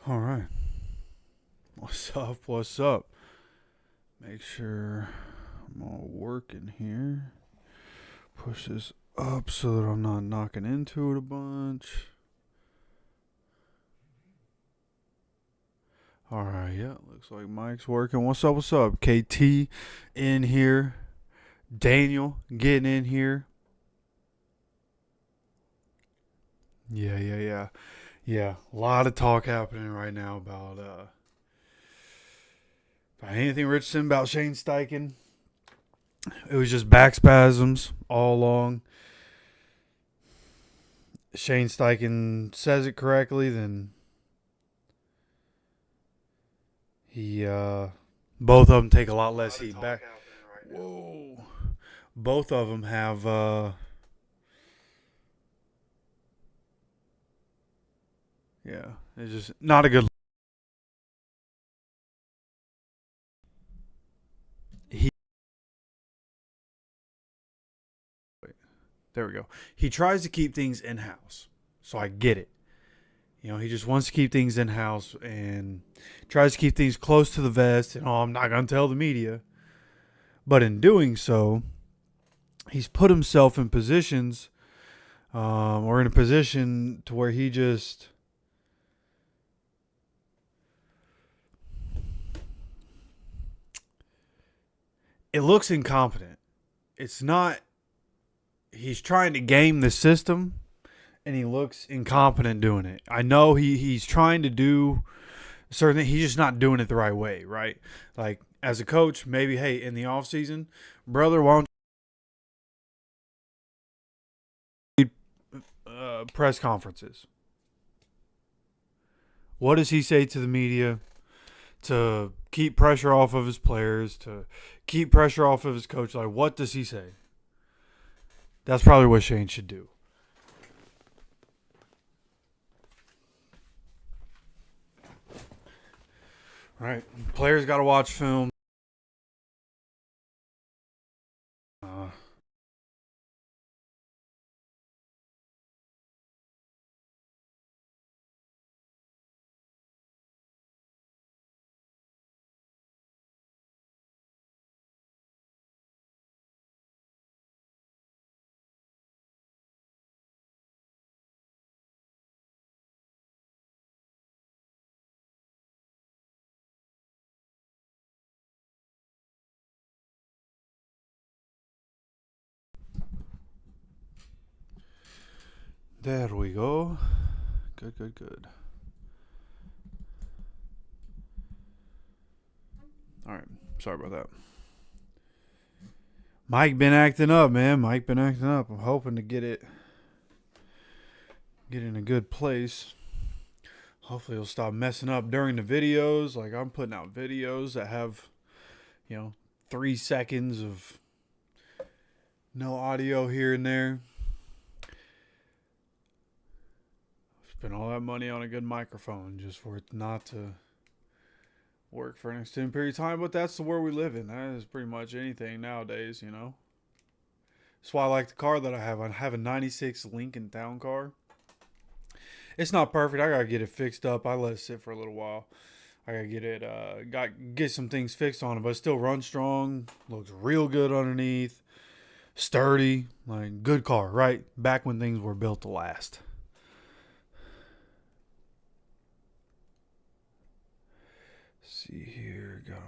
All right. What's up? What's up? Make sure I'm all working here. Push this up so that I'm not knocking into it a bunch. All right. Yeah. Looks like Mike's working. What's up? What's up? KT in here. Daniel getting in here. Yeah. Yeah. A lot of talk happening right now about anything Richardson, about Shane Steichen. It was just back spasms all along. Shane Steichen says it correctly, then he both of them take a lot less heat back. Whoa, both of them have yeah, it's just not a good. He There we go. He tries to keep things in house, so I get it. You know, he just wants to keep things in house and tries to keep things close to the vest. And I'm not gonna tell the media, but in doing so, he's put himself in positions, or in a position to where he just it looks incompetent. It's not. He's trying to game the system, and he looks incompetent doing it. I know he's trying to do certain things. He's just not doing it the right way, right? Like as a coach, maybe hey, in the off season, brother, why don't you press conferences? What does he say to the media to keep pressure off of his players, to keep pressure off of his coach? Like, what does he say? That's probably what Shane should do. Right. Players got to watch film. Uh, there we go. Good. All right. Sorry about that. Mike been acting up, man. Mike been acting up. I'm hoping to get in a good place. Hopefully he'll stop messing up during the videos. Like I'm putting out videos that have, 3 seconds of no audio here and there. Spend all that money on a good microphone just for it not to work for an extended period of time. But that's the world we live in. That is pretty much anything nowadays. That's why I like the car that I have. I have a 96 Lincoln Town Car. It's not perfect. I gotta get it fixed up. I let it sit for a little while. I gotta get some things fixed on it, but it still runs strong. Looks real good underneath. Sturdy. Like, good car, right? Back when things were built to last. See here, got to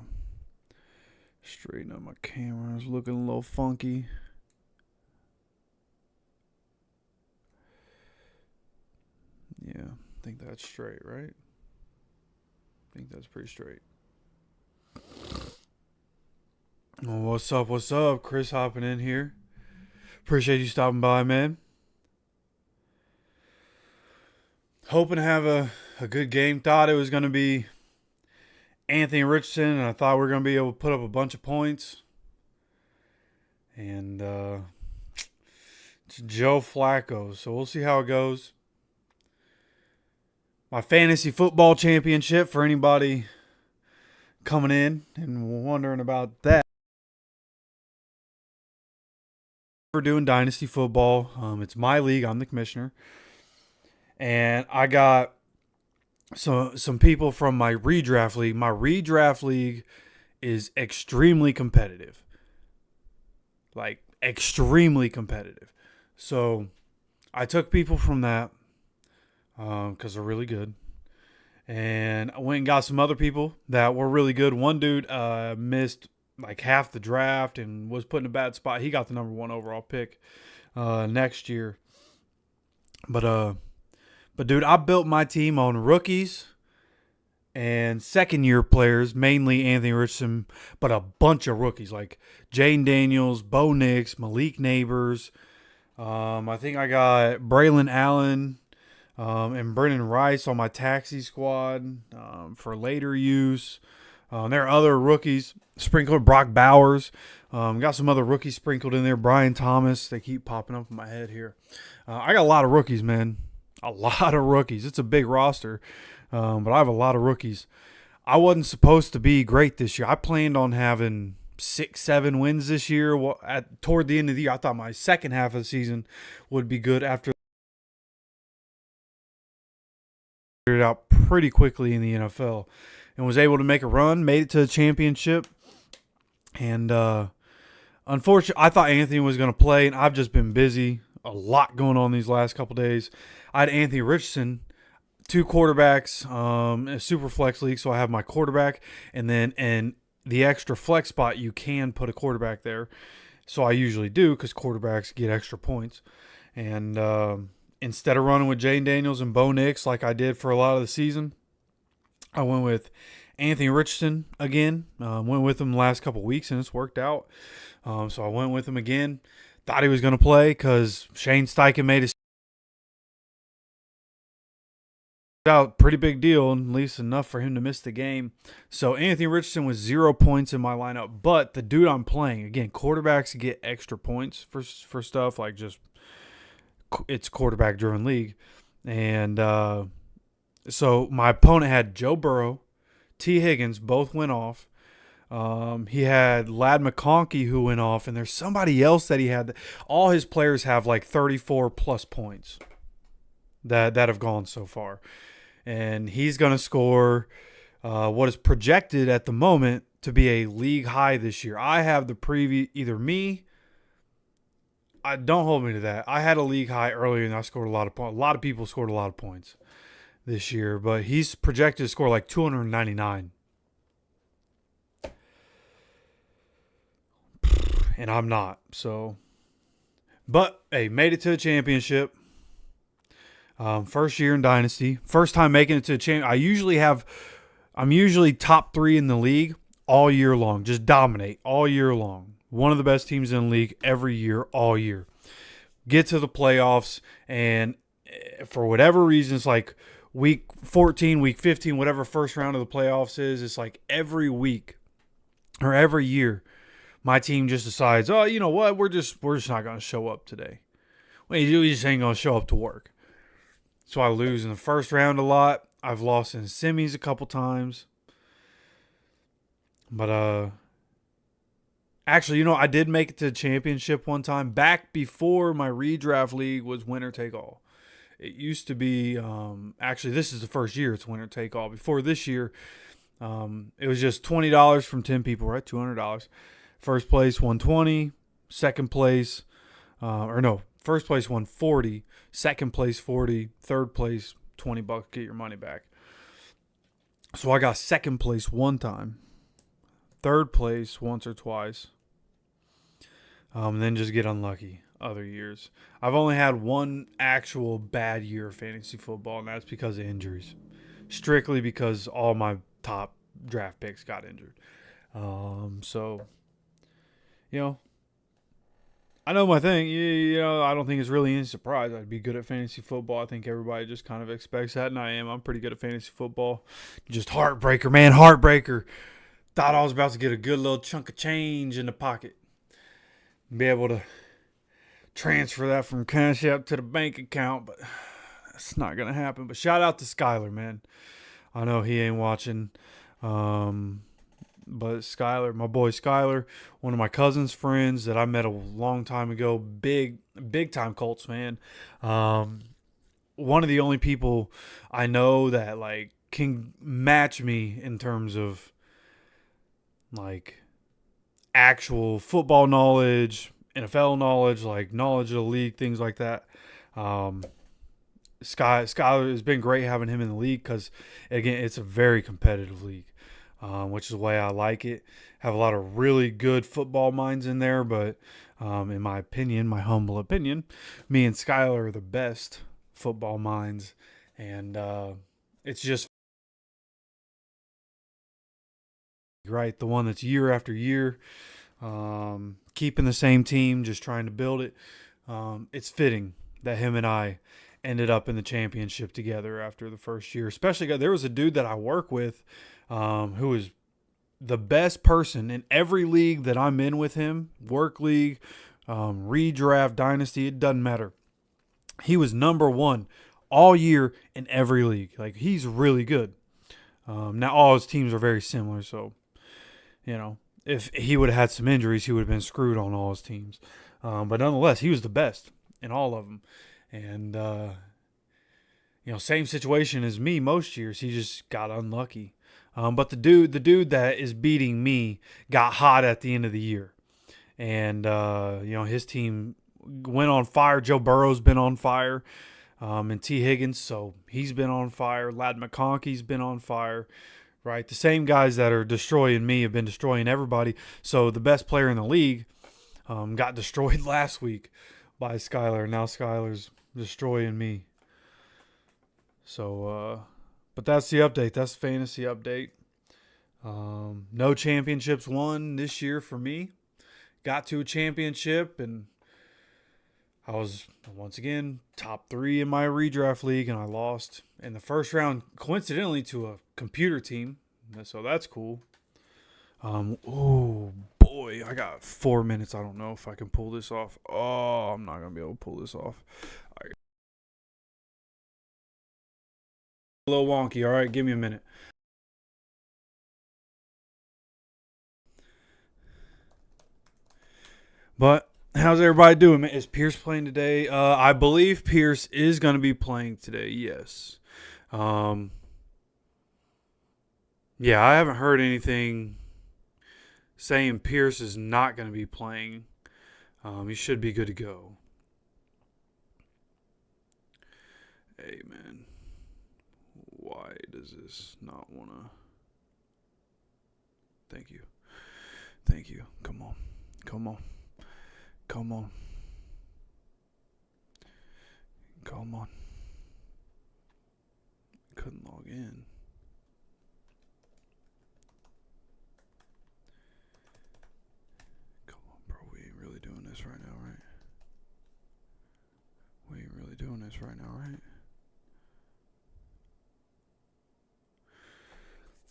straighten up my camera. It's looking a little funky. Yeah, I think that's straight, right? I think that's pretty straight. Well, what's up? What's up? Chris hopping in here. Appreciate you stopping by, man. Hoping to have a good game. Thought it was going to be Anthony Richardson, and I thought we were going to be able to put up a bunch of points. And it's Joe Flacco, so we'll see how it goes. My fantasy football championship, for anybody coming in and wondering about that. We're doing dynasty football. It's my league. I'm the commissioner. And I got So some people from my redraft league. My redraft league is extremely competitive, like extremely competitive. So I took people from that because they're really good, and I went and got some other people that were really good. One dude missed like half the draft and was put in a bad spot. He got the number 1 overall pick next year. But dude, I built my team on rookies and second year players, mainly Anthony Richardson, but a bunch of rookies like Jaden Daniels, Bo Nix, Malik Neighbors. I think I got Braylon Allen and Brennan Rice on my taxi squad for later use. There are other rookies sprinkled. Brock Bowers. Got some other rookies sprinkled in there. Brian Thomas. They keep popping up in my head here. I got a lot of rookies, man. A lot of rookies. It's a big roster, but I have a lot of rookies. I wasn't supposed to be great this year. I planned on having 6-7 wins this year. Toward the end of the year, I thought my second half of the season would be good after it out pretty quickly in the NFL, and was able to make a run, made it to the championship. And unfortunately, I thought Anthony was going to play, and I've just been busy. A lot going on these last couple days. I had Anthony Richardson, 2 quarterbacks, in a super flex league, so I have my quarterback, and then in the extra flex spot, you can put a quarterback there. So I usually do because quarterbacks get extra points. And instead of running with Jaden Daniels and Bo Nix like I did for a lot of the season, I went with Anthony Richardson again. Went with him the last couple weeks, and it's worked out. So I went with him again. Thought he was going to play because Shane Steichen made his out pretty big deal, at least enough for him to miss the game. So Anthony Richardson was 0 points in my lineup, but the dude I'm playing, again, quarterbacks get extra points for stuff like just it's quarterback driven league. And so my opponent had Joe Burrow, T. Higgins, both went off. He had Lad McConkey who went off, and there's somebody else that he had. All his players have like 34 plus points that have gone so far. And he's going to score what is projected at the moment to be a league high this year. I have the preview, don't hold me to that. I had a league high earlier, and I scored a lot of points. A lot of people scored a lot of points this year, but he's projected to score like 299. And I'm not. So, but hey, made it to the championship. First year in Dynasty. First time making it to the championship. I'm usually top 3 in the league all year long. Just dominate all year long. One of the best teams in the league every year, all year. Get to the playoffs, and for whatever reason, it's like week 14, week 15, whatever first round of the playoffs is, it's like every week or every year, my team just decides, oh, you know what? We're just not going to show up today. We just ain't going to show up to work. So I lose in the first round a lot. I've lost in semis a couple times. But actually, I did make it to the championship one time. Back before my redraft league was winner take all. It used to be, actually, this is the first year it's winner take all. Before this year, it was just $20 from 10 people, right? $200. First place, $120. Second place, first place, $140. Second place, $40. Third place, $20. Get your money back. So I got second place one time. Third place once or twice. And then just get unlucky other years. I've only had one actual bad year of fantasy football, and that's because of injuries. Strictly because all my top draft picks got injured. So, I know my thing. I don't think it's really any surprise I'd be good at fantasy football. I think everybody just kind of expects that, and I am. I'm pretty good at fantasy football. Just heartbreaker, man. Heartbreaker. Thought I was about to get a good little chunk of change in the pocket. Be able to transfer that from Cash App to the bank account, but that's not going to happen. But shout out to Skyler, man. I know he ain't watching. But Skyler, my boy Skyler, one of my cousin's friends that I met a long time ago, big time Colts fan. One of the only people I know that like can match me in terms of like actual football knowledge, NFL knowledge, like knowledge of the league, things like that. Um, Skyler has been great having him in the league because, again, it's a very competitive league, which is the way I like it. Have a lot of really good football minds in there, but in my opinion, my humble opinion, me and Skyler are the best football minds, and it's just right, the one that's year after year, keeping the same team, just trying to build it. It's fitting that him and I ended up in the championship together after the first year. Especially, there was a dude that I work with who was the best person in every league that I'm in with him, work league, redraft, dynasty, it doesn't matter. He was number one all year in every league. Like, he's really good. Now, all his teams are very similar, so, if he would have had some injuries, he would have been screwed on all his teams. But nonetheless, he was the best in all of them. And, same situation as me most years. He just got unlucky. But the dude that is beating me got hot at the end of the year. And, his team went on fire. Joe Burrow's been on fire. And T. Higgins, so he's been on fire. Ladd McConkey's been on fire. Right? The same guys that are destroying me have been destroying everybody. So the best player in the league got destroyed last week by Skyler. Now Skyler's destroying me. So, but that's the update. That's the fantasy update. No championships won this year for me. Got to a championship, and I was, once again, top 3 in my redraft league, and I lost in the first round, coincidentally, to a computer team. So that's cool. Oh, boy. I got 4 minutes. I don't know if I can pull this off. Oh, I'm not going to be able to pull this off. A little wonky. All right, give me a minute. But how's everybody doing, man? Is Pierce playing today? I believe Pierce is going to be playing today, yes. Yeah, I haven't heard anything saying Pierce is not going to be playing. He should be good to go. Hey, man. Why does this not want to... Thank you. Thank you. Come on. Come on. Come on. Come on. Couldn't log in. Come on, bro. We ain't really doing this right now, right? We ain't really doing this right now, right?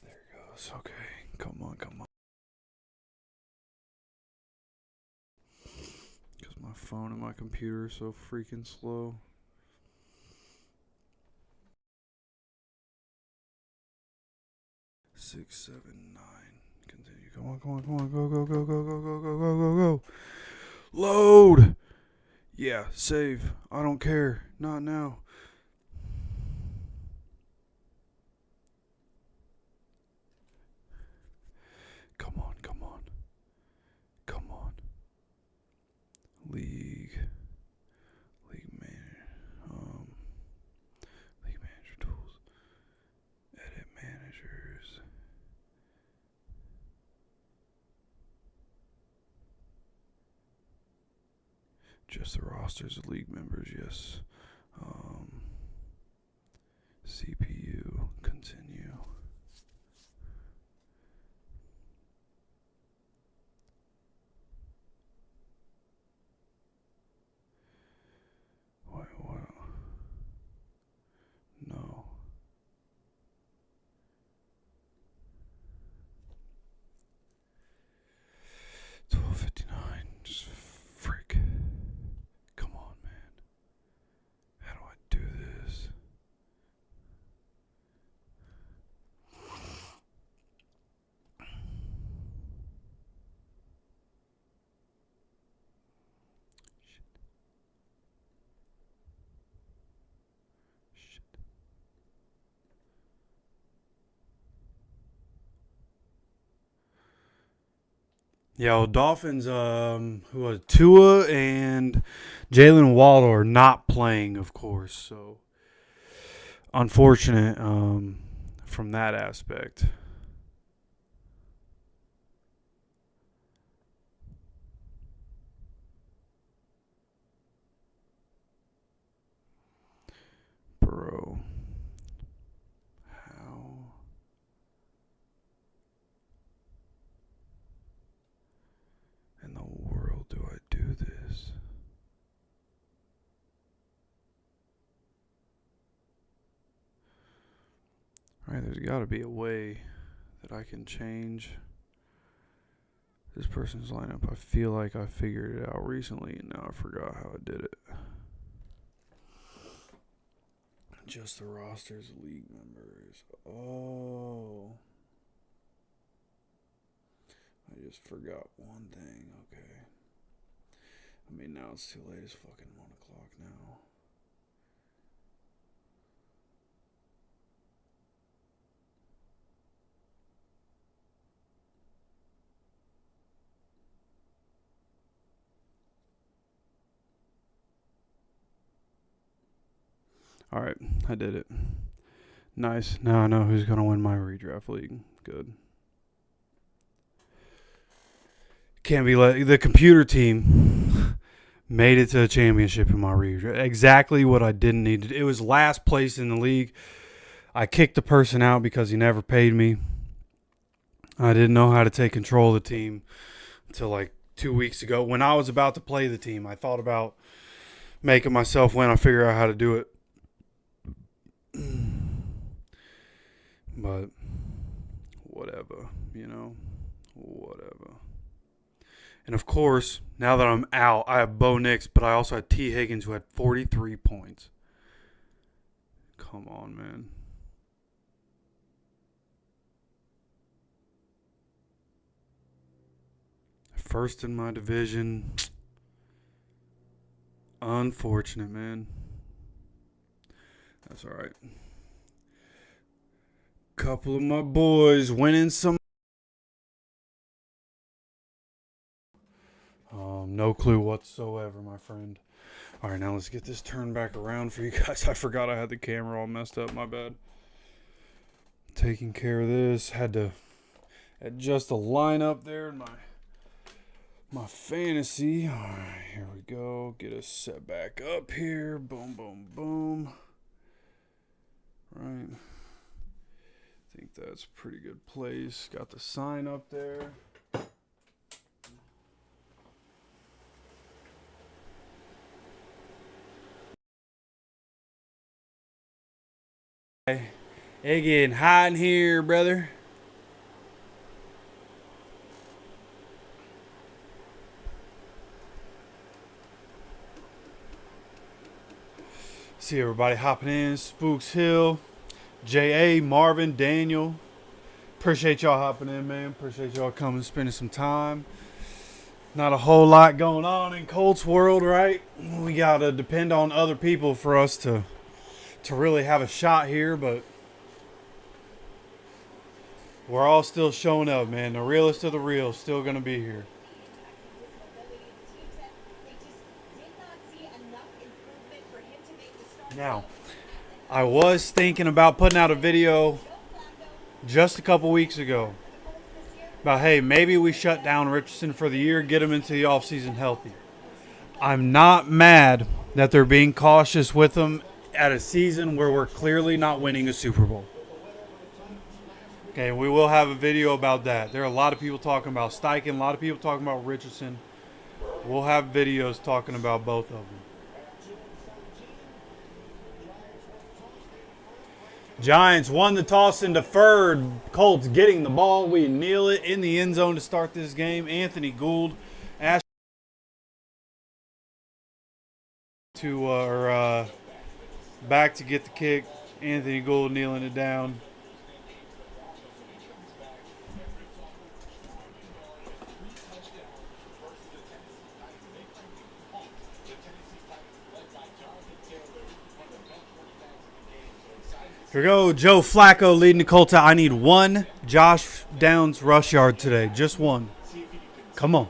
There it goes. Okay. Come on, come on. Because my phone and my computer are so freaking slow. Six, 7, 9. Continue. Come on, come on, come on. Go, go, go, go, go, go, go, go, go, go. Load! Yeah, save. I don't care. Not now. Come on, come on. Come on. League manager tools. Edit managers. Just the rosters of league members, yes. CPU, continue. What? No. $12.59. Just frick. Come on, man. How do I do this? Yeah, well, Dolphins, who was Tua and Jalen Waddle are not playing, of course. So unfortunate from that aspect. Bro, how in the world do I do this? All right, there's got to be a way that I can change this person's lineup. I feel like I figured it out recently, and now I forgot how I did it. Just the rosters, league members. Oh. I just forgot one thing. Okay. I mean, now it's too late. It's fucking 1 o'clock now. All right, I did it. Nice. Now I know who's going to win my redraft league. Good. Can't be the computer team made it to a championship in my redraft. Exactly what I didn't need to do. It was last place in the league. I kicked the person out because he never paid me. I didn't know how to take control of the team until like 2 weeks ago. When I was about to play the team, I thought about making myself win. I figured out how to do it. But whatever, whatever. And of course, now that I'm out, I have Bo Nix, but I also had T. Higgins, who had 43 points. Come on, man. First in my division. Unfortunate, man. That's all right. Couple of my boys winning some. No clue whatsoever, my friend. All right, now let's get this turned back around for you guys. I forgot I had the camera all messed up. My bad. Taking care of this. Had to adjust the lineup there in my fantasy. All right, here we go. Get us set back up here. Boom, boom, boom. Right. I think that's a pretty good place. Got the sign up there. It getting hot in here, brother. See everybody hopping in. Spooks Hill, J.A., Marvin, Daniel. Appreciate y'all hopping in, man. Appreciate y'all coming, spending some time. Not a whole lot going on in Colts world, right? We got to depend on other people for us to really have a shot here, but we're all still showing up, man. The realest of the real still going to be here. Now, I was thinking about putting out a video just a couple weeks ago about, hey, maybe we shut down Richardson for the year, get him into the offseason healthy. I'm not mad that they're being cautious with him at a season where we're clearly not winning a Super Bowl. Okay, we will have a video about that. There are a lot of people talking about Steichen, a lot of people talking about Richardson. We'll have videos talking about both of them. Giants won the toss and deferred. Colts getting the ball. We kneel it in the end zone to start this game. Anthony Gould asked to back to get the kick. Anthony Gould kneeling it down. Here we go. Joe Flacco leading the Colts out. I need one Josh Downs rush yard today. Just one. Come on.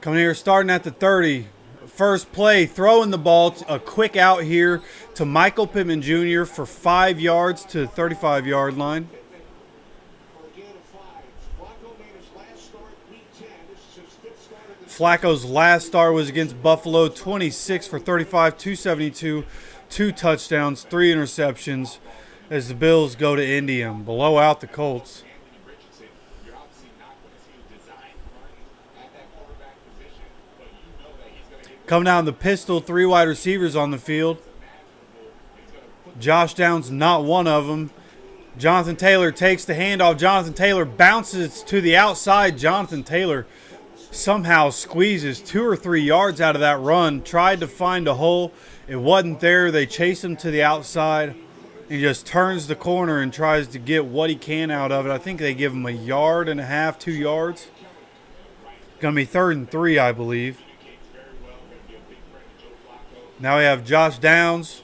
Coming here, starting at the 30. First play, throwing the ball, a quick out here to Michael Pittman Jr. for 5 yards to the 35-yard line. Flacco's last start was against Buffalo, 26 for 35, 272, 2 touchdowns, 3 interceptions as the Bills go to Indy and blow out the Colts. Coming down the pistol, 3 wide receivers on the field. Josh Downs not one of them. Jonathan Taylor takes the handoff. Jonathan Taylor bounces to the outside. Jonathan Taylor somehow squeezes 2 or 3 yards out of that run. Tried to find a hole. It wasn't there. They chase him to the outside. He just turns the corner and tries to get what he can out of it. I think they give him 1.5 yards, 2 yards. Going to be 3rd and 3, I believe. Now we have Josh Downs,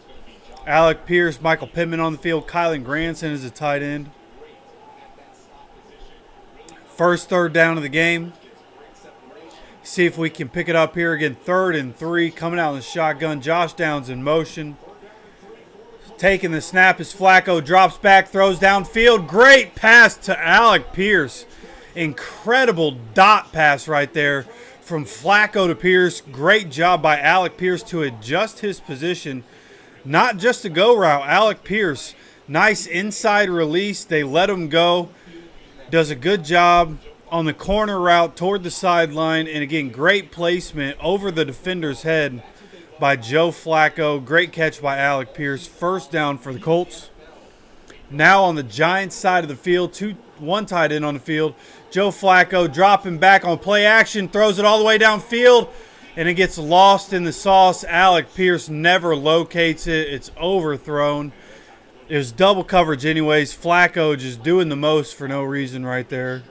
Alec Pierce, Michael Pittman on the field. Kylan Granson is a tight end. First 3rd down of the game. See if we can pick it up here again. 3rd and 3, coming out in the shotgun. Josh Downs in motion. Taking the snap as Flacco drops back, throws downfield. Great pass to Alec Pierce. Incredible dot pass right there from Flacco to Pierce. Great job by Alec Pierce to adjust his position. Not just a go route. Alec Pierce, nice inside release. They let him go. Does a good job on the corner route toward the sideline. And again, great placement over the defender's head by Joe Flacco. Great catch by Alec Pierce. First down for the Colts. Now on the Giants side of the field, one tight end on the field. Joe Flacco dropping back on play action, throws it all the way downfield, and it gets lost in the sauce. Alec Pierce never locates it. It's overthrown. It was double coverage anyways. Flacco just doing the most for no reason right there.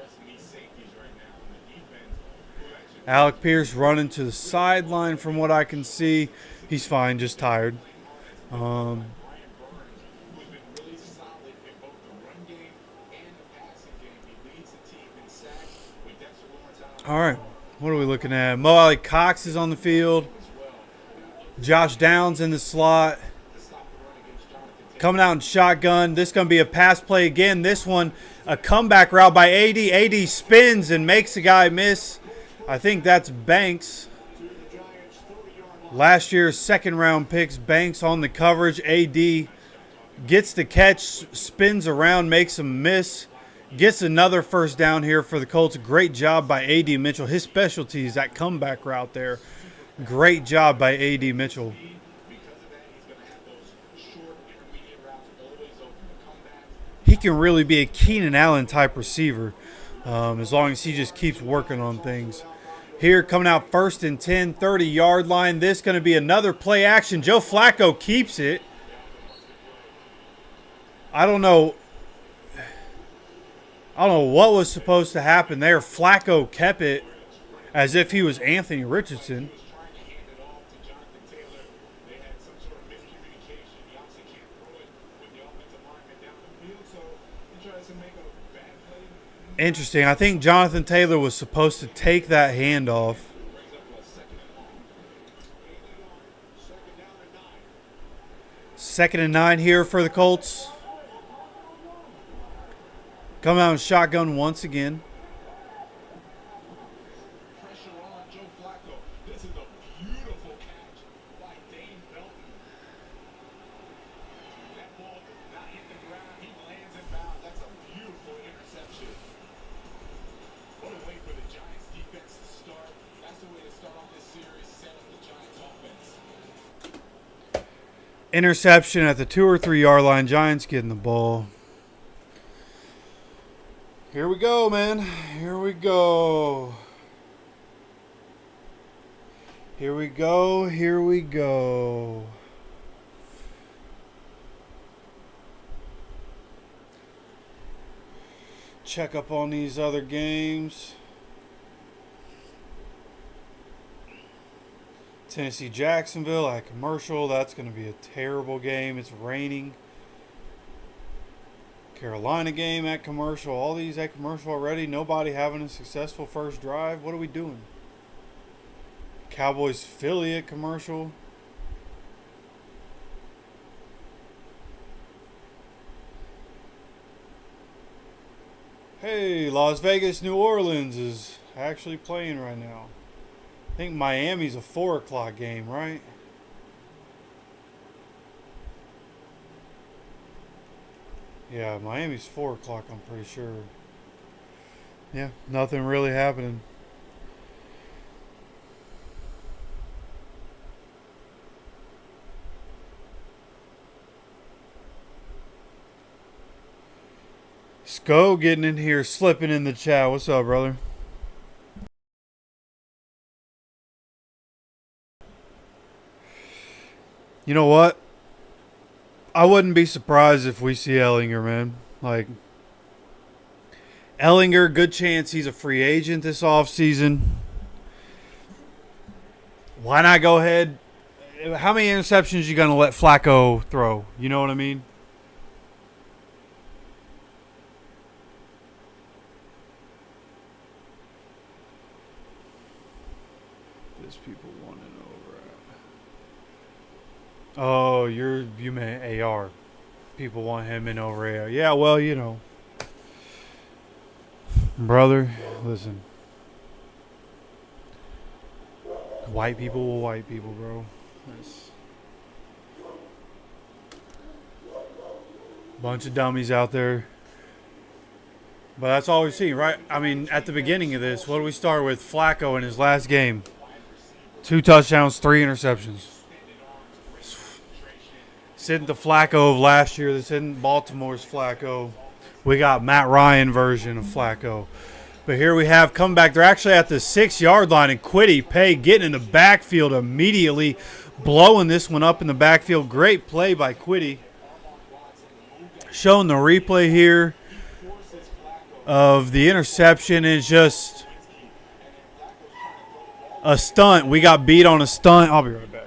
Alec Pierce running to the sideline from what I can see. He's fine, just tired. All right, what are we looking at? Mo Ali Cox is on the field. Josh Downs in the slot. Coming out in shotgun. This is going to be a pass play again. This one, a comeback route by AD. AD spins and makes a guy miss. I think that's Banks. Last year's 2nd-round picks. Banks on the coverage. AD gets the catch, spins around, makes him miss. Gets another first down here for the Colts. Great job by A.D. Mitchell. His specialty is that comeback route there. Great job by A.D. Mitchell. He can really be a Keenan Allen type receiver as long as he just keeps working on things. Here coming out 1st and 10, 30-yard line. This is going to be another play action. Joe Flacco keeps it. I don't know what was supposed to happen there. Flacco kept it as if he was Anthony Richardson. Interesting. I think Jonathan Taylor was supposed to take that handoff. Second and 9 here for the Colts. Coming out in shotgun once again. Pressure on Joe Flacco. This is a beautiful catch by Dane Belton. That ball does not hit the ground. He lands in bounds. That's a beautiful interception. What a way for the Giants defense to start. That's the way to start off this series. Set up the Giants offense. Interception at the 2 or 3 yard line. Giants getting the ball. Here we go, man. Here we go. Here we go. Here we go. Check up on these other games. Tennessee Jacksonville at Commercial. That's going to be a terrible game. It's raining. Carolina game at commercial. All these at commercial already. Nobody having a successful first drive. What are we doing? Cowboys Philly at commercial. Hey, Las Vegas, New Orleans is actually playing right now. I think Miami's a 4 o'clock game, right? Yeah, Miami's 4 o'clock, I'm pretty sure. Yeah, nothing really happening. Sko getting in here, slipping in the chat. What's up, brother? You know what? I wouldn't be surprised if we see Ellinger, man. Like, Ellinger, good chance he's a free agent this offseason. Why not go ahead? How many interceptions you going to let Flacco throw? You know what I mean? There's people wanting over at. Oh, you meant AR. People want him in over AR. Yeah, well, you know. Brother, listen. White people will white people, bro. That's bunch of dummies out there. But that's all we've seen, right? I mean, at the beginning of this, what do we start with? Flacco in his last game. 2 touchdowns, 3 interceptions. This isn't the Flacco of last year. This isn't Baltimore's Flacco. We got Matt Ryan version of Flacco. But here we have come back. They're actually at the 6-yard line, and Kwity Paye getting in the backfield immediately, blowing this one up in the backfield. Great play by Kwity. Showing the replay here of the interception is just a stunt. We got beat on a stunt. I'll be right back.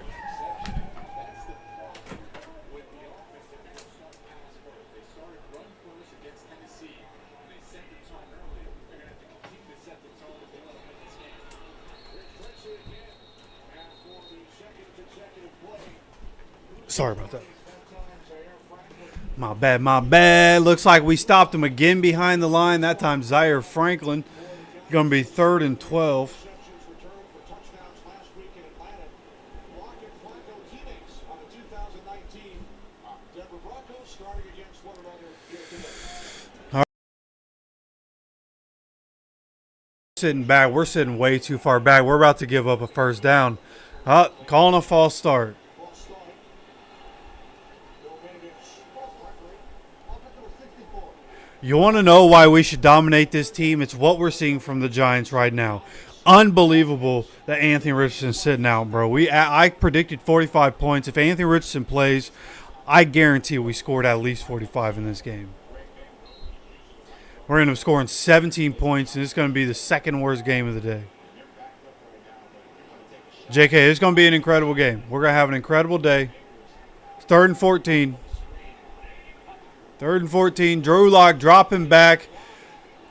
Sorry about that. My bad, my bad. Looks like we stopped him again behind the line. That time Zaire Franklin. Going to be 3rd and 12. Sitting back. We're sitting way too far back. We're about to give up a first down. Calling a false start. You want to know why we should dominate this team? It's what we're seeing from the Giants right now. Unbelievable that Anthony Richardson's sitting out, bro. I predicted 45 points. If Anthony Richardson plays, I guarantee we scored at least 45 in this game. We're going to be scoring 17 points, and it's going to be the second worst game of the day. JK, it's going to be an incredible game. We're going to have an incredible day. It's 3rd and 14. 3rd and 14. Drew Lock dropping back.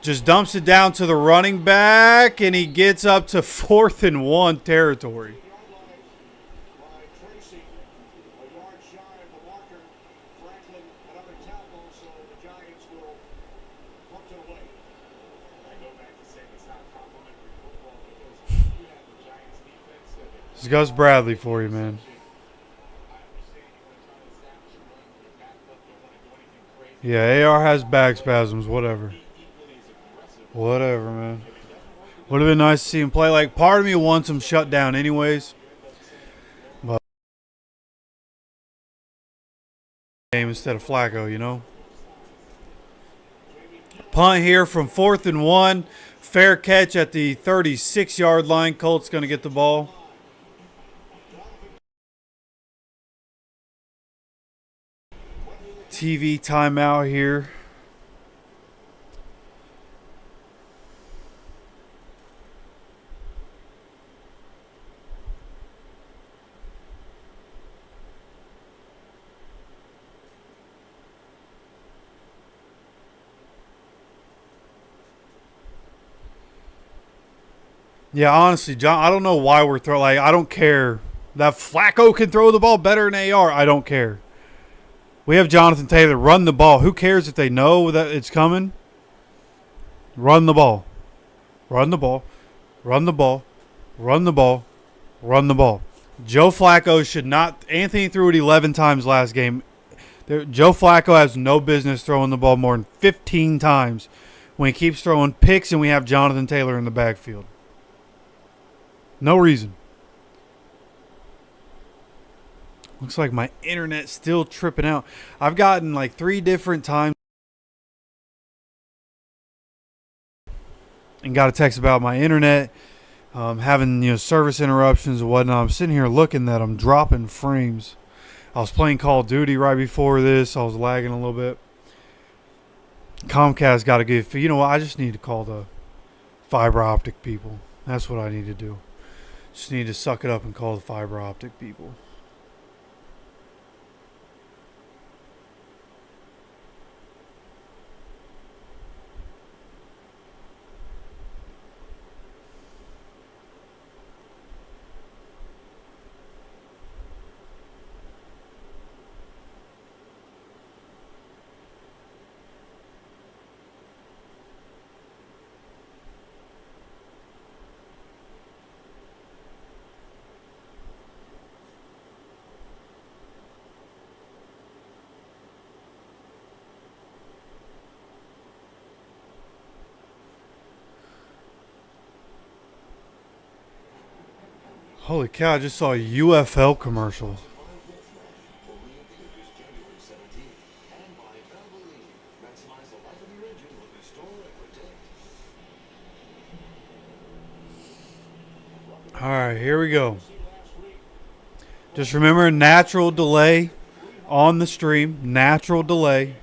Just dumps it down to the running back, and he gets up to 4th and 1 territory. This is Gus Bradley for you, man. Yeah, AR has back spasms, whatever. Whatever, man. Would have been nice to see him play. Like, part of me wants him shut down anyways. But game instead of Flacco, you know. Punt here from 4th and 1. Fair catch at the 36-yard line. Colts going to get the ball. TV timeout here. Yeah, honestly, John, I don't know why we're throwing. Like, I don't care. That Flacco can throw the ball better than AR. I don't care. We have Jonathan Taylor run the ball. Who cares if they know that it's coming? Run the ball. Run the ball. Run the ball. Run the ball. Run the ball. Joe Flacco should not. Anthony threw it 11 times last game. Joe Flacco has no business throwing the ball more than 15 times when he keeps throwing picks and we have Jonathan Taylor in the backfield. No reason. Looks like my internet's still tripping out. I've gotten like 3 different times and got a text about my internet having service interruptions and whatnot. I'm sitting here looking that I'm dropping frames. I was playing Call of Duty right before this. I was lagging a little bit. Comcast got to give. You know what? I just need to call the fiber optic people. That's what I need to do. Just need to suck it up and call the fiber optic people. Holy cow, I just saw a UFL commercial. Alright, here we go. Just remember, natural delay on the stream. Natural delay.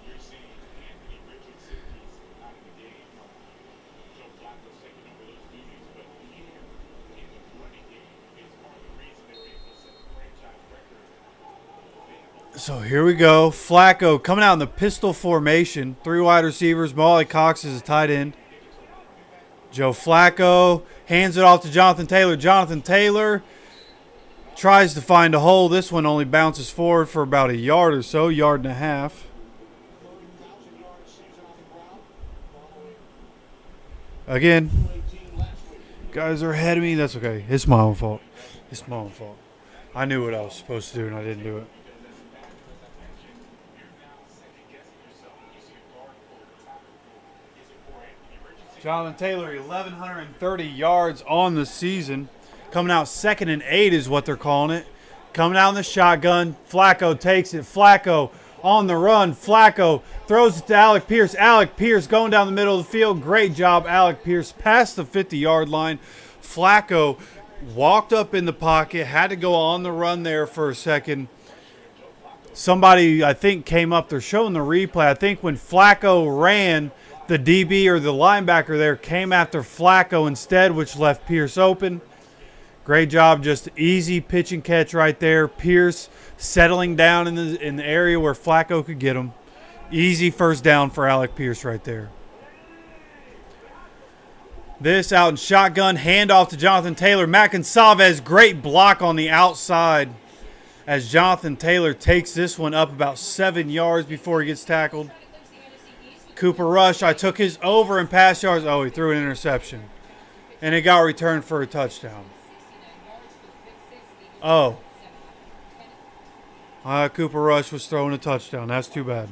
So here we go. Flacco coming out in the pistol formation. 3 wide receivers. Molly Cox is a tight end. Joe Flacco hands it off to Jonathan Taylor. Jonathan Taylor tries to find a hole. This one only bounces forward for about a yard or so, yard and a half. Again, guys are ahead of me. That's okay. It's my own fault. It's my own fault. I knew what I was supposed to do and I didn't do it. Jonathan Taylor, 1,130 yards on the season. Coming out 2nd and 8 is what they're calling it. Coming out in the shotgun. Flacco takes it. Flacco on the run. Flacco throws it to Alec Pierce. Alec Pierce going down the middle of the field. Great job, Alec Pierce. Past the 50-yard line. Flacco walked up in the pocket. Had to go on the run there for a second. Somebody, I think, came up. They're showing the replay. I think when Flacco ran, the DB or the linebacker there came after Flacco instead, which left Pierce open. Great job, just easy pitch and catch right there. Pierce settling down in the area where Flacco could get him. Easy first down for Alec Pierce right there. This out in shotgun, handoff to Jonathan Taylor. Matt Gonsalves, great block on the outside as Jonathan Taylor takes this one up about 7 yards before he gets tackled. Cooper Rush, I took his over and pass yards. Oh, he threw an interception. And it got returned for a touchdown. Oh. Cooper Rush was throwing a touchdown. That's too bad.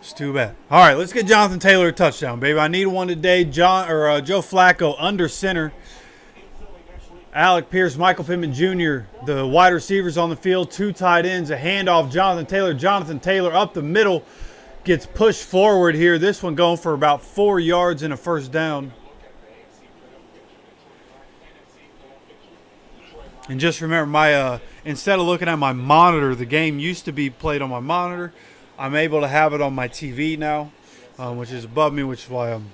It's too bad. All right, let's get Jonathan Taylor a touchdown, baby. I need one today. Joe Flacco under center. Alec Pierce, Michael Pittman Jr., the wide receivers on the field, 2 tight ends, a handoff, Jonathan Taylor. Jonathan Taylor up the middle, gets pushed forward here. This one going for about 4 yards and a first down. And just remember, my instead of looking at my monitor, the game used to be played on my monitor. I'm able to have it on my TV now, which is above me, which is why I'm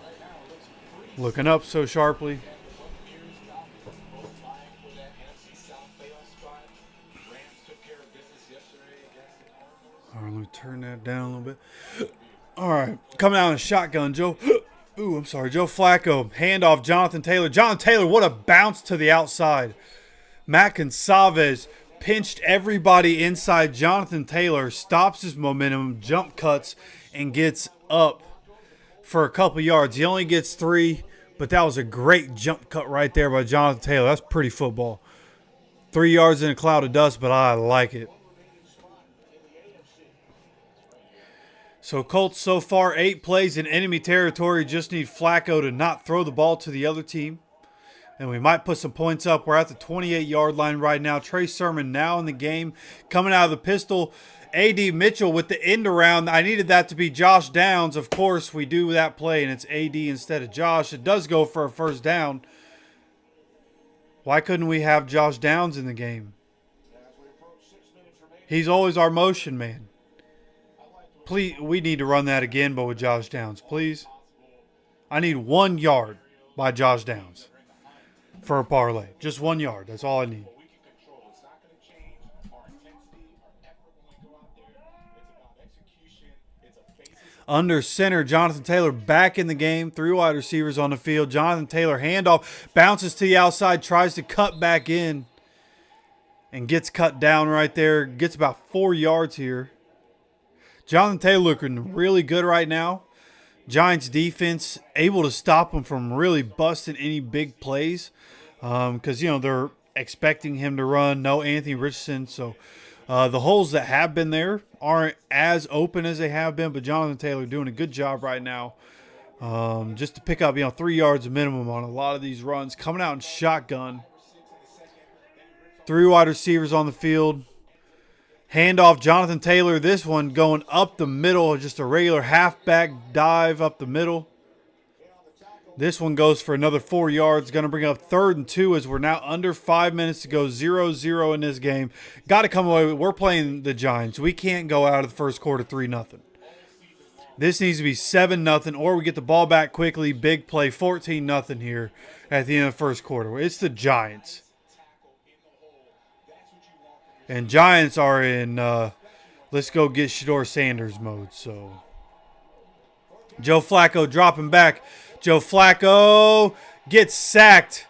looking up so sharply. All right, let me turn that down a little bit. All right, coming out in a shotgun, Joe. Ooh, I'm sorry. Joe Flacco. Handoff. Jonathan Taylor. Jonathan Taylor, what a bounce to the outside. Matt Gonsalves pinched everybody inside. Jonathan Taylor stops his momentum, jump cuts, and gets up for a couple yards. He only gets 3, but that was a great jump cut right there by Jonathan Taylor. That's pretty football. 3 yards in a cloud of dust, but I like it. So Colts so far 8 plays in enemy territory. Just need Flacco to not throw the ball to the other team. And we might put some points up. We're at the 28-yard line right now. Trey Sermon now in the game. Coming out of the pistol. A.D. Mitchell with the end around. I needed that to be Josh Downs. Of course, we do that play, and it's A.D. instead of Josh. It does go for a first down. Why couldn't we have Josh Downs in the game? He's always our motion man. Please, we need to run that again, but with Josh Downs, please. I need 1 yard by Josh Downs for a parlay. Just 1 yard. That's all I need. Under center, Jonathan Taylor back in the game. 3 wide receivers on the field. Jonathan Taylor handoff, bounces to the outside, tries to cut back in, and gets cut down right there. Gets about 4 yards here. Jonathan Taylor looking really good right now. Giants defense able to stop him from really busting any big plays because, they're expecting him to run. No Anthony Richardson. So the holes that have been there aren't as open as they have been. But Jonathan Taylor doing a good job right now just to pick up, 3 yards minimum on a lot of these runs. Coming out in shotgun. 3 wide receivers on the field. Handoff, Jonathan Taylor. This one going up the middle. Just a regular halfback dive up the middle. This one goes for another 4 yards. Going to bring up 3rd and 2 as we're now under 5 minutes to go. 0-0 in this game. Got to come away with, we're playing the Giants. We can't go out of the first quarter 3-0. This needs to be 7-0 or we get the ball back quickly. Big play, 14-0 here at the end of the first quarter. It's the Giants. And Giants are in let's go get Shedeur Sanders mode. So Joe Flacco dropping back. Joe Flacco gets sacked.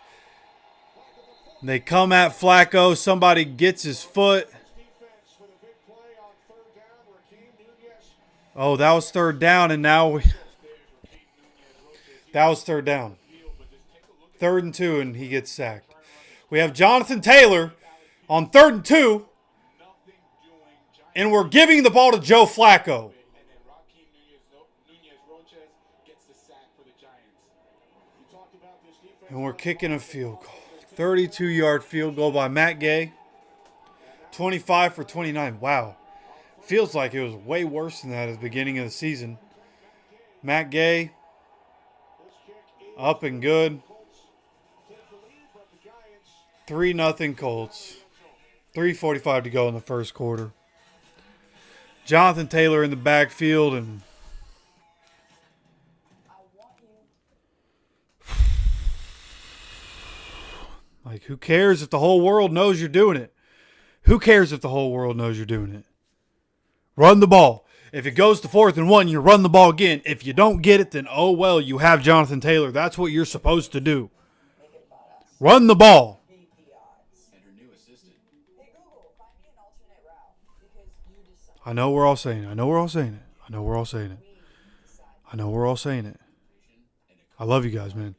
They come at Flacco. Somebody gets his foot. Oh, that was 3rd down, and now that was 3rd down. 3rd and 2, and he gets sacked. We have Jonathan Taylor on 3rd and 2, and we're giving the ball to Joe Flacco. And we're kicking a field goal. 32-yard field goal by Matt Gay. 25 for 29. Wow. Feels like it was way worse than that at the beginning of the season. Matt Gay, up and good. 3-0 Colts. 3:45 to go in the first quarter. Jonathan Taylor in the backfield, and who cares if the whole world knows you're doing it? Who cares if the whole world knows you're doing it? Run the ball. If it goes to 4th and 1, you run the ball again. If you don't get it, then oh well, you have Jonathan Taylor. That's what you're supposed to do. Run the ball. I know we're all saying it. I know we're all saying it. I know we're all saying it. I know we're all saying it. I love you guys, man.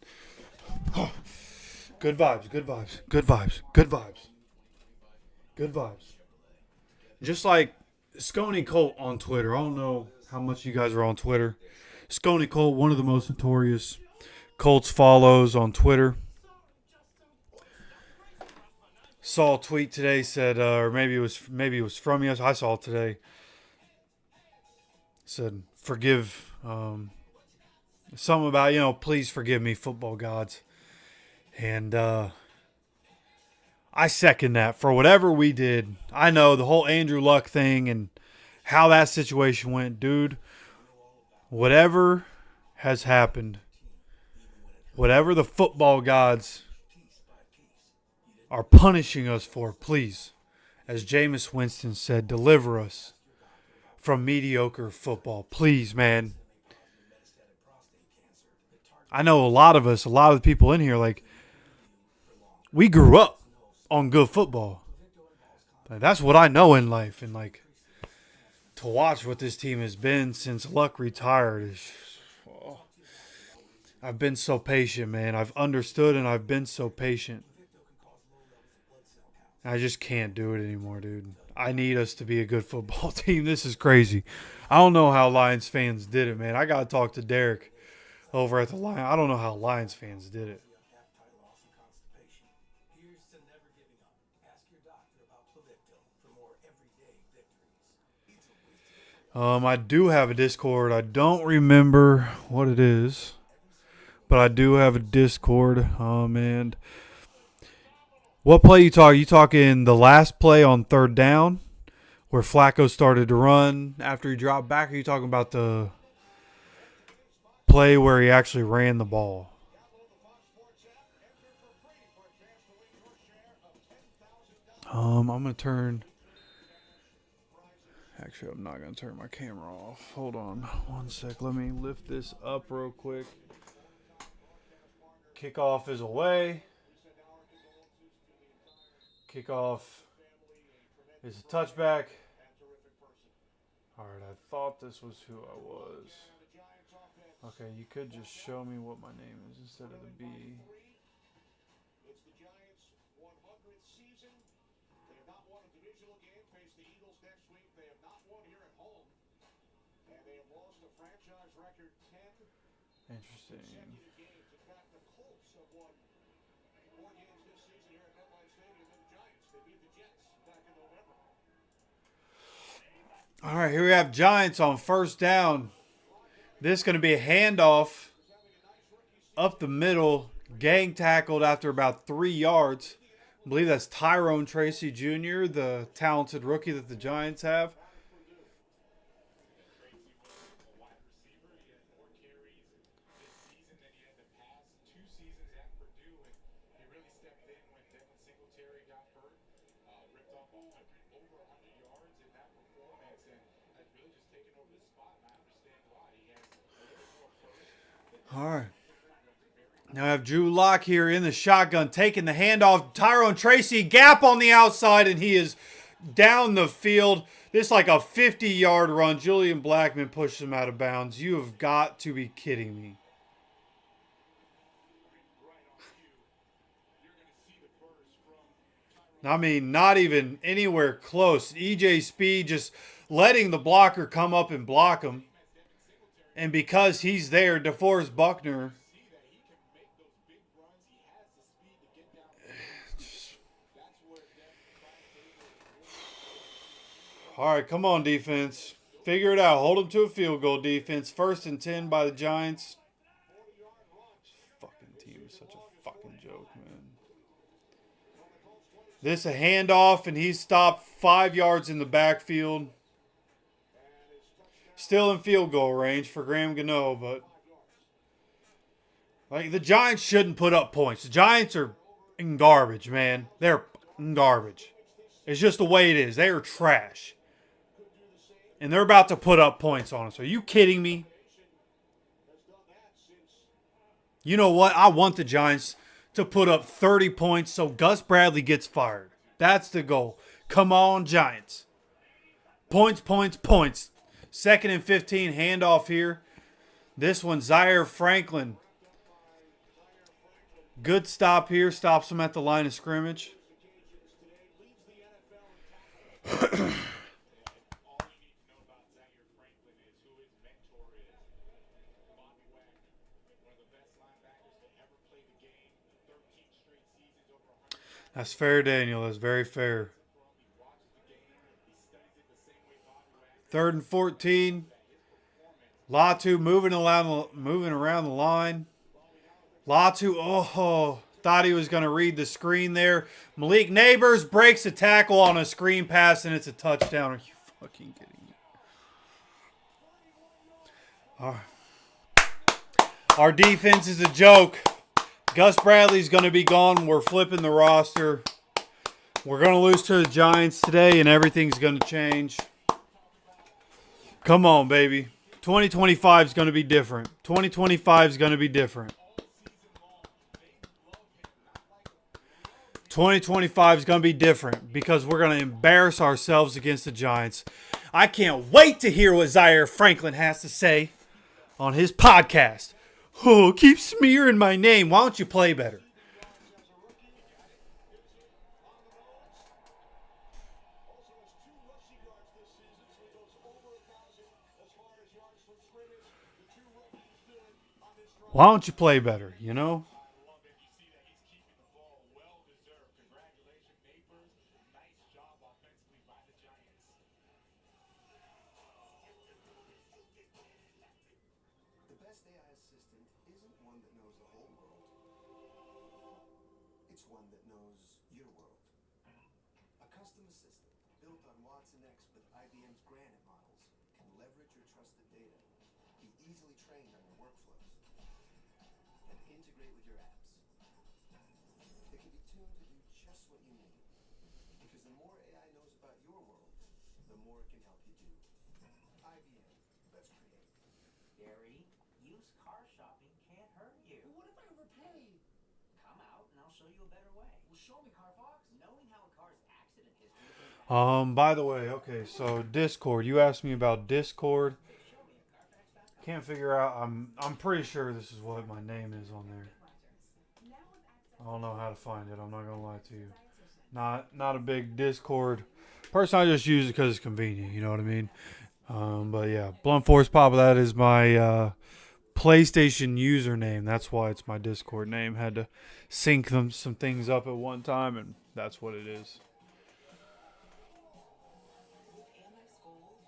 Good vibes, good vibes, good vibes, good vibes. Good vibes. Just like Scony Colt on Twitter. I don't know how much you guys are on Twitter. Scony Colt, one of the most notorious Colts follows on Twitter. Saw a tweet today, said, or maybe it was from you. I saw it today. Said, forgive, something about, please forgive me, football gods. And I second that. For whatever we did, I know the whole Andrew Luck thing and how that situation went, dude. Whatever has happened, whatever the football gods are punishing us for, please, as Jameis Winston said, deliver us from mediocre football. Please, man. I know a lot of the people in here, like, we grew up on good football. Like, that's what I know in life. And, like, to watch what this team has been since Luck retired is... Oh, I've been so patient, man. I've understood and I've been so patient. I just can't do it anymore, dude. I need us to be a good football team. This is crazy. I don't know how Lions fans did it, man. I got to talk to Derek over at the Lions. I don't know how Lions fans did it. I do have a Discord. I don't remember what it is, but I do have a Discord. And what play you talking? You talking the last play on third down where Flacco started to run after he dropped back? Or are you talking about the play where he actually ran the ball? I'm going to turn... Actually, I'm not going to turn my camera off. Hold on one sec. Let me lift this up real quick. Kickoff is away. Kickoff is a touchback. All right, I thought this was who I was. Okay, you could just show me what my name is instead of the B. It's the Giants' 100th season. They have not won a divisional game. Face the Eagles next week. They have not won here at home. And they have lost a franchise record 10 Interesting. consecutive games. In fact, the Colts have won 4 games this season here at MetLife Stadium than the Giants. They beat the Jets back in November. All right, here we have Giants on first down. This is going to be a handoff up the middle, gang tackled after about 3 yards. I believe that's Tyrone Tracy Jr., the talented rookie that the Giants have. All right. Now I have Drew Lock here in the shotgun, taking the handoff. Tyrone Tracy, gap on the outside, and he is down the field. This is like a 50-yard run. Julian Blackman pushed him out of bounds. You have got to be kidding me. I mean, not even anywhere close. EJ Speed just letting the blocker come up and block him. And because he's there, DeForest Buckner... All right, come on, defense. Figure it out. Hold them to a field goal, defense. 1st and 10 by the Giants. This fucking team is such a fucking joke, man. This a handoff, and he's stopped 5 yards in the backfield. Still in field goal range for Graham Gano, but like the Giants shouldn't put up points. The Giants are in garbage, man. They're in garbage. It's just the way it is. They are trash. And they're about to put up points on us. Are you kidding me? You know what? I want the Giants to put up 30 points so Gus Bradley gets fired. That's the goal. Come on, Giants. Points, points, points. 2nd and 15, handoff here. This one, Zaire Franklin. Good stop here. Stops him at the line of scrimmage. That's fair, Daniel. That's very fair. 3rd and 14. Latu moving around the line. Latu, thought he was going to read the screen there. Malik Neighbors breaks a tackle on a screen pass, and it's a touchdown. Are you fucking kidding me? Our defense is a joke. Gus Bradley's going to be gone. We're flipping the roster. We're going to lose to the Giants today, and everything's going to change. Come on, baby. 2025 is going to be different. 2025 is going to be different. 2025 is going to be different because we're going to embarrass ourselves against the Giants. I can't wait to hear what Zaire Franklin has to say on his podcast. Oh, keep smearing my name. Why don't you play better? Why don't you play better, you know? The best AI assistant isn't one that knows the whole world. It's one that knows your world. A custom assistant built on Watson X with IBM's Granite models can leverage your trusted data, be easily trained on your workflows, and integrate with your apps. It can be tuned to do just what you need. Because the more AI knows about your world, the more it can help you do. IBM, let's create. Gary, used car shopping can't hurt you. What if I overpay? Come out and I'll show you a better way. Well, show me, Carfox. Knowing how a car's accident history. By the way, okay, so Discord. You asked me about Discord. Can't figure out. I'm pretty sure this is what my name is on there. I don't know how to find it. I'm not gonna lie to you. Not a big Discord person. I just use it because it's convenient. You know what I mean? But yeah, Blunt Force Papa. That is my PlayStation username. That's why it's my Discord name. Had to sync some things up at one time, and that's what it is. Amex Gold,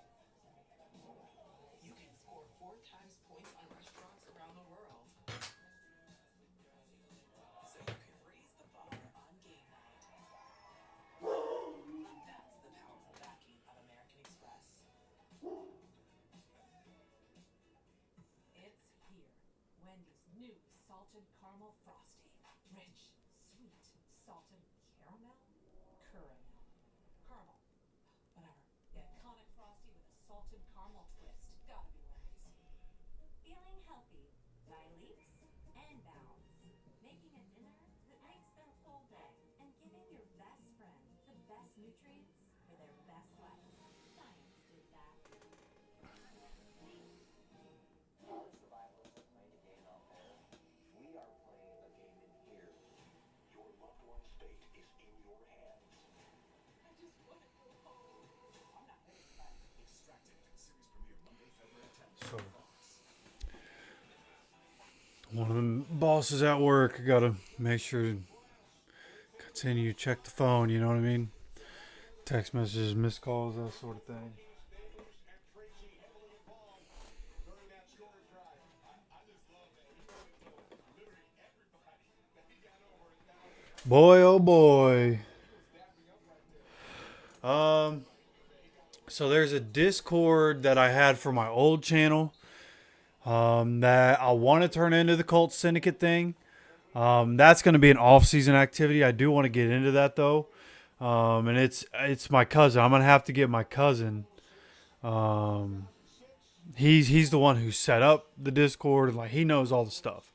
you can score 4 times points on restaurants around the world. So you can raise the bar on game night. That's the powerful backing of American Express. It's here. Wendy's new salted caramel frosty. Rich, sweet, salted caramel? Caramel. Caramel. Whatever. The iconic frosty with a salted caramel twist. Gotta be Wendy's. Feeling healthy by leaps and bounds. Making a dinner that makes their whole day. And giving your best friend the best nutrients for their best life. Science did that. Our survivors are playing a game out there. We are playing a game in here. Your loved one's fate is in your hands. I just want to go home. I'm not ready to fight. Extracted. Series premiere Monday, February 10th. So one of the bosses at work. I gotta make sure to continue to check the phone. You know what I mean? Text messages, missed calls, that sort of thing. Boy, oh boy. So there's a Discord that I had for my old channel that I want to turn into the Colts Syndicate thing. That's going to be an off-season activity. I do want to get into that though. And it's my cousin. I'm going to have to get my cousin. He's the one who set up the Discord, and like he knows all the stuff.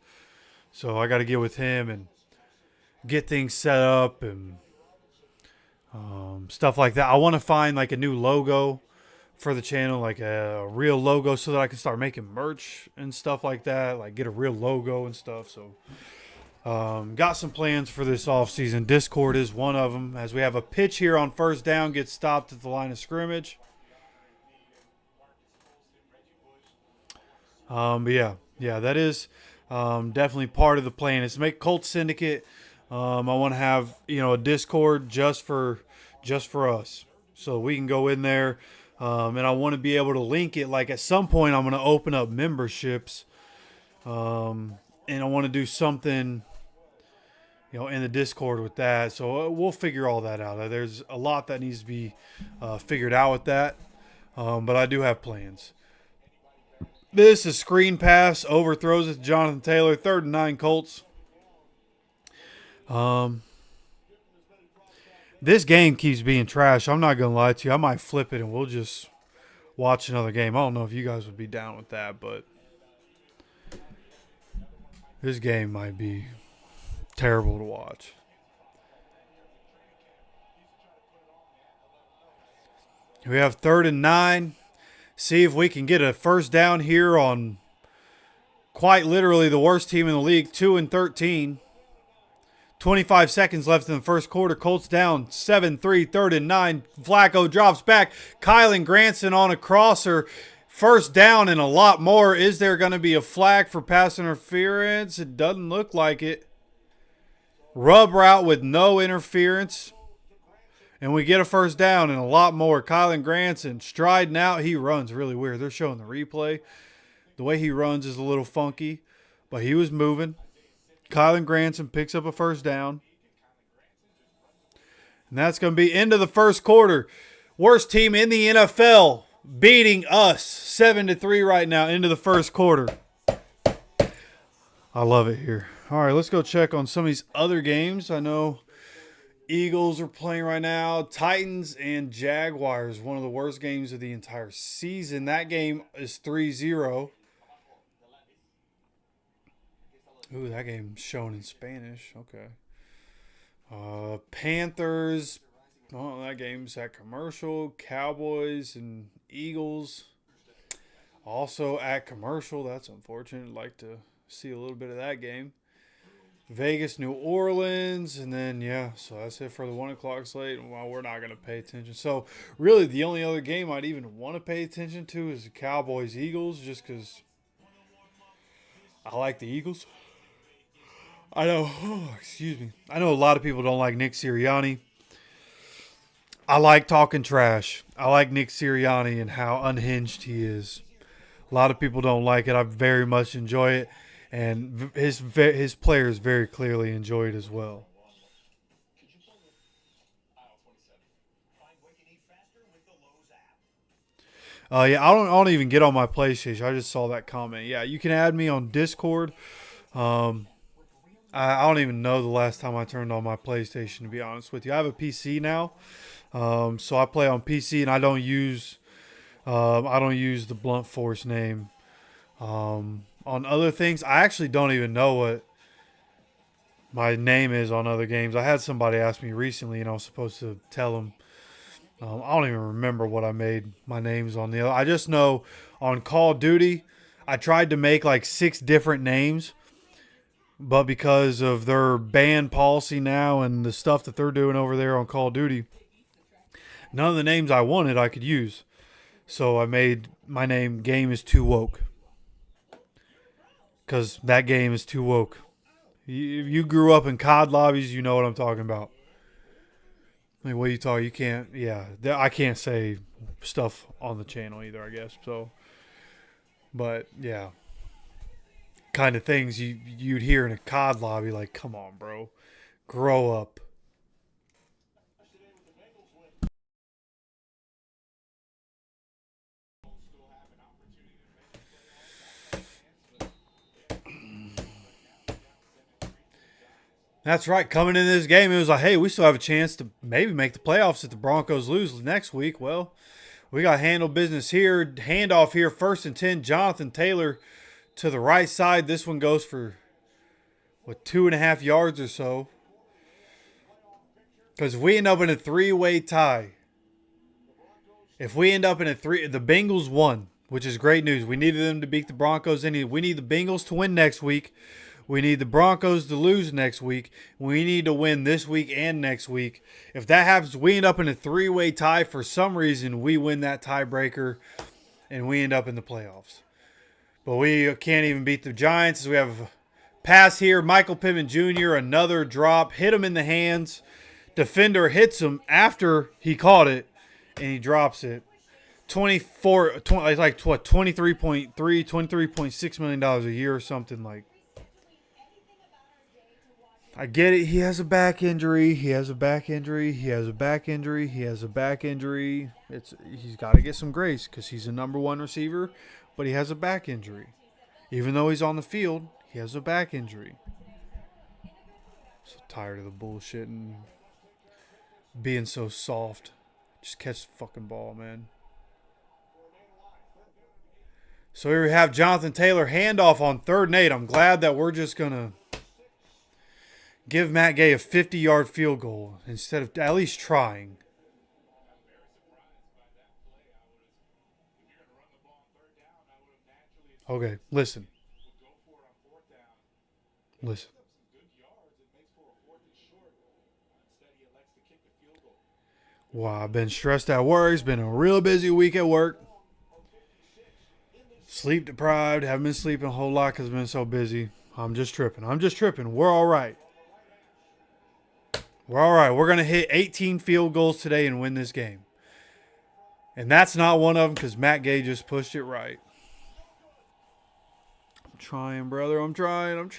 So I got to get with him and get things set up and stuff like that. I want to find like a new logo for the channel, like a real logo, so that I can start making merch and stuff like that. Like get a real logo and stuff. So got some plans for this off season. Discord is one of them. As we have a pitch here on first down, gets stopped at the line of scrimmage. But yeah, that is definitely part of the plan. Is to make Colts Syndicate. I want to have a Discord just for us, so we can go in there, and I want to be able to link it. Like at some point, I'm going to open up memberships, and I want to do something, in the Discord with that. So we'll figure all that out. There's a lot that needs to be figured out with that, but I do have plans. This is screen pass, overthrows it to Jonathan Taylor, 3rd and 9 Colts. This game keeps being trash. I'm not gonna lie to you. I might flip it and we'll just watch another game. I don't know if you guys would be down with that, but this game might be terrible to watch. We have 3rd and 9. See if we can get a first down here on quite literally the worst team in the league, 2 and 13. 25 seconds left in the first quarter. Colts down 7-3, 3rd and 9. Flacco drops back. Kylan Granson on a crosser. First down and a lot more. Is there going to be a flag for pass interference? It doesn't look like it. Rub route with no interference. And we get a first down and a lot more. Kylan Granson striding out. He runs really weird. They're showing the replay. The way he runs is a little funky, but he was moving. Kylan Granson picks up a first down. And that's going to be into the first quarter. Worst team in the NFL beating us 7-3 right now into the first quarter. I love it here. All right, let's go check on some of these other games. I know Eagles are playing right now. Titans and Jaguars, one of the worst games of the entire season. That game is 3-0. Ooh, that game's shown in Spanish. Okay. Panthers. Oh, that game's at commercial. Cowboys and Eagles. Also at commercial. That's unfortunate. I'd like to see a little bit of that game. Vegas, New Orleans, and then, yeah, so that's it for the 1 o'clock slate. Well, we're not going to pay attention. So, really, the only other game I'd even want to pay attention to is the Cowboys-Eagles, just because I like the Eagles. I know, excuse me. I know a lot of people don't like Nick Sirianni. I like talking trash. I like Nick Sirianni and how unhinged he is. A lot of people don't like it. I very much enjoy it. And his players very clearly enjoy it as well. Yeah, I don't even get on my PlayStation. I just saw that comment. Yeah, you can add me on Discord. I don't even know the last time I turned on my PlayStation, to be honest with you. I have a PC now, so I play on PC, and I don't use the Blunt Force name. On other things, I actually don't even know what my name is on other games. I had somebody ask me recently, and I was supposed to tell them. I don't even remember what I made my names on the other. I just know on Call of Duty, I tried to make like 6 different names, but because of their ban policy now and the stuff that they're doing over there on Call of Duty, none of the names I wanted I could use. So I made my name Game is Too Woke. Because that game is too woke. If you grew up in COD lobbies, you know what I'm talking about. I mean, what you talk, you can't, yeah. I can't say stuff on the channel either, I guess. So, but, yeah. Kind of things you'd hear in a COD lobby, like, come on, bro. Grow up. That's right. Coming in this game, it was like, hey, we still have a chance to maybe make the playoffs if the Broncos lose next week. Well, we got handle business here. Handoff here, 1st and 10. Jonathan Taylor to the right side. This one goes for, 2.5 yards or so. Because if we end up in a 3-way tie, the Bengals won, which is great news. We needed them to beat the Broncos. We need the Bengals to win next week. We need the Broncos to lose next week. We need to win this week and next week. If that happens, we end up in a 3-way tie. For some reason, we win that tiebreaker, and we end up in the playoffs. But we can't even beat the Giants. We have a pass here. Michael Pittman Jr., another drop. Hit him in the hands. Defender hits him after he caught it, and he drops it. $23.6 million a year or something like. I get it. He has a back injury. He's got to get some grace because he's a number 1 receiver, but he has a back injury. Even though he's on the field, he has a back injury. So tired of the bullshit and being so soft. Just catch the fucking ball, man. So here we have Jonathan Taylor handoff on 3rd and 8. I'm glad that we're just going to give Matt Gay a 50-yard field goal instead of at least trying. Okay, listen. Listen. Wow, I've been stressed at work. It's been a real busy week at work. Sleep deprived. Haven't been sleeping a whole lot because I've been so busy. I'm just tripping. We're all right. We're all right. We're going to hit 18 field goals today and win this game. And that's not one of them because Matt Gay just pushed it right. I'm trying, brother. I'm trying.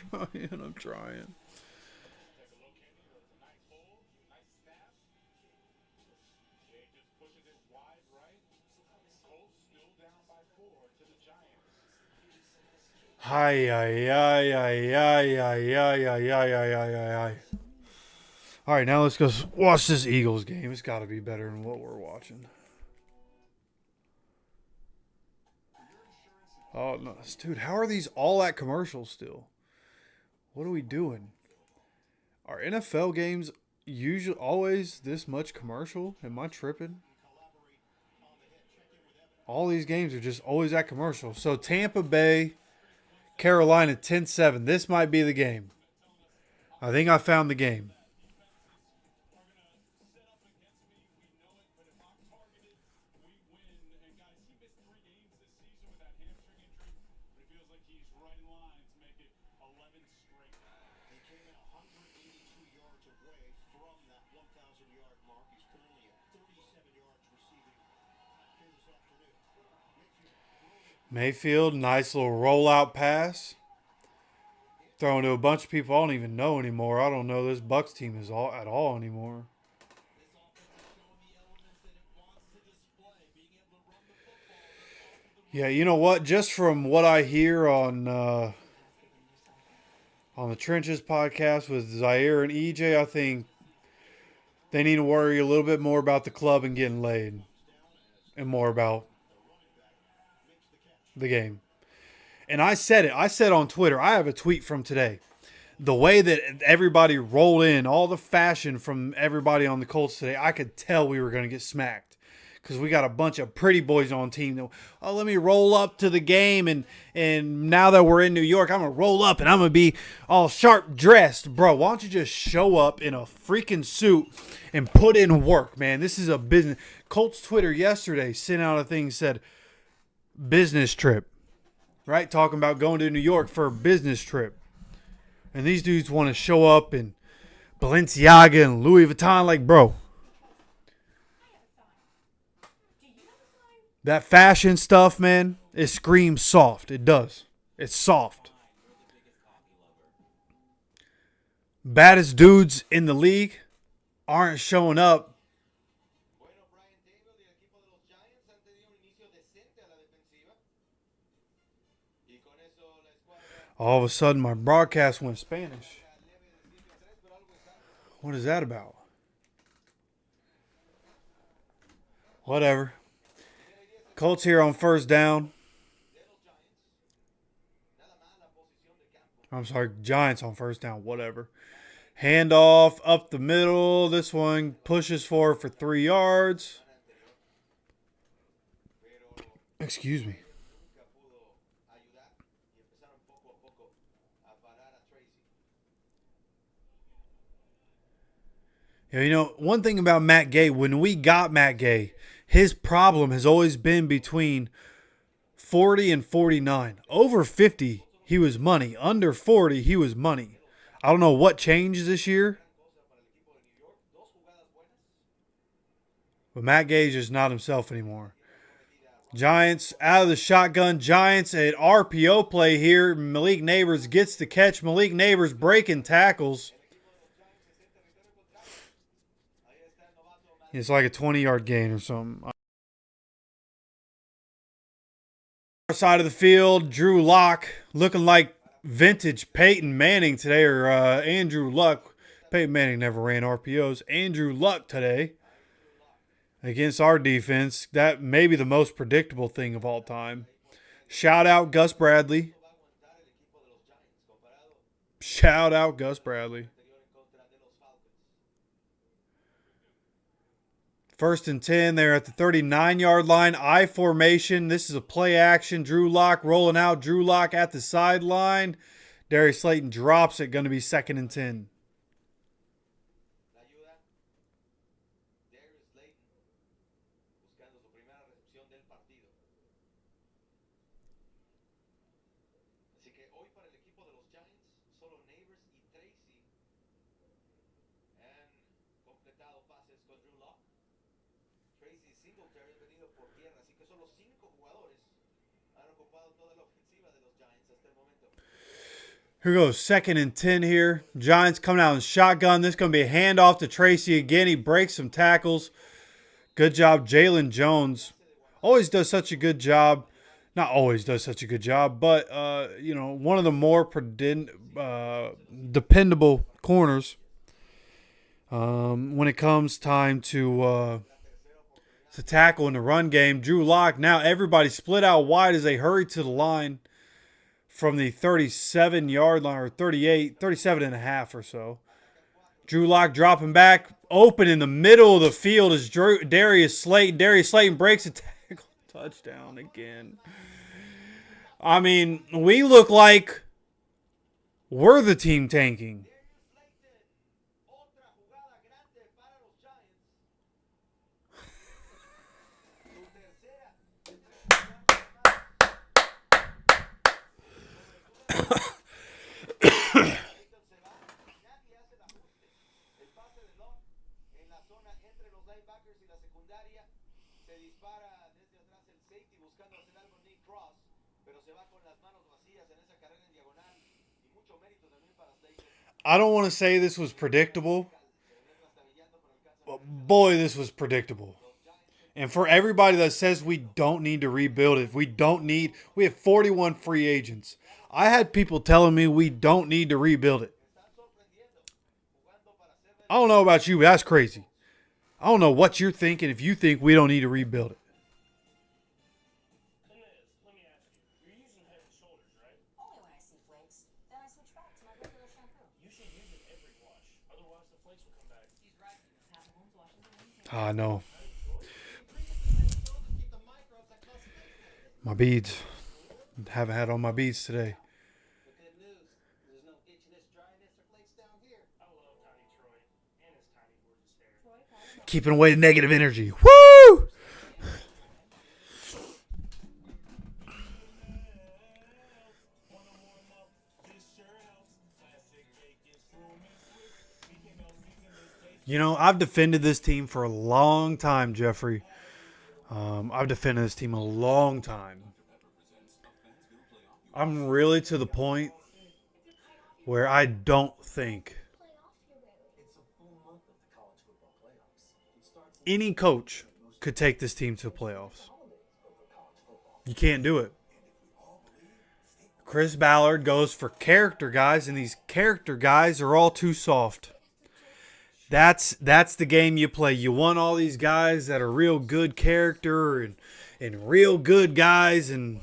Hi, ay, ay, ay, ay, ay, ay, ay, ay, ay, ay, ay. All right, now let's go watch this Eagles game. It's got to be better than what we're watching. Oh, no. Dude, how are these all at commercials still? What are we doing? Are NFL games usually always this much commercial? Am I tripping? All these games are just always at commercial. So Tampa Bay, Carolina 10-7. This might be the game. I think I found the game. Mayfield, nice little rollout pass. Throwing to a bunch of people I don't even know anymore. I don't know this Bucks team is at all anymore. Yeah, you know what? Just from what I hear on the Trenches podcast with Zaire and EJ, I think they need to worry a little bit more about the club and getting laid and more about the game. And I said it. I said on Twitter, I have a tweet from today. The way that everybody rolled in, all the fashion from everybody on the Colts today, I could tell we were going to get smacked. Because we got a bunch of pretty boys on team that, oh, let me roll up to the game. And now that we're in New York, I'm going to roll up and I'm going to be all sharp dressed. Bro, why don't you just show up in a freaking suit and put in work, man? This is a business. Colts Twitter yesterday sent out a thing that said, business trip. Right? Talking about going to New York for a business trip. And these dudes want to show up in Balenciaga and Louis Vuitton. Like, bro. That fashion stuff, man, it screams soft. It does. It's soft. Baddest dudes in the league aren't showing up. All of a sudden, my broadcast went Spanish. What is that about? Whatever. Colts here on first down. I'm sorry, Giants on first down. Whatever. Handoff up the middle. This one pushes for 3 yards. Excuse me. You know, one thing about Matt Gay, when we got Matt Gay, his problem has always been between 40 and 49. Over 50, he was money. Under 40, he was money. I don't know what changed this year. But Matt Gay is just not himself anymore. Giants out of the shotgun. Giants at RPO play here. Malik Neighbors gets the catch. Malik Neighbors breaking tackles. It's like a 20-yard gain or something. Side of the field, Drew Lock looking like vintage Peyton Manning today, or Andrew Luck. Peyton Manning never ran RPOs. Andrew Luck today against our defense. That may be the most predictable thing of all time. Shout out Gus Bradley. Shout out Gus Bradley. 1st and 10. They're at the 39-yard line. I formation. This is a play action. Drew Lock rolling out. Drew Lock at the sideline. Darius Slayton drops it. Going to be 2nd and 10. Here goes 2nd and 10 here. Giants coming out in shotgun. This is going to be a handoff to Tracy again. He breaks some tackles. Good job, Jalen Jones. Always does such a good job. Not always does such a good job, but, one of the more dependable corners when it comes time to tackle in the run game. Drew Lock, now everybody split out wide as they hurry to the line from the 37-yard line, or 37 and a half or so. Drew Lock dropping back, open in the middle of the field is Darius Slayton. Darius Slayton breaks a tackle. Touchdown again. I mean, we look like we're the team tanking. I don't want to say this was predictable, but boy, this was predictable. And for everybody that says we don't need to rebuild it, we have 41 free agents. I had people telling me we don't need to rebuild it. I don't know about you, but that's crazy. I don't know what you're thinking if you think we don't need to rebuild it. Let me ask you. You're using Head and Shoulders, right? Only when I see flakes. Then I switch back to my regular shampoo. You should use it every wash. Otherwise, the flakes will come back. He's right. Pat Mahomes washes it every I know. My beads. Haven't had all my beads today. The good news, there's no itchiness, dryness, or flakes down here. I love Tiny Troy and his tiny gorgeous hair. Keeping away the negative energy. Woo! You know, I've defended this team for a long time, Jeffrey. I've defended this team a long time. I'm really to the point where I don't think any coach could take this team to the playoffs. You can't do it. Chris Ballard goes for character guys, and these character guys are all too soft. That's the game you play. You want all these guys that are real good character and real good guys, and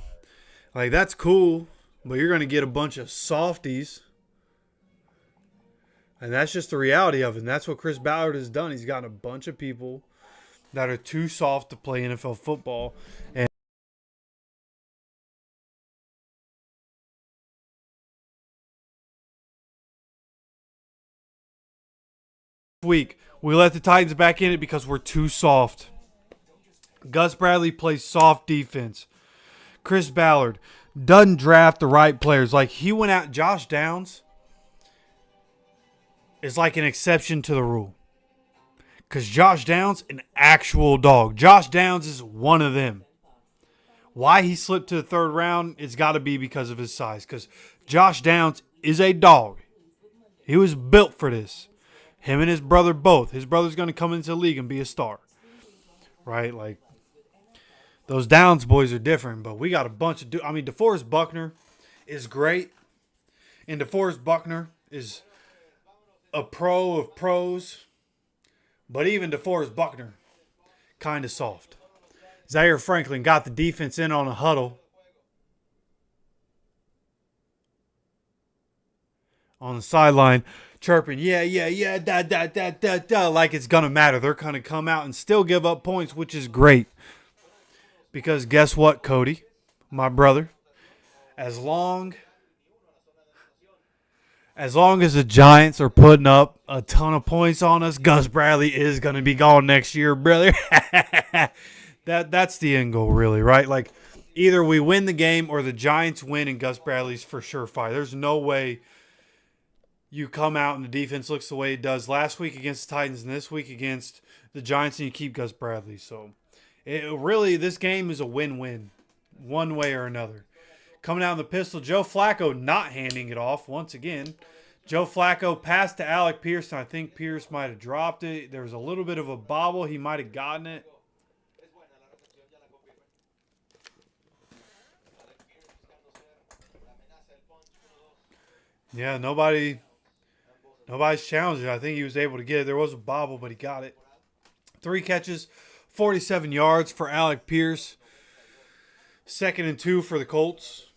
like that's cool, but you're going to get a bunch of softies. And that's just the reality of it. And that's what Chris Ballard has done. He's gotten a bunch of people that are too soft to play NFL football. And week, we let the Titans back in it because we're too soft. Gus Bradley plays soft defense. Chris Ballard doesn't draft the right players. Like, he went out, Josh Downs is like an exception to the rule. Because Josh Downs, an actual dog. Josh Downs is one of them. Why he slipped to the third round, it's got to be because of his size. Because Josh Downs is a dog. He was built for this. Him and his brother both. His brother's going to come into the league and be a star. Right? Like, those Downs boys are different. But we got a bunch of... DeForest Buckner is great. And DeForest Buckner is a pro of pros. But even DeForest Buckner, kind of soft. Zaire Franklin got the defense in on a huddle. on the sideline chirping, yeah, da, like it's going to matter. They're going to come out and still give up points, which is great. Because guess what, Cody, my brother? As long as the Giants are putting up a ton of points on us, Gus Bradley is going to be gone next year, brother. That's the end goal, really, right? Like, either we win the game or the Giants win and Gus Bradley's for sure fire. There's no way you come out and the defense looks the way it does last week against the Titans and this week against the Giants and you keep Gus Bradley. So, this game is a win-win, one way or another. Coming out in the pistol, Joe Flacco not handing it off once again. Joe Flacco passed to Alec Pierce, and I think Pierce might have dropped it. There was a little bit of a bobble. He might have gotten it. Yeah, nobody's challenged it. I think he was able to get it. There was a bobble, but he got it. 3 catches, 47 yards for Alec Pierce. 2nd and 2 for the Colts.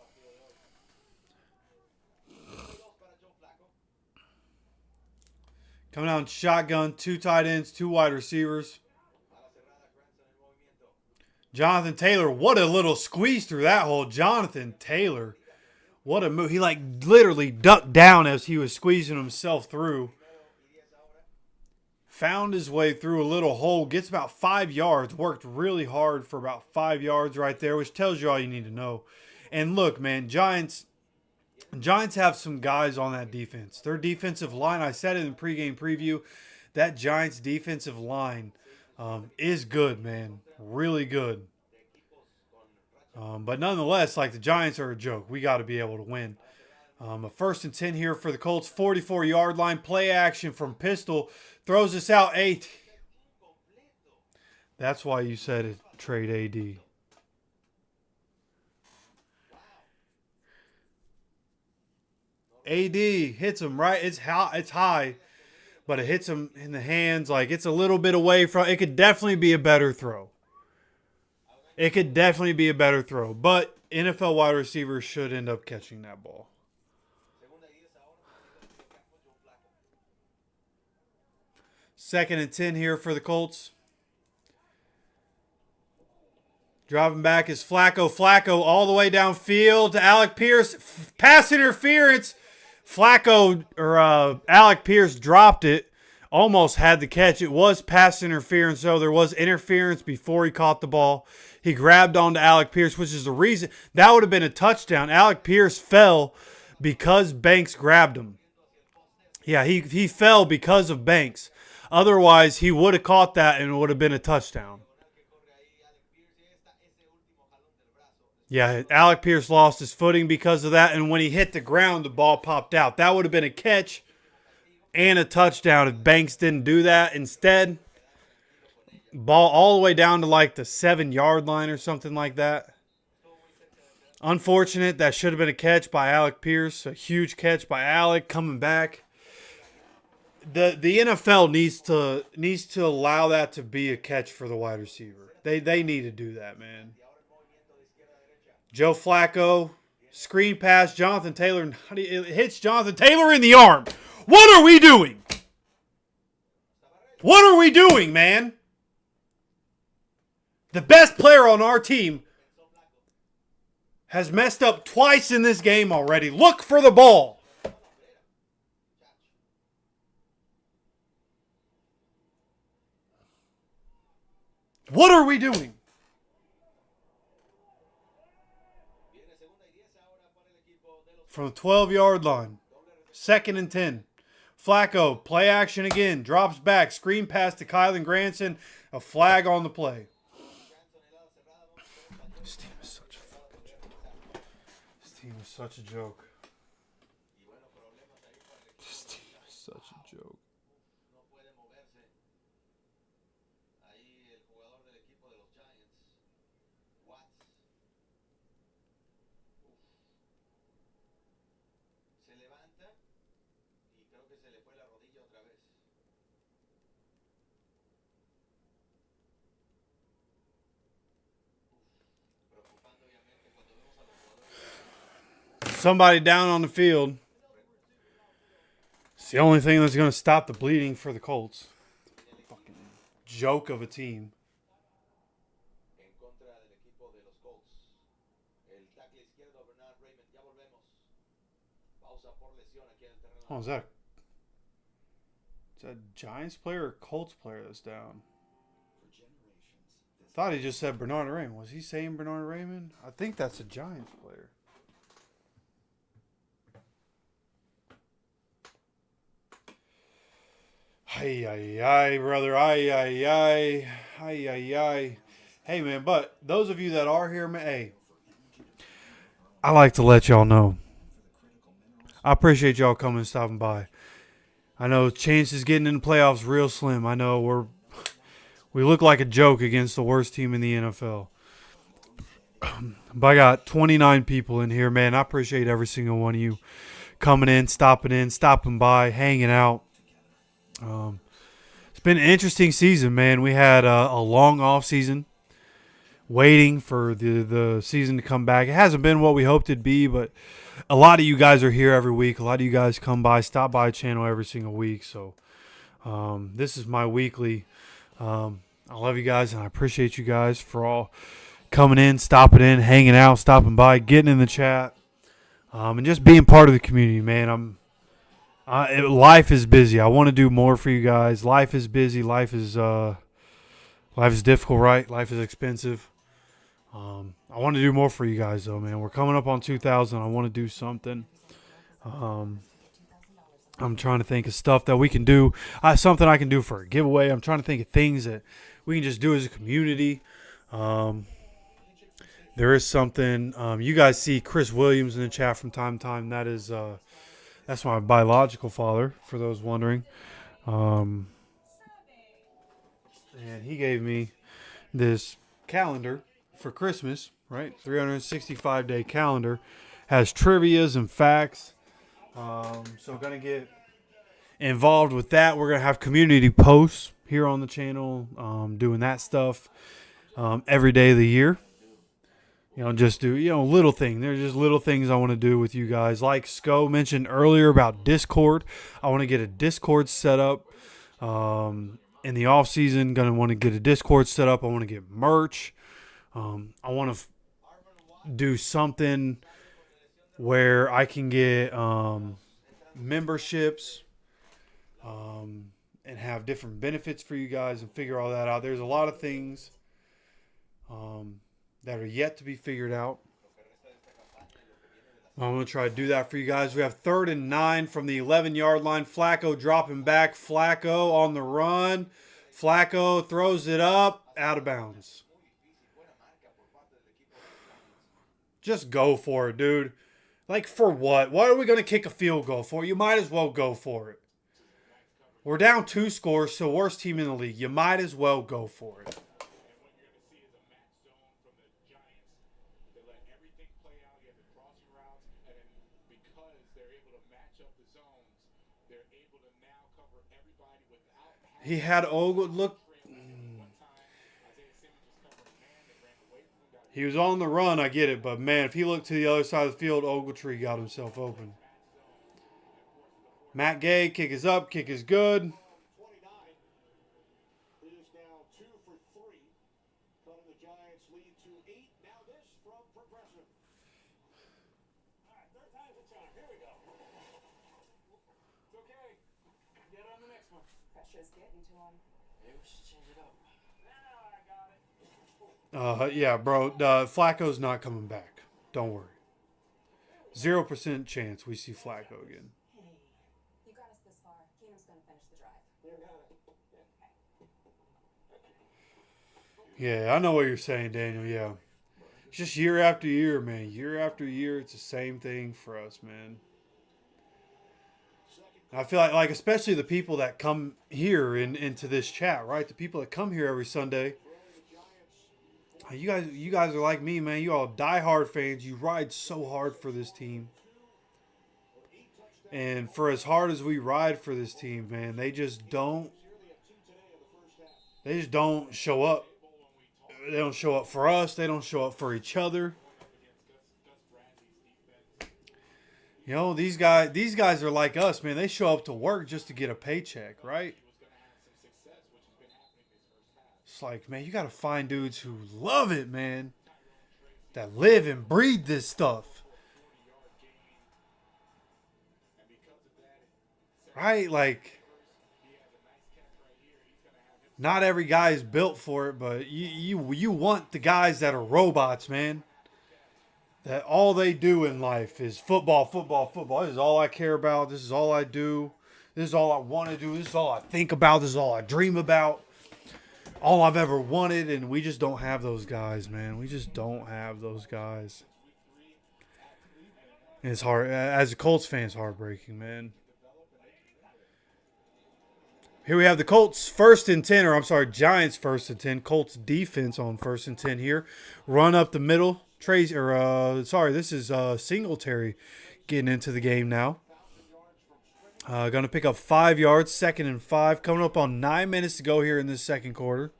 Coming out in shotgun, 2 tight ends, 2 wide receivers. Jonathan Taylor, what a little squeeze through that hole. Jonathan Taylor, what a move. He literally ducked down as he was squeezing himself through. Found his way through a little hole, gets about 5 yards, worked really hard for about 5 yards right there, which tells you all you need to know. And look, man, Giants have some guys on that defense. Their defensive line, I said it in pregame preview, that Giants defensive line is good, man. Really good. But nonetheless, the Giants are a joke. We got to be able to win. A 1st and 10 here for the Colts. 44-yard line. Play action from pistol. Throws us out 8. That's why you said it, trade AD. AD hits him right. It's high, but it hits him in the hands. It's a little bit away from. It could definitely be a better throw. But NFL wide receivers should end up catching that ball. Second and 10 here for the Colts. Driving back is Flacco. Flacco all the way downfield to Alec Pierce. Pass interference. Alec Pierce dropped it. Almost had the catch. It was pass interference, so there was interference before he caught the ball. He grabbed onto Alec Pierce, which is the reason. That would have been a touchdown. Alec Pierce fell because Banks grabbed him. Yeah, he fell because of Banks. Otherwise, he would have caught that and it would have been a touchdown. Yeah, Alec Pierce lost his footing because of that, and when he hit the ground, the ball popped out. That would have been a catch and a touchdown if Banks didn't do that. Instead, ball all the way down to the 7-yard line or something like that. Unfortunate. That should have been a catch by Alec Pierce. A huge catch by Alec coming back. The NFL needs to allow that to be a catch for the wide receiver. They need to do that, man. Joe Flacco, screen pass, Jonathan Taylor, it hits Jonathan Taylor in the arm. What are we doing? What are we doing, man? The best player on our team has messed up twice in this game already. Look for the ball. What are we doing? From the 12-yard line. 2nd and 10. Flacco, play action again. Drops back. Screen pass to Kylan Granson. A flag on the play. This team is such a fucking joke. This team is such a joke. This team is such a joke. Somebody down on the field. It's the only thing that's going to stop the bleeding for the Colts. Fucking joke of a team. En contra del equipo de los Colts. El tackle izquierdo, Bernard Raymond. Ya volvemos. Pausa por lesión aquí en el terreno. Oh, is that a Giants player or Colts player that's down? Thought he just said Bernard Raymond. Was he saying Bernard Raymond? I think that's a Giants player. Ay, ay, ay, brother. Ay, ay, ay. Ay, ay, ay. Hey, man, but those of you that are here, man, hey, I like to let y'all know. I appreciate y'all coming and stopping by. I know chances getting in the playoffs real slim. I know we look like a joke against the worst team in the NFL. But I got 29 people in here, man. I appreciate every single one of you coming in, stopping by, hanging out. It's been an interesting season, man. We had a long off season, waiting for the season to come back. It hasn't been what we hoped it'd be, but a lot of you guys are here every week. A lot of you guys come by, stop by the channel every single week. So this is my weekly. I love you guys, and I appreciate you guys for all coming in, stopping in, hanging out, stopping by, getting in the chat, and just being part of the community, man. Life is busy. I want to do more for you guys. Life is busy. Life is difficult, right? Life is expensive. I want to do more for you guys, though, man. We're coming up on 2,000. I want to do something. I'm trying to think of stuff that we can do. Something I can do for a giveaway. I'm trying to think of things that we can just do as a community. There is something. You guys see Chris Williams in the chat from time to time. That's my biological father, for those wondering. And he gave me this calendar for Christmas, right? 365-day calendar. Has trivias and facts. So going to get involved with that. We're going to have community posts here on the channel, doing that stuff every day of the year. Just do, little things. There's just little things I want to do with you guys. Like Sco mentioned earlier about Discord. I want to get a Discord set up in the off season. Going to want to get a Discord set up. I want to get merch. I want to do something where I can get memberships and have different benefits for you guys and figure all that out. There's a lot of things that are yet to be figured out. I'm going to try to do that for you guys. We have 3rd and 9 from the 11-yard line. Flacco dropping back. Flacco on the run. Flacco throws it up. Out of bounds. Just go for it, dude. Like, for what? What are we going to kick a field goal for? You might as well go for it. We're down 2 scores, so worst team in the league. You might as well go for it. He had Ogle. Look. He was on the run, I get it. But, man, if he looked to the other side of the field, Ogletree got himself open. Matt Gay, kick is up. Kick is good. Pressure's getting to him. Maybe we should change it up. Yeah, bro. Flacco's not coming back. Don't worry. 0% chance we see Flacco again. Hey, you got us this far. Keenum's gonna finish the drive. Yeah, I know what you're saying, Daniel. Yeah. It's just year after year, man. Year after year, it's the same thing for us, man. I feel like especially the people that come here into this chat, right? The people that come here every Sunday. You guys are like me, man. You all diehard fans. You ride so hard for this team. And for as hard as we ride for this team, man, they just don't show up. They don't show up for us. They don't show up for each other. You know, these guys are like us, man. They show up to work just to get a paycheck, right? It's like, man, you got to find dudes who love it, man. That live and breathe this stuff. Right? Like, not every guy is built for it, but you want the guys that are robots, man. That all they do in life is football, football, football. This is all I care about. This is all I do. This is all I want to do. This is all I think about. This is all I dream about. All I've ever wanted, and we just don't have those guys, man. We just don't have those guys. And it's hard. As a Colts fan, it's heartbreaking, man. Here we have the Colts 1st and 10, or I'm sorry, Giants 1st and 10. Colts defense on 1st and 10 here. Run up the middle. This is Singletary getting into the game now. Going to pick up 5 yards, 2nd and 5. Coming up on 9 minutes to go here in this second quarter.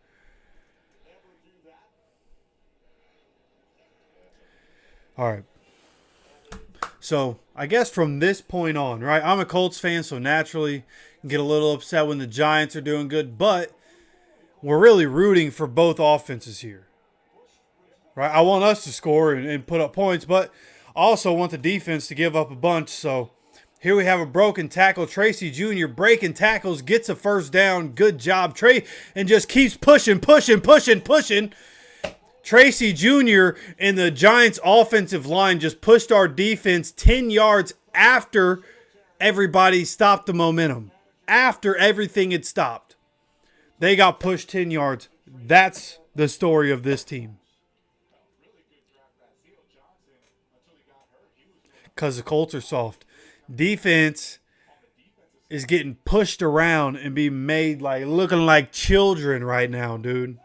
All right. So, I guess from this point on, right, I'm a Colts fan, so naturally get a little upset when the Giants are doing good, but we're really rooting for both offenses here. Right? I want us to score and put up points, but I also want the defense to give up a bunch. So here we have a broken tackle. Tracy Jr. breaking tackles, gets a first down. Good job, Trey, and just keeps pushing. Tracy Jr. and the Giants offensive line just pushed our defense 10 yards after everybody stopped the momentum. After everything had stopped. They got pushed 10 yards. That's the story of this team. Because the Colts are soft. Defense is getting pushed around and being made like looking like children right now, dude.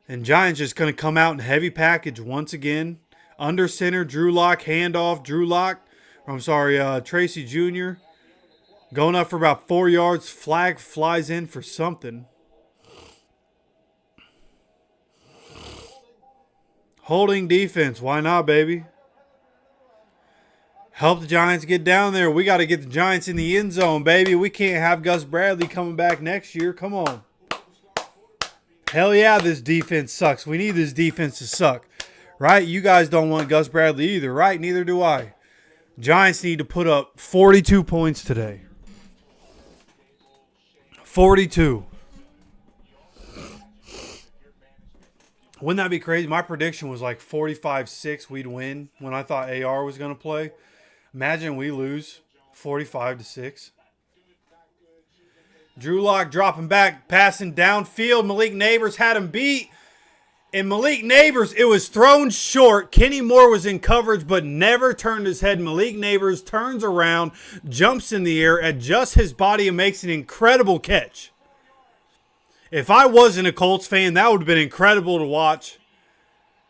And Giants just going to come out in heavy package once again. Under center, Drew Lock, handoff, Tracy Jr. Going up for about 4 yards. Flag flies in for something. Holding defense. Why not, baby? Help the Giants get down there. We got to get the Giants in the end zone, baby. We can't have Gus Bradley coming back next year. Come on. Hell yeah, this defense sucks. We need this defense to suck. Right? You guys don't want Gus Bradley either, right? Neither do I. Giants need to put up 42 points today. 42. Wouldn't that be crazy? My prediction was like 45-6 we'd win when I thought AR was going to play. Imagine we lose 45-6. Drew Lock dropping back, passing downfield. Malik Neighbors had him beat. And Malik Neighbors, it was thrown short. Kenny Moore was in coverage but never turned his head. Malik Neighbors turns around, jumps in the air, adjusts his body, and makes an incredible catch. If I wasn't a Colts fan, that would have been incredible to watch.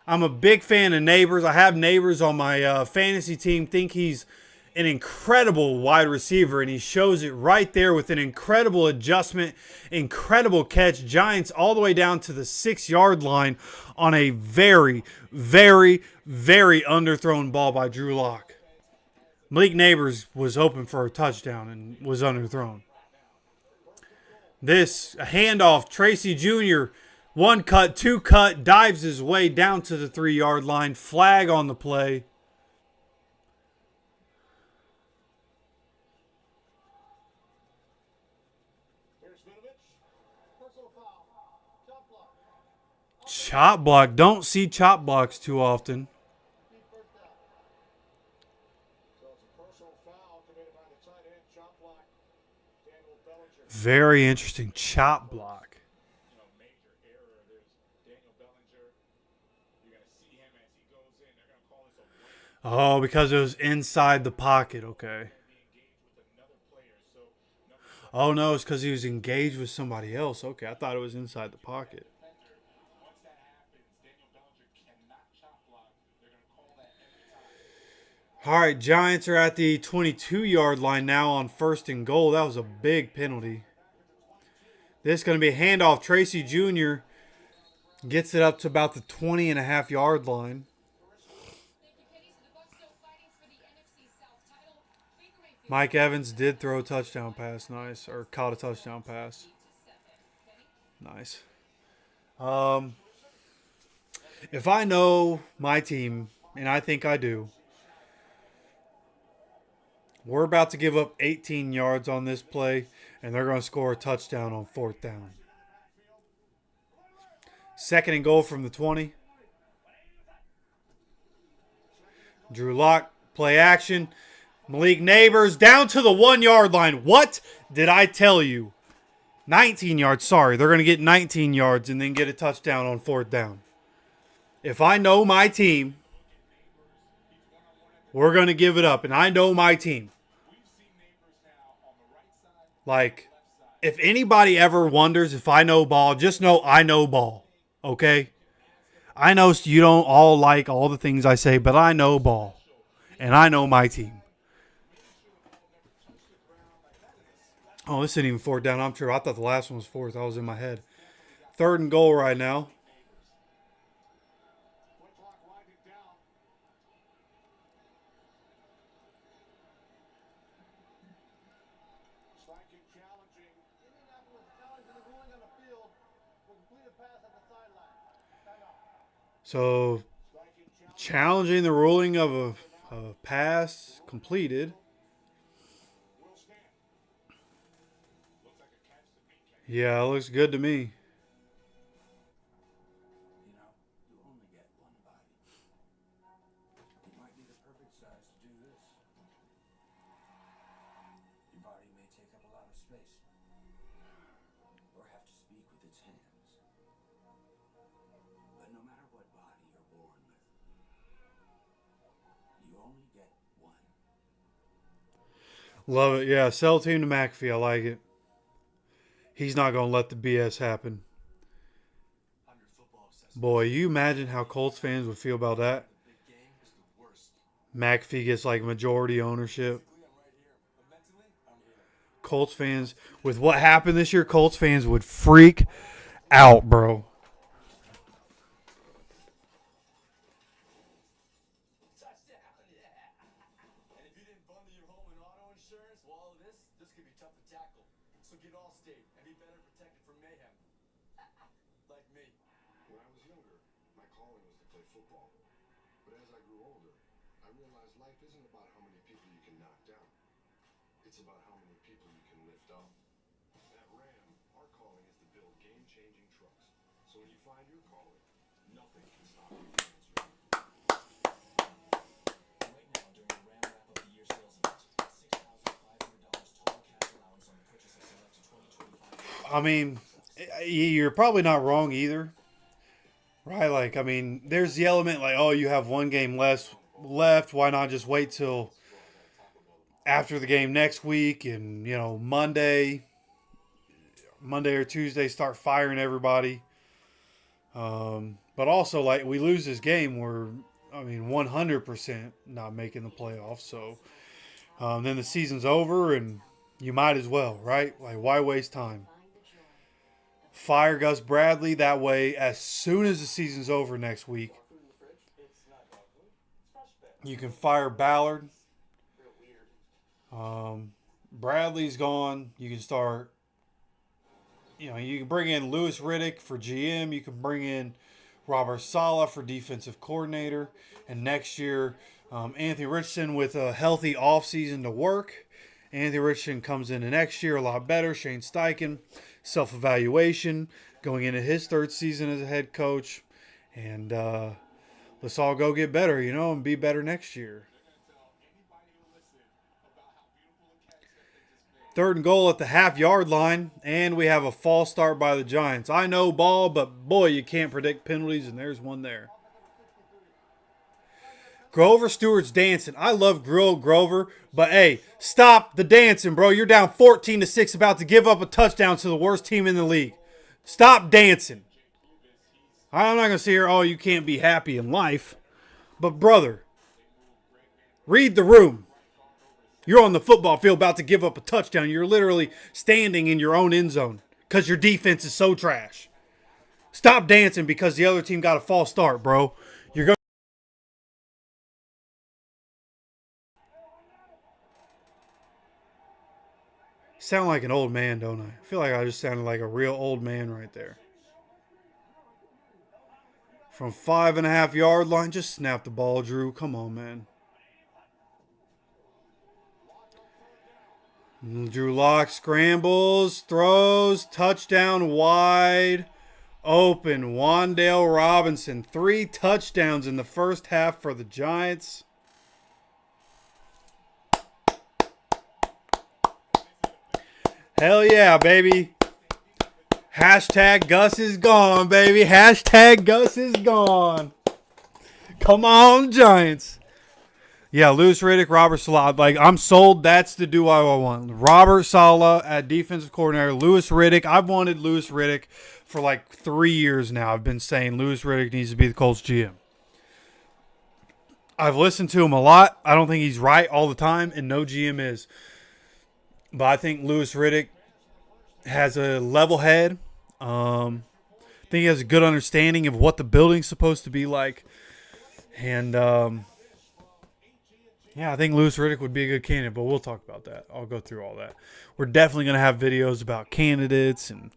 I'm a big fan of Neighbors. I have Neighbors on my fantasy team. Think he's an incredible wide receiver, and he shows it right there with an incredible adjustment, incredible catch. Giants all the way down to the 6-yard line on a very, very, very underthrown ball by Drew Lock. Malik Neighbors was open for a touchdown and was underthrown. This handoff, Tracy Jr., 1 cut, 2 cut, dives his way down to the 3-yard line. Flag on the play. Chop block. Don't see chop blocks too often. Very interesting chop block. Oh, because it was inside the pocket. Okay. Oh, no, it's because he was engaged with somebody else. Okay, I thought it was inside the pocket. All right, Giants are at the 22-yard line now on 1st and goal. That was a big penalty. This is going to be a handoff. Tracy Jr. gets it up to about the 20.5-yard line. Mike Evans did throw a touchdown pass. Nice. Or caught a touchdown pass. Nice. If I know my team, and I think I do, we're about to give up 18 yards on this play, and they're going to score a touchdown on 4th down. 2nd and goal from the 20. Drew Lock, play action. Malik Neighbors down to the 1 yard line. What did I tell you? 19 yards. Sorry, they're going to get 19 yards and then get a touchdown on 4th down. If I know my team, we're going to give it up. And I know my team. Like, if anybody ever wonders if I know ball, just know I know ball. Okay? I know you don't all like all the things I say, but I know ball. And I know my team. Oh, this isn't even 4th down. I'm true. I thought the last one was 4th. I was in my head. 3rd and goal right now. So, challenging the ruling of a pass completed. Yeah, it looks good to me. You know, you only get one body. You might be the perfect size to do this. Your body may take up a lot of space, or have to speak with its hands. But no matter what body you're born with, you only get one. Love it. Yeah, sell team to McAfee. I like it. He's not going to let the BS happen. Boy, you imagine how Colts fans would feel about that? McAfee gets like majority ownership. Colts fans, with what happened this year, Colts fans would freak out, bro. And if you didn't bundle your home and auto insurance, well, all of this could be tough to tackle. So get Allstate and be better protected from mayhem. Like me. When I was younger, my calling was to play football. But as I grew older, I realized life isn't about how many people you can knock down. It's about how many people you can lift up. At Ram, our calling is to build game-changing trucks. So when you find your calling, nothing can stop you from answering. Right now, during the Ram Wrap of the Year sales event, $6,500 total cash allowance on the purchase of selected 2025. I mean, you're probably not wrong either. Right? Like, I mean, there's the element like, oh, you have one game left. Why not just wait till after the game next week and, you know, Monday or Tuesday start firing everybody. But also, like, we lose this game, we're, 100% not making the playoffs. So then the season's over and you might as well, right? Like, why waste time? Fire Gus Bradley. That way, as soon as the season's over next week, you can fire Ballard. Bradley's gone. You can start, you can bring in Louis Riddick for GM. You can bring in Robert Saleh for defensive coordinator. And next year, Anthony Richardson with a healthy offseason to work. Anthony Richardson comes in the next year a lot better. Shane Steichen, self-evaluation, going into his 3rd season as a head coach. And let's all go get better, and be better next year. 3rd and goal at the half-yard line, and we have a false start by the Giants. I know ball, but boy, you can't predict penalties, and there's one there. Grover Stewart's dancing. I love Grover, but hey, stop the dancing, bro. You're down 14-6, about to give up a touchdown to the worst team in the league. Stop dancing. I'm not going to sit here, oh, you can't be happy in life. But, brother, read the room. You're on the football field about to give up a touchdown. You're literally standing in your own end zone because your defense is so trash. Stop dancing because the other team got a false start, bro. You're going. Sound like an old man, don't I? I feel like I just sounded like a real old man right there. From 5.5 yard line, just snap the ball, Drew. Come on, man. Drew Lock scrambles, throws, touchdown wide open. Wan'Dale Robinson, 3 touchdowns in the first half for the Giants. Hell yeah, baby. Hashtag Gus is gone, baby. Hashtag Gus is gone. Come on, Giants. Yeah, Louis Riddick, Robert Saleh. Like, I'm sold. That's the duo I want. Robert Saleh at defensive coordinator. Louis Riddick. I've wanted Louis Riddick for like 3 years now. I've been saying Louis Riddick needs to be the Colts GM. I've listened to him a lot. I don't think he's right all the time, and no GM is. But I think Louis Riddick has a level head. I think he has a good understanding of what the building's supposed to be like. And, yeah, I think Louis Riddick would be a good candidate, but we'll talk about that. I'll go through all that. We're definitely going to have videos about candidates and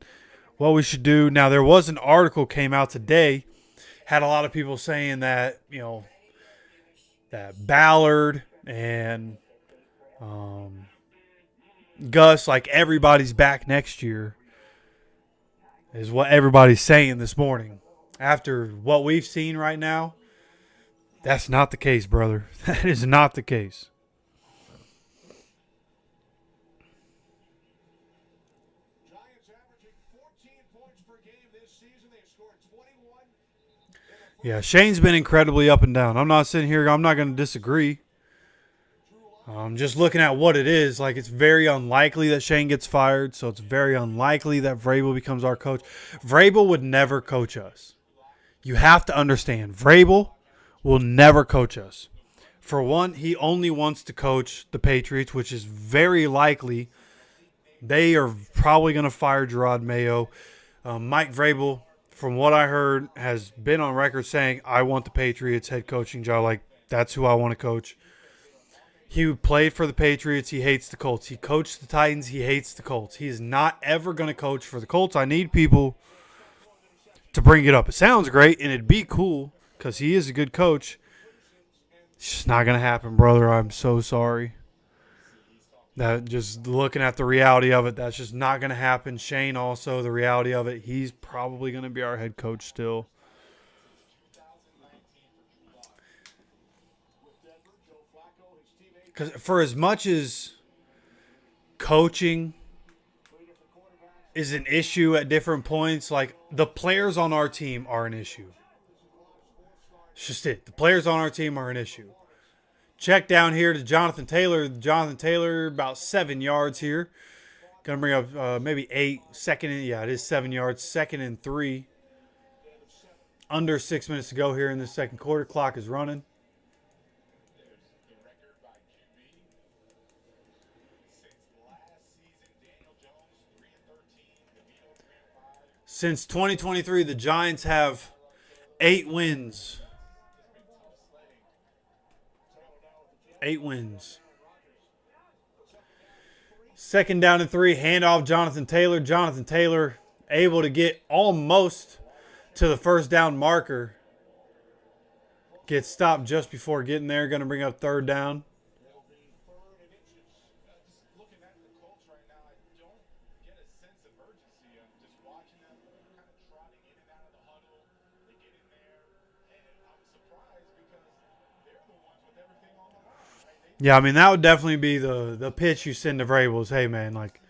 what we should do. Now, there was an article came out today, had a lot of people saying that, you know, that Ballard and Gus, like everybody's back next year, is what everybody's saying this morning. After what we've seen right now, that's not the case, brother. That is not the case. Giants averaging 14 points per game this season. They've scored 21. Yeah, Shane's been incredibly up and down. I'm not sitting here. I'm not going to disagree. Just looking at what it is, like it's very unlikely that Shane gets fired, so it's very unlikely that Vrabel becomes our coach. Vrabel would never coach us. You have to understand, Vrabel will never coach us. For one, he only wants to coach the Patriots, which is very likely. They are probably going to fire Gerard Mayo. Mike Vrabel, from what I heard, has been on record saying, I want the Patriots head coaching job. Like, that's who I want to coach. He played for the Patriots. He hates the Colts. He coached the Titans. He hates the Colts. He is not ever going to coach for the Colts. I need people to bring it up. It sounds great, and it'd be cool because he is a good coach. It's just not going to happen, brother. I'm so sorry. That just looking at the reality of it, that's just not going to happen. Shane also, the reality of it, he's probably going to be our head coach still. Because for as much as coaching is an issue at different points, like the players on our team are an issue. It's just it. The players on our team are an issue. Check down here to Jonathan Taylor. Jonathan Taylor, about 7 yards here. Going to bring up maybe 8. Second and, yeah, it is 7 yards. 2nd and 3. Under 6 minutes to go here in the second quarter. Clock is running. Since 2023, the Giants have 8 wins. 8 wins. 2nd down and 3. Handoff Jonathan Taylor. Jonathan Taylor able to get almost to the first down marker. Gets stopped just before getting there. Going to bring up 3rd down. Yeah, I mean, that would definitely be the pitch you send to Vrabel is, hey, man, like,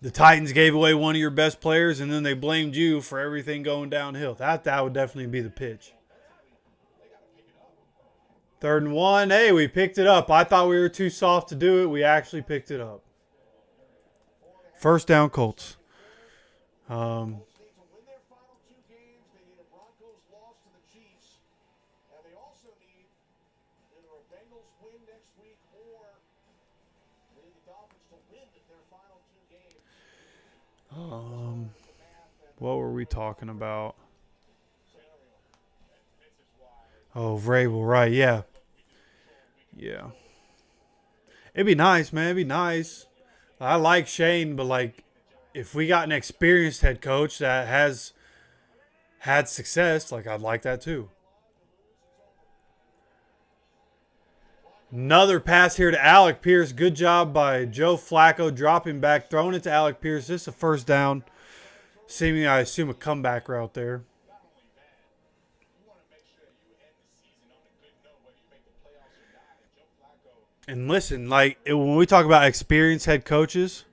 the Titans gave away one of your best players, and then they blamed you for everything going downhill. That would definitely be the pitch. 3rd and 1. Hey, we picked it up. I thought we were too soft to do it. We actually picked it up. First down, Colts. What were we talking about? Oh, Vrabel, right, yeah. Yeah. It'd be nice, man. It'd be nice. I like Shane, but like, if we got an experienced head coach that has had success, like I'd like that too. Another pass here to Alec Pierce. Good job by Joe Flacco dropping back, throwing it to Alec Pierce. This is a first down. Seemingly, I assume, a comeback route there. And listen, like when we talk about experienced head coaches,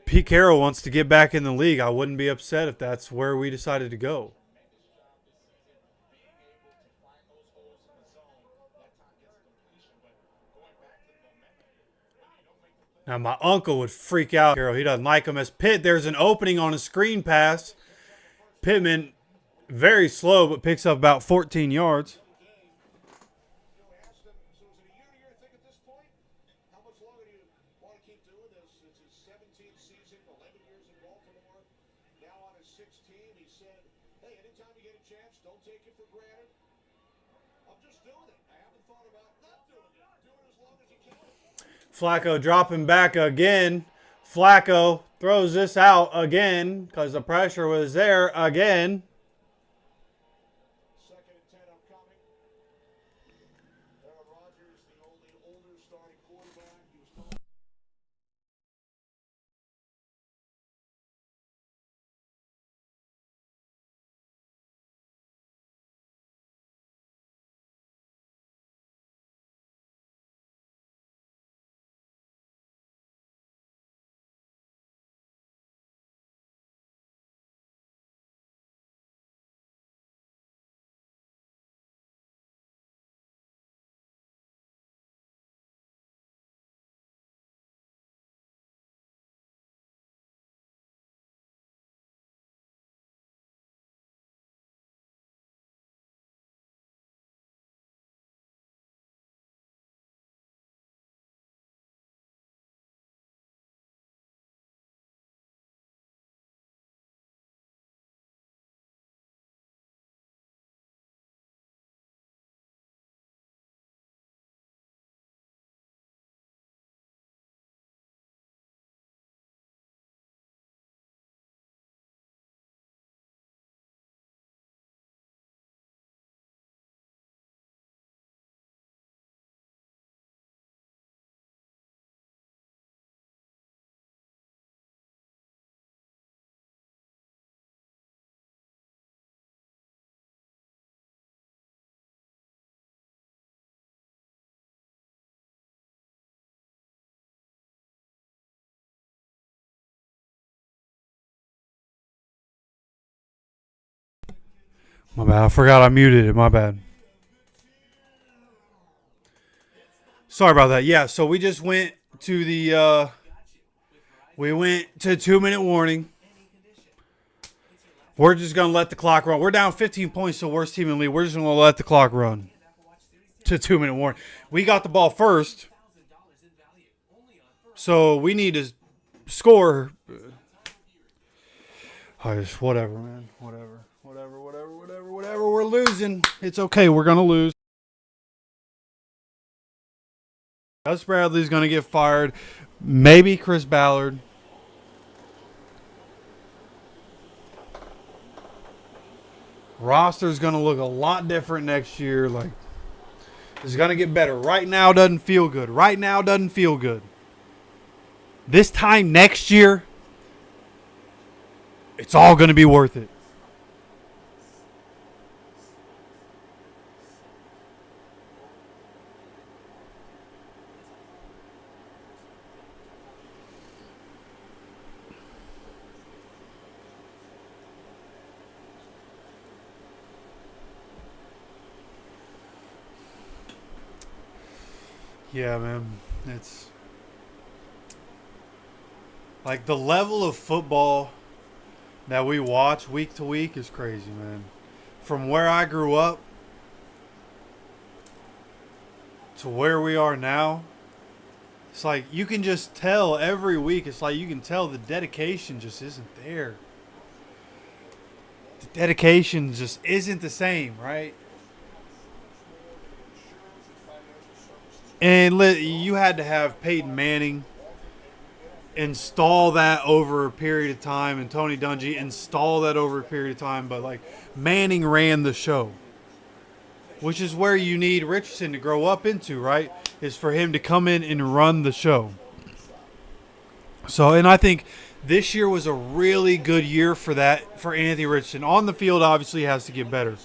Pete Carroll wants to get back in the league. I wouldn't be upset if that's where we decided to go. Now, my uncle would freak out. He doesn't like him. As Pitt, there's an opening on a screen pass. Pittman, very slow, but picks up about 14 yards. Flacco dropping back again. Flacco throws this out again because the pressure was there again. Second and 10 upcoming. Aaron Rodgers, the only older starting quarterback. He was called. My bad. I forgot I muted it. My bad. Sorry about that. Yeah, so we just went to the we went to 2-minute warning. We're just going to let the clock run. We're down 15 points to the worst team in the league. We're just going to let the clock run to 2-minute warning. We got the ball first, so we need to score. Whatever, man. Whatever. We're losing. It's okay. We're going to lose. Gus Bradley's going to get fired. Maybe Chris Ballard. Roster's going to look a lot different next year. Like, it's going to get better. Right now doesn't feel good. This time next year, it's all going to be worth it. Yeah, man. It's like the level of football that we watch week to week is crazy, man. From where I grew up to where we are now, it's like you can just tell every week. It's like you can tell the dedication just isn't there. The dedication just isn't the same, right? And you had to have Peyton Manning install that over a period of time, and Tony Dungy install that over a period of time. But like Manning ran the show, which is where you need Richardson to grow up into, right? Is for him to come in and run the show. So, and I think this year was a really good year for that, for Anthony Richardson. On the field, obviously, he has to get better.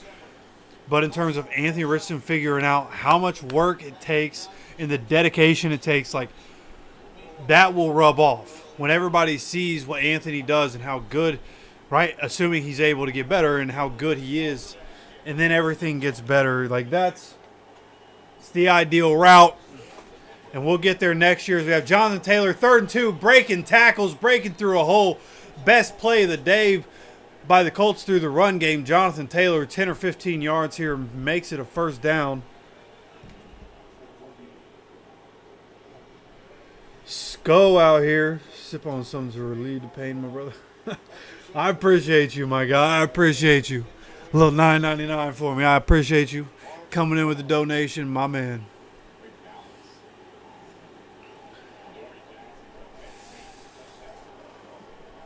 But in terms of Anthony Richardson figuring out how much work it takes and the dedication it takes, like, that will rub off when everybody sees what Anthony does and how good, right, assuming he's able to get better and how good he is, and then everything gets better. Like, it's the ideal route, and we'll get there next year. We have Jonathan Taylor, 3rd and 2, breaking tackles, breaking through a hole. Best play of the day by the Colts through the run game. Jonathan Taylor, 10 or 15 yards here, makes it a first down. Go out here, sip on something to relieve the pain, my brother. I appreciate you, my guy. I appreciate you. A little $9.99 for me. I appreciate you coming in with the donation, my man.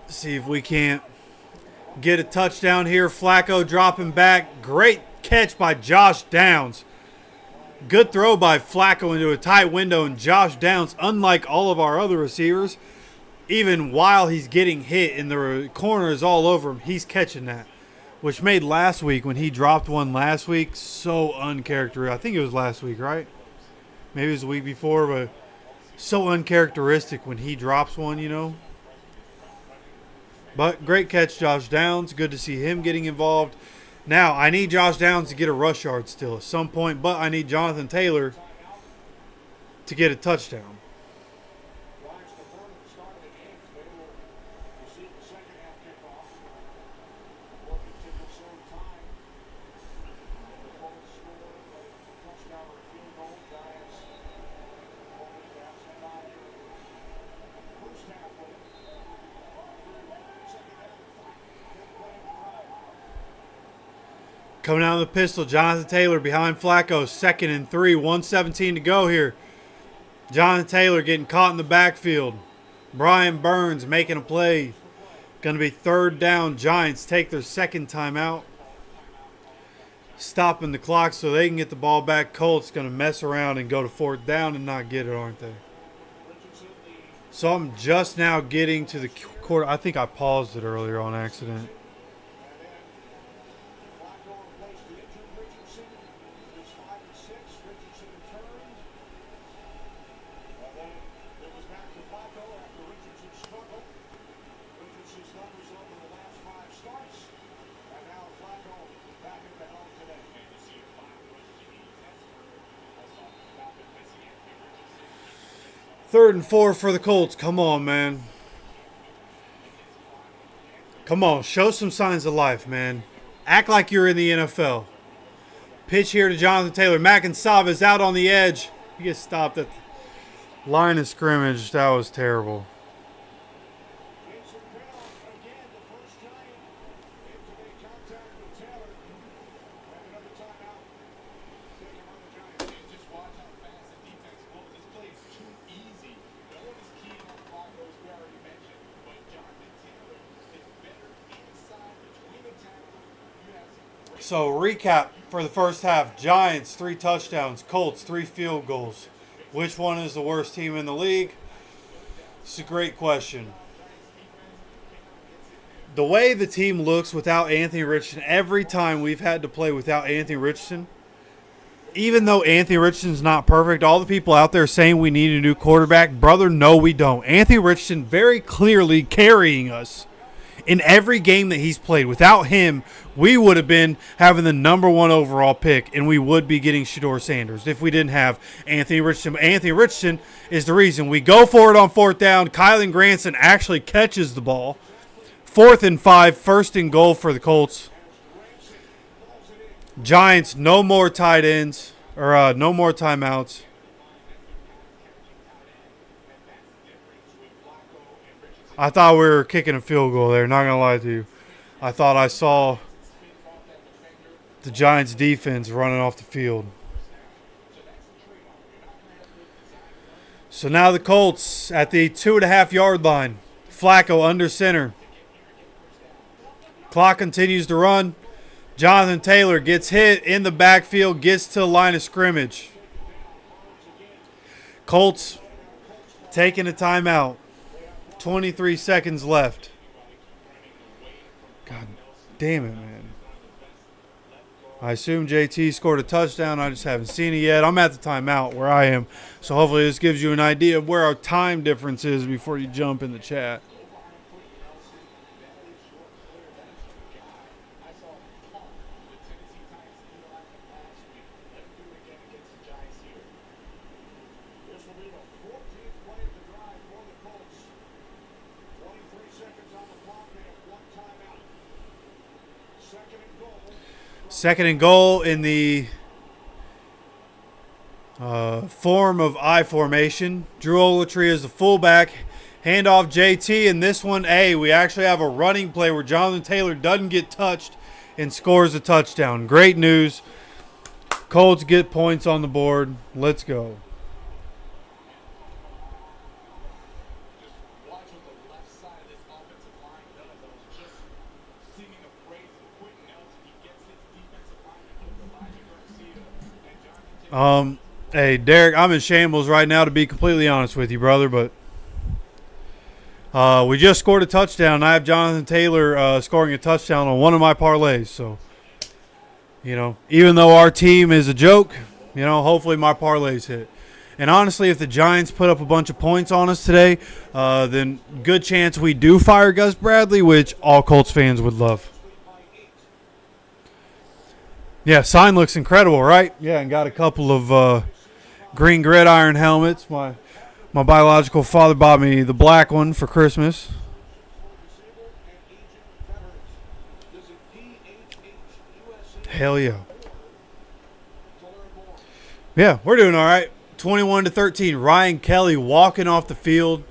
See if we can't get a touchdown here. Flacco dropping back. Great catch by Josh Downs. Good throw by Flacco into a tight window, and Josh Downs, unlike all of our other receivers, even while he's getting hit and the corner is all over him, he's catching that, which made last week when he dropped one last week so uncharacteristic. I think it was last week, right? Maybe it was the week before, but so uncharacteristic when he drops one, you know. But great catch, Josh Downs. Good to see him getting involved. Now, I need Josh Downs to get a rush yard still at some point, but I need Jonathan Taylor to get a touchdown. Coming out of the pistol, Jonathan Taylor behind Flacco, 2nd and 3, 1:17 to go here. Jonathan Taylor getting caught in the backfield. Brian Burns making a play. Going to be 3rd down. Giants take their 2nd timeout. Stopping the clock so they can get the ball back. Colts going to mess around and go to 4th down and not get it, aren't they? So I'm just now getting to the quarter. I think I paused it earlier on accident. Third and 4 for the Colts. Come on, man. Come on. Show some signs of life, man. Act like you're in the NFL. Pitch here to Jonathan Taylor. Makinsava is out on the edge. He gets stopped at the line of scrimmage. That was terrible. So, recap for the first half. Giants, 3 touchdowns. Colts, 3 field goals. Which one is the worst team in the league? It's a great question. The way the team looks without Anthony Richardson, every time we've had to play without Anthony Richardson, even though Anthony Richardson's not perfect, all the people out there saying we need a new quarterback, brother, no, we don't. Anthony Richardson very clearly carrying us in every game that he's played. Without him, we would have been having the #1 overall pick, and we would be getting Shedeur Sanders if we didn't have Anthony Richardson. Anthony Richardson is the reason. We go for it on 4th down. Kylan Granson actually catches the ball. 4th and 5, 1st and goal for the Colts. Giants, no more tight ends, or no more timeouts. I thought we were kicking a field goal there, not going to lie to you. I thought I saw the Giants defense running off the field. So now the Colts at the 2.5-yard line. Flacco under center. Clock continues to run. Jonathan Taylor gets hit in the backfield, gets to the line of scrimmage. Colts taking a timeout. 23 seconds left. God damn it, man. I assume JT scored a touchdown. I just haven't seen it yet. I'm at the timeout where I am. So hopefully this gives you an idea of where our time difference is before you jump in the chat. Second and goal in the form of I formation. Drew Ogletree is the fullback. Handoff JT. And this one, we actually have a running play where Jonathan Taylor doesn't get touched and scores a touchdown. Great news. Colts get points on the board. Let's go. Hey, Derek, I'm in shambles right now, to be completely honest with you, brother, but we just scored a touchdown. I have Jonathan Taylor scoring a touchdown on one of my parlays. So, even though our team is a joke, hopefully my parlays hit. And honestly, if the Giants put up a bunch of points on us today, then good chance we do fire Gus Bradley, which all Colts fans would love. Yeah, sign looks incredible, right? Yeah, and got a couple of Green Gridiron helmets. My biological father bought me the black one for Christmas. Hell yeah. Yeah, we're doing all right. 21-13. Ryan Kelly walking off the field.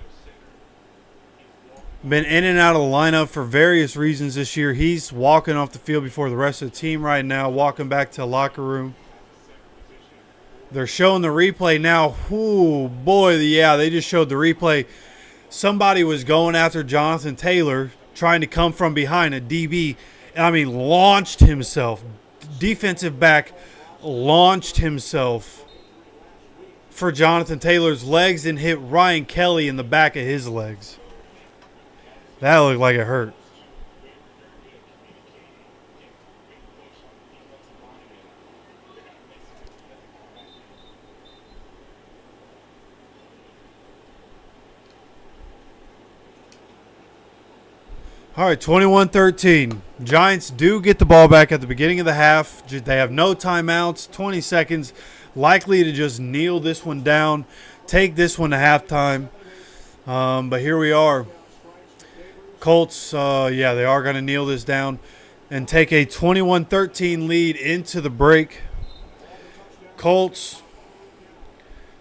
Been in and out of the lineup for various reasons this year. He's walking off the field before the rest of the team right now, walking back to the locker room. They're showing the replay now. Ooh, boy, they just showed the replay. Somebody was going after Jonathan Taylor, trying to come from behind a DB. Launched himself. Defensive back launched himself for Jonathan Taylor's legs and hit Ryan Kelly in the back of his legs. That looked like it hurt. All right, 21-13. Giants do get the ball back at the beginning of the half. They have no timeouts, 20 seconds. Likely to just kneel this one down, take this one to halftime. But here we are. Colts, they are going to kneel this down and take a 21-13 lead into the break. Colts,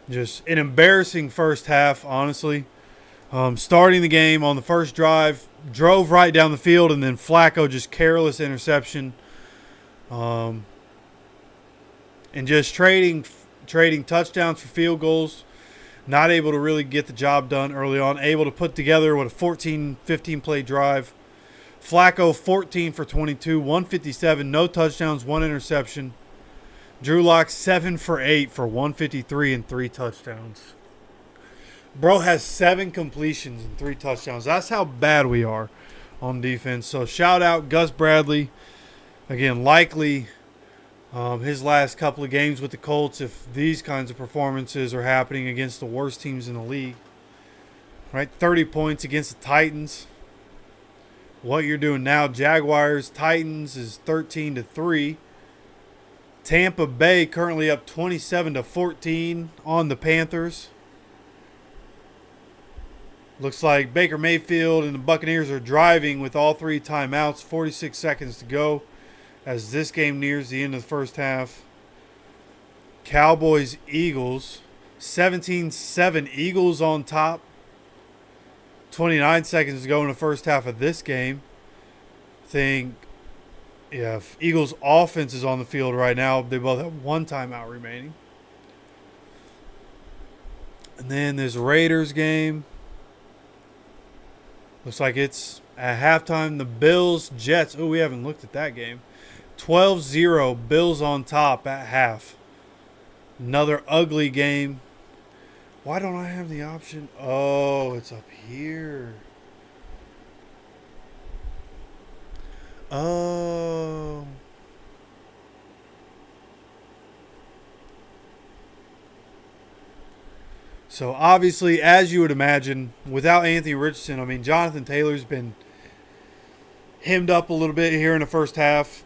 just an embarrassing first half, honestly. Starting the game on the first drive, drove right down the field, and then Flacco just careless interception. And just trading touchdowns for field goals. Not able to really get the job done early on. Able to put together a 15 play drive. Flacco 14 for 22, 157, no touchdowns, 1 interception. Drew Lock 7 for 8 for 153 and 3 touchdowns. Bro has 7 completions and 3 touchdowns. That's how bad we are on defense. So shout out Gus Bradley. Again, likely his last couple of games with the Colts, if these kinds of performances are happening against the worst teams in the league. Right, 30 points against the Titans. What you're doing now, Jaguars, Titans is 13-3. Tampa Bay currently up 27-14 on the Panthers. Looks like Baker Mayfield and the Buccaneers are driving with all 3 timeouts, 46 seconds to go as this game nears the end of the first half. Cowboys, Eagles, 17-7, Eagles on top. 29 seconds to go in the first half of this game. If Eagles offense is on the field right now, they both have 1 timeout remaining. And then this Raiders game. Looks like it's at halftime. The Bills, Jets. Oh, we haven't looked at that game. 12-0. Bills on top at half. Another ugly game. Why don't I have the option? Oh, it's up here. Oh. So obviously, as you would imagine, without Anthony Richardson, I mean, Jonathan Taylor's been hemmed up a little bit here in the first half.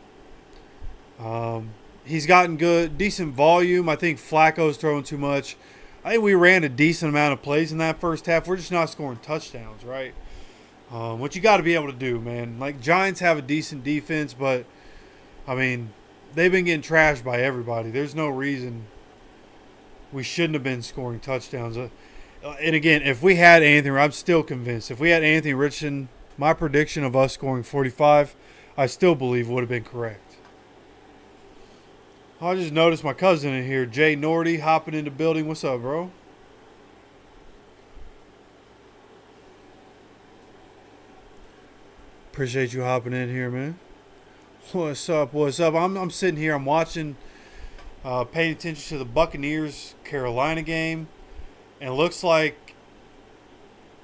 He's gotten decent volume. I think Flacco's throwing too much. I think we ran a decent amount of plays in that first half. We're just not scoring touchdowns, right? What you got to be able to do, man. Like, Giants have a decent defense, but, I mean, they've been getting trashed by everybody. There's no reason we shouldn't have been scoring touchdowns. And again, if we had Anthony, I'm still convinced. If we had Anthony Richardson, my prediction of us scoring 45, I still believe would have been correct. I just noticed my cousin in here, Jay Nordy, hopping in the building. What's up, bro? Appreciate you hopping in here, man. What's up? What's up? I'm sitting here. I'm watching, paying attention to the Buccaneers-Carolina game. And it looks like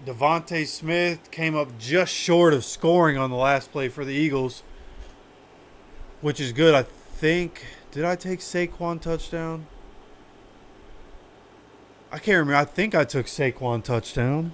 Devontae Smith came up just short of scoring on the last play for the Eagles, which is good. I think, did I take Saquon touchdown? I can't remember. I think I took Saquon touchdown.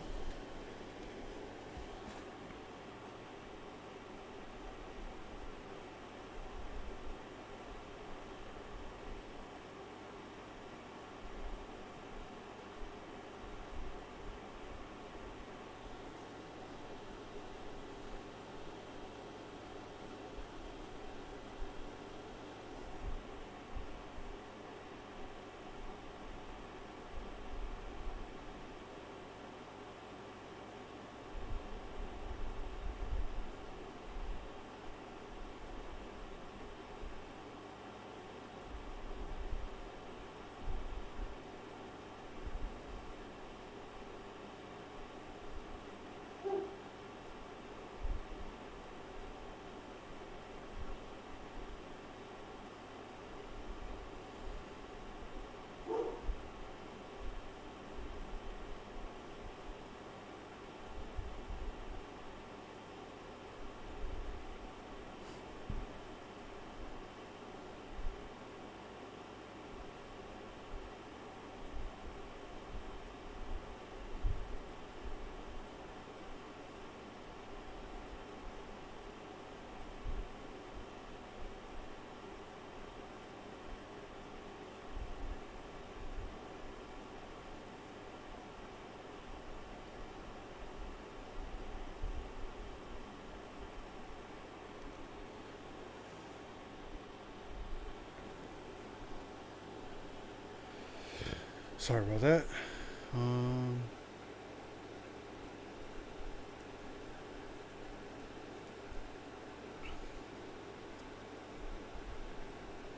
Sorry about that.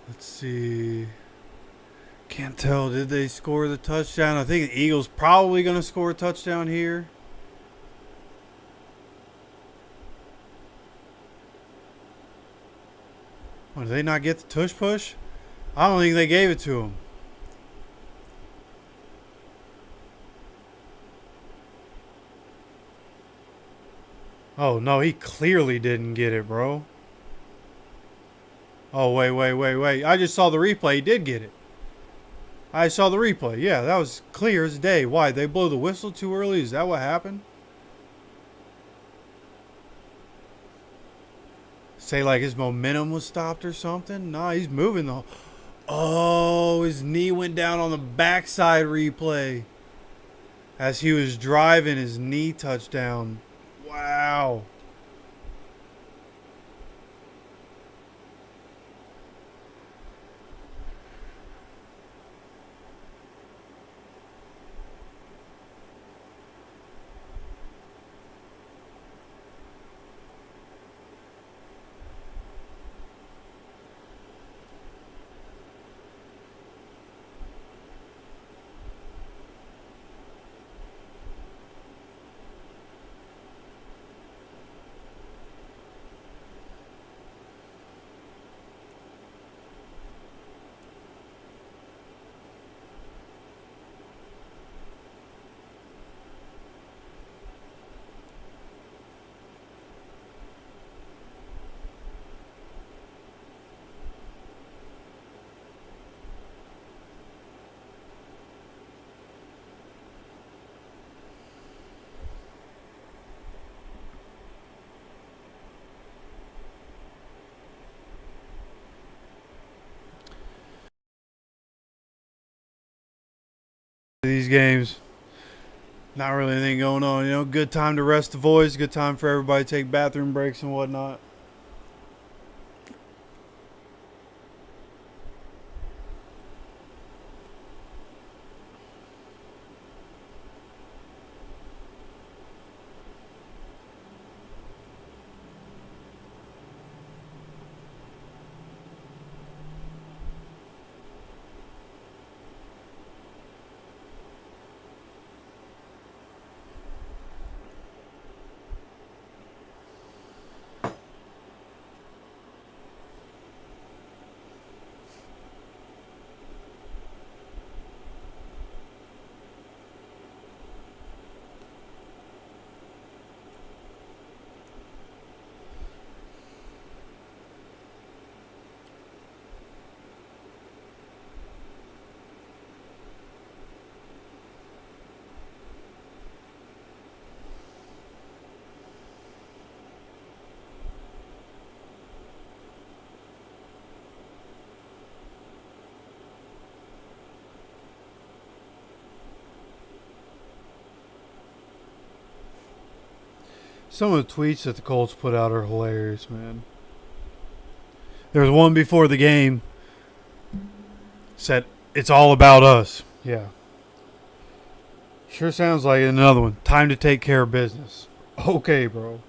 Let's see. Can't tell. Did they score the touchdown? I think the Eagles probably going to score a touchdown here. What, did they not get the tush push? I don't think they gave it to him. Oh, no, he clearly didn't get it, bro. Oh, wait. I just saw the replay. He did get it. I saw the replay. Yeah, that was clear as day. Why? They blow the whistle too early? Is that what happened? Say like his momentum was stopped or something? Nah, he's moving the... Oh, his knee went down on the backside replay. As he was driving, his knee touched down. Wow. these games. Not really anything going on, you know. Good time to rest the voice. Good time for everybody to take bathroom breaks and whatnot. Some of the tweets that the Colts put out are hilarious, man. There was one before the game. Said, it's all about us. Yeah. Sure sounds like it. Another one. Time to take care of business. Okay, bro.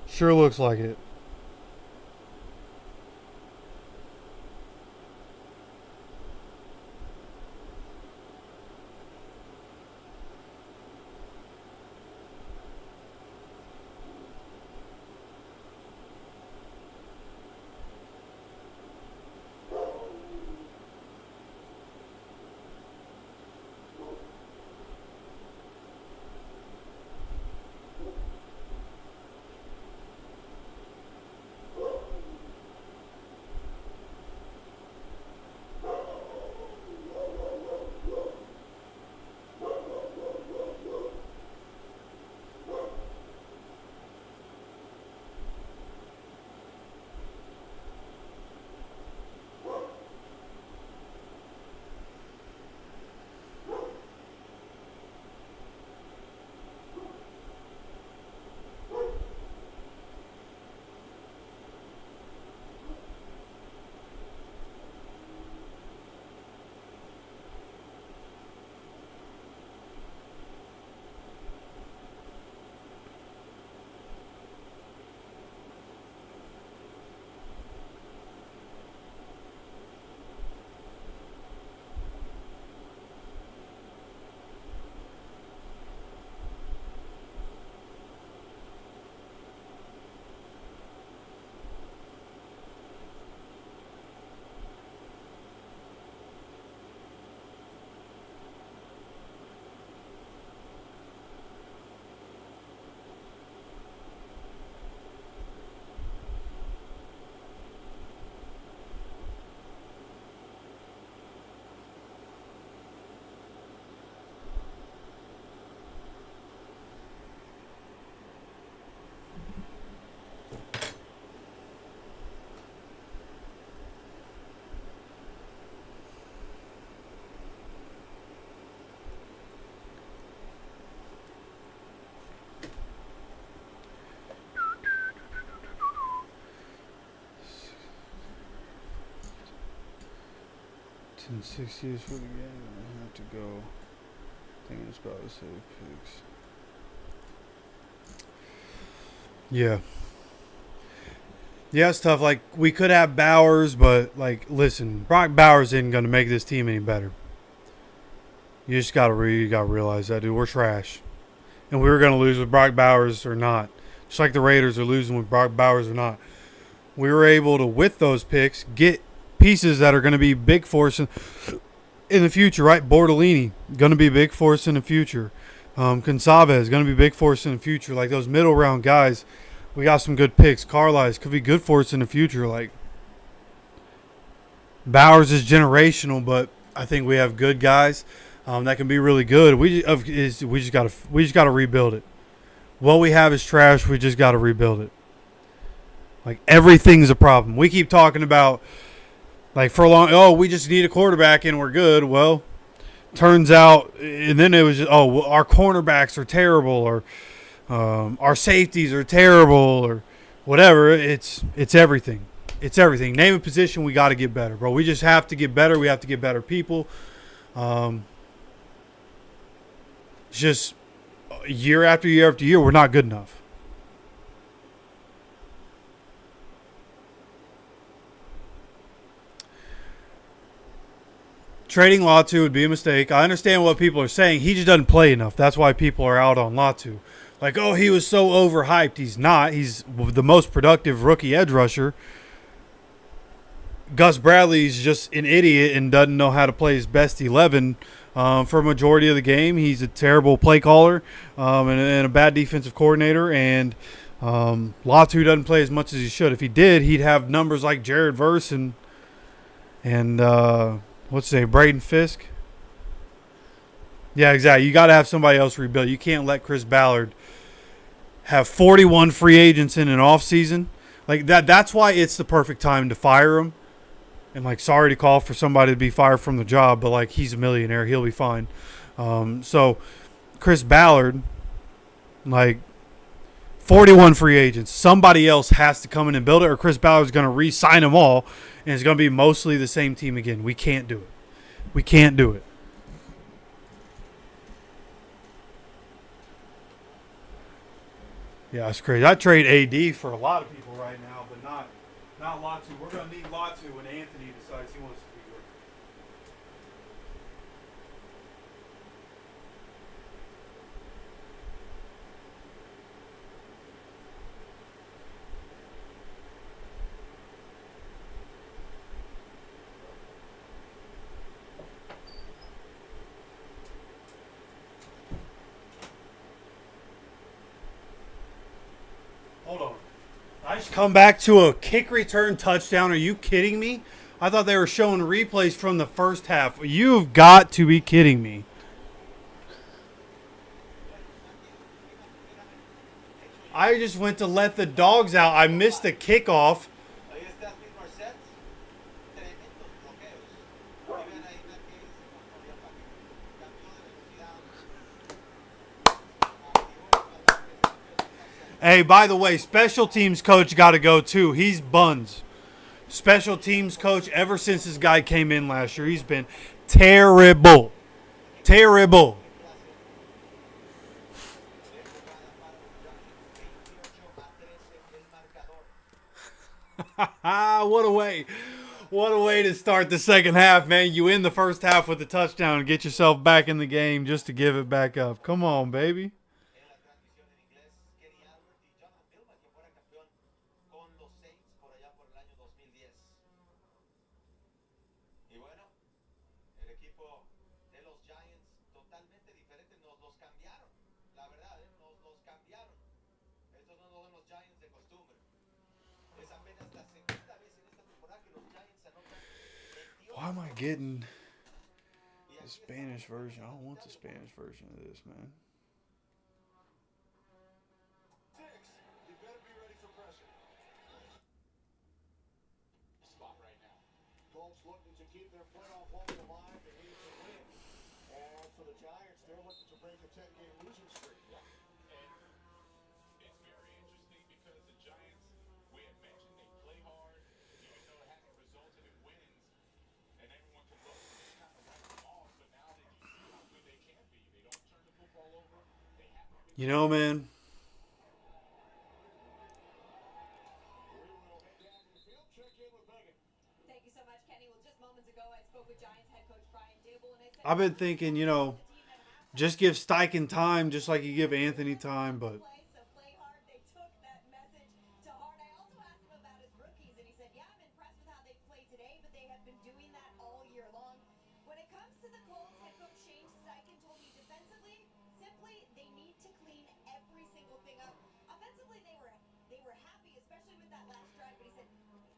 Sure looks like it. In 6 years for the game, I have to go. I think it's about to say picks. Yeah. Yeah, it's tough. Like, we could have Bowers, but, like, listen, Brock Bowers isn't going to make this team any better. You just got to realize that, dude. We're trash. And we were going to lose with Brock Bowers or not. Just like the Raiders are losing with Brock Bowers or not. We were able to, with those picks, get pieces that are going to be big force in the future, right? Bortolini, going to be a big force in the future. Consalves, going to be big force in the future. Like, those middle round guys, we got some good picks. Carlisle could be good for us in the future. Like, Bowers is generational, but I think we have good guys that can be really good. We just got to rebuild it. What we have is trash. We just got to rebuild it. Like, everything's a problem. We keep talking about, like, for a long, we just need a quarterback and we're good. Well, turns out, and then it was just, oh, well, our cornerbacks are terrible, or our safeties are terrible, or whatever. It's everything. It's everything. Name a position, we got to get better, bro. We just have to get better. We have to get better people. It's just year after year after year, we're not good enough. Trading Latu would be a mistake. I understand what people are saying. He just doesn't play enough. That's why people are out on Latu. Like, oh, he was so overhyped. He's not. He's the most productive rookie edge rusher. Gus Bradley's just an idiot and doesn't know how to play his best 11 for a majority of the game. He's a terrible play caller and a bad defensive coordinator. And Latu doesn't play as much as he should. If he did, he'd have numbers like Jared Verse and what's his name, Braden Fisk. Yeah, exactly. You got to have somebody else rebuild. You can't let Chris Ballard have 41 free agents in an offseason. Like that. That's why it's the perfect time to fire him. And, like, sorry to call for somebody to be fired from the job, but, like, he's a millionaire. He'll be fine. So, Chris Ballard, like, 41 free agents. Somebody else has to come in and build it, or Chris Ballard's going to re-sign them all, and it's going to be mostly the same team again. We can't do it. We can't do it. Yeah, it's crazy. I trade AD for a lot of people right now, but not Latu. We're going to need Latu when Anthony decides he wants to be good. Hold on. I just come back to a kick return touchdown. Are you kidding me? I thought they were showing replays from the first half. You've got to be kidding me. I just went to let the dogs out. I missed the kickoff. Hey, by the way, special teams coach got to go too. He's buns. Special teams coach, ever since this guy came in last year, he's been terrible. Terrible. What a way. What a way to start the second half, man. You end the first half with a touchdown and get yourself back in the game just to give it back up. Come on, baby. Why am I getting the Spanish version? I don't want the Spanish version of this, man. You better be ready for pressure. Spot right now. Colts looking to keep their playoff hopes alive. They need to win. And for the Giants, they're looking to break a 10-game losing streak. And it's very interesting because the Giants, we had mentioned they play hard, even though it hasn't resulted in wins. And everyone can look and kind of write them off. But now that you see how good they can be, they don't turn the football over. They haven't been. You know, man. Thank you so much, Kenny. Well, just moments ago, I spoke with Giants head coach Brian Dable, and I said I've been thinking, you know, just give Steichen time just like you give Anthony time, but play hard. They took that message to heart. I also asked him about his rookies, and he said, yeah, I'm impressed with how they played today, but they have been doing that all year long. When it comes to the Colts, head coach Shane Steichen told me defensively, simply, they need to clean every single thing up. Offensively, they were happy, especially with that last drive, but he said,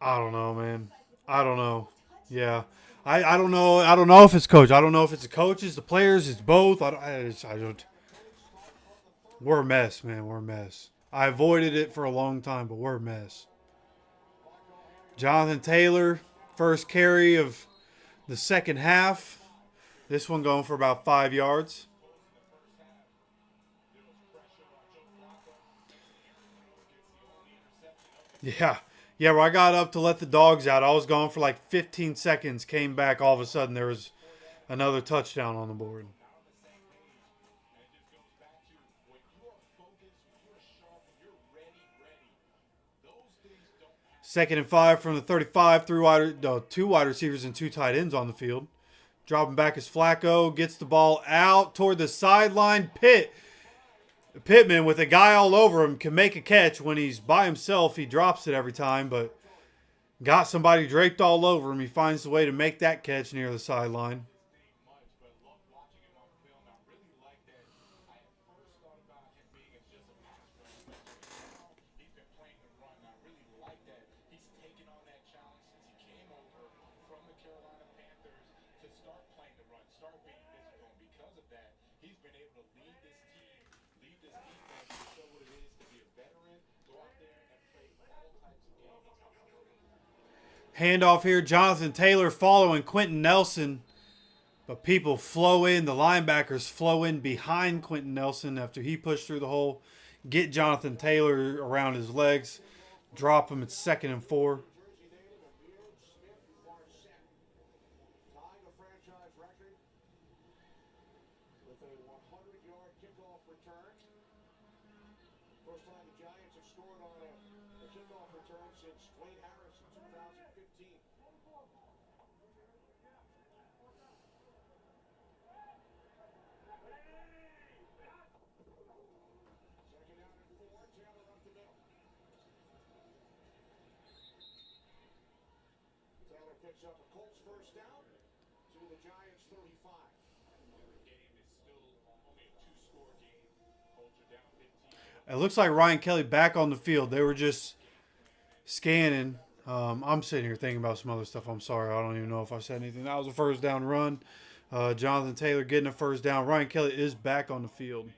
I don't know, man. I don't know. Yeah. I don't know. I don't know if it's coach. I don't know if it's the coaches, the players, it's both. I don't. We're a mess, man. We're a mess. I avoided it for a long time, but we're a mess. Jonathan Taylor, first carry of the second half. This one going for about 5 yards. Yeah. Yeah, where I got up to let the dogs out, I was gone for like 15 seconds, came back, all of a sudden there was another touchdown on the board. Second and 5 from the 35, two wide receivers and two tight ends on the field. Dropping back is Flacco, gets the ball out toward the sideline. Pittman, with a guy all over him, can make a catch. When he's by himself, he drops it every time, but got somebody draped all over him. He finds the way to make that catch near the sideline. Handoff here. Jonathan Taylor following Quentin Nelson. But people flow in. The linebackers flow in behind Quentin Nelson after he pushed through the hole. Get Jonathan Taylor around his legs. Drop him at 2nd and 4. First time the Giants have scored on a kickoff return since Dwayne Harris in 2015. Second down and 4, Taylor up the middle. Taylor picks up a Colts first down to the Giants 35. It looks like Ryan Kelly back on the field. They were just scanning. I'm sitting here thinking about some other stuff. I'm sorry. I don't even know if I said anything. That was a first down run. Jonathan Taylor getting a first down. Ryan Kelly is back on the field.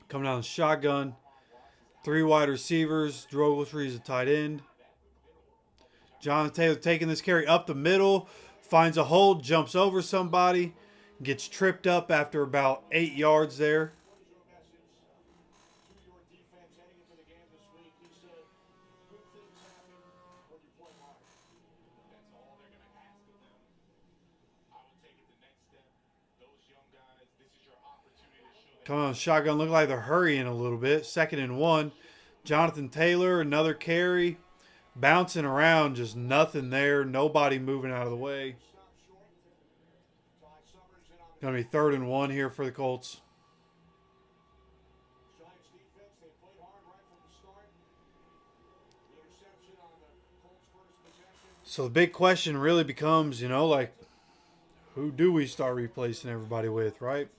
Coming down the shotgun. 3 wide receivers. Ogletree is a tight end. Jonathan Taylor taking this carry up the middle. Finds a hole. Jumps over somebody. Gets tripped up after about 8 yards there. Coming on shotgun, look like they're hurrying a little bit. 2nd and 1. Jonathan Taylor, another carry. Bouncing around, just nothing there. Nobody moving out of the way. Going to be 3rd and 1 here for the Colts. So the big question really becomes, like, who do we start replacing everybody with, right?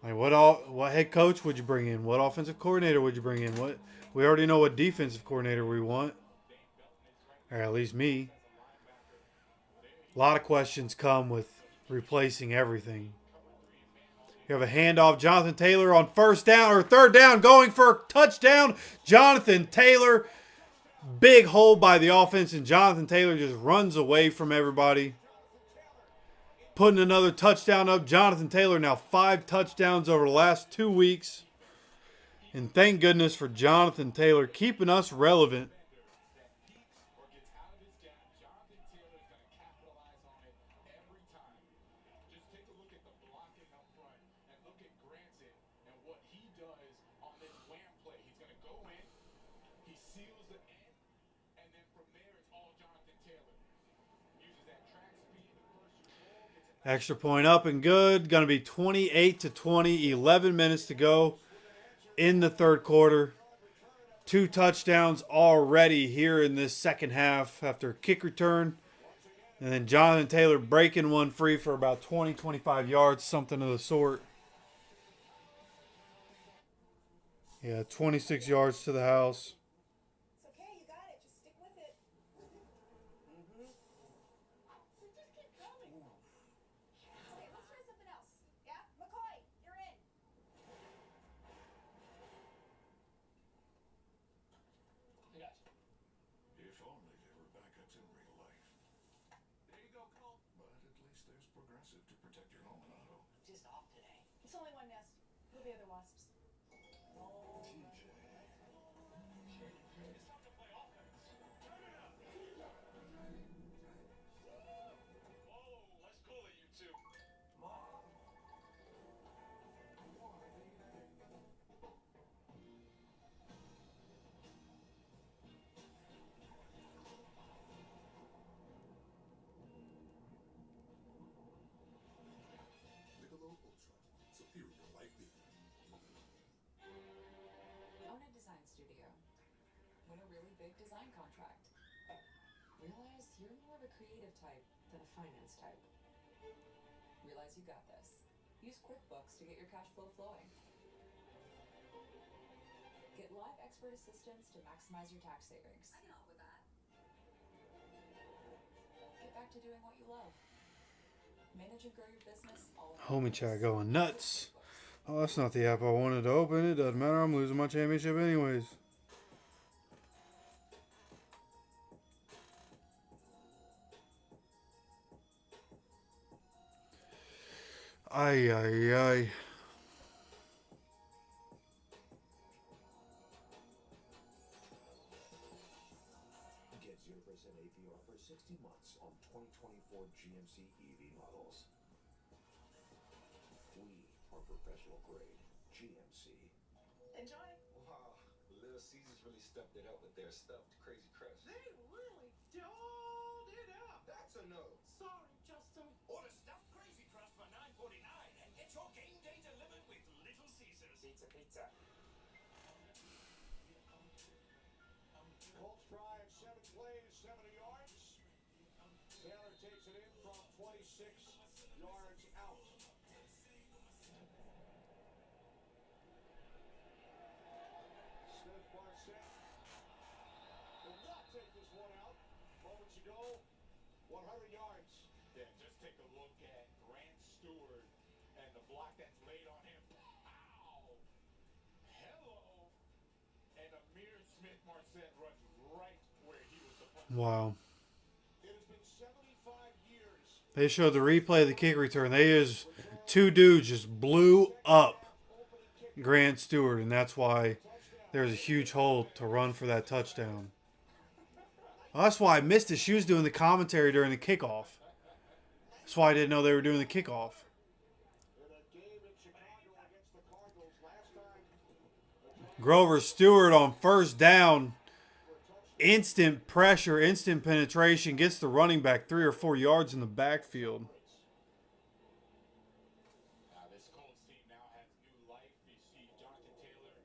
Like, what head coach would you bring in? What offensive coordinator would you bring in? We already know what defensive coordinator we want, or at least me. A lot of questions come with replacing everything. You have a handoff. Jonathan Taylor on 3rd down, going for a touchdown. Jonathan Taylor, big hole by the offense, and Jonathan Taylor just runs away from everybody. Putting another touchdown up. Jonathan Taylor now 5 touchdowns over the last 2 weeks. And thank goodness for Jonathan Taylor keeping us relevant. Extra point up and good. Going to be 28-20. 11 minutes to go in the 3rd quarter. 2 touchdowns already here in this second half after a kick return. And then Jonathan Taylor breaking one free for about 20, 25 yards, something of the sort. Yeah, 26 yards to the house. It's okay, you got it. Just stick with it. So just keep going. Okay, let's try something else. Yeah, McCoy, you're in. If only there were backups in real life. explosive to protect your home and auto. Just off today. It's only one nest. There'll be other wasps. TJ. It's time to play offense. Turn it up. Whoa, let's cool it, you two. Mom. Michelob Ultra. Superior light beer. Own a design studio. Win a really big design contract. Realize you're more of a creative type than a finance type. Realize you got this. Use QuickBooks to get your cash flow flowing. Get live expert assistance to maximize your tax savings. I can help with that. Get back to doing what you love. Manage and grow your business all in Homie one chat place. going nuts. Oh, that's not the app I wanted to open. It doesn't matter. I'm losing my championship anyways. Ay, ay, ay. Get 0% APR for 60 months on 2024 GMC EV models. We are professional grade GMC. Enjoy. Wow, Little Caesars really stepped it up with their stuffed Crazy Crust. They really dolled it up. That's a no. Sorry, Justin. Order stuffed Crazy Crust for $9.49 and get your game day delivered with Little Caesars. Pizza. Colts drive 7 plays, 70 yards. Taylor takes it in from 26 yards out. Smith Marset will not take this one out. Moments ago, 100 yards. Yeah, just take a look at Grant Stewart and the block that's laid on him. Ow! Hello! And Amir Smith Marset runs right where he was supposed to. Wow. It has been 75 years. They showed the replay of the kick return. They just, two dudes just blew up Grant Stewart, and that's why there's a huge hole to run for that touchdown. Well, that's why I missed it. She was doing the commentary during the kickoff. That's why I didn't know they were doing the kickoff. In a game in Chicago against the Cardinals last time, Grover Stewart on first down. Instant pressure, instant penetration. Gets the running back 3 or 4 yards in the backfield. this Colts team now has new life. You see Jonathan Taylor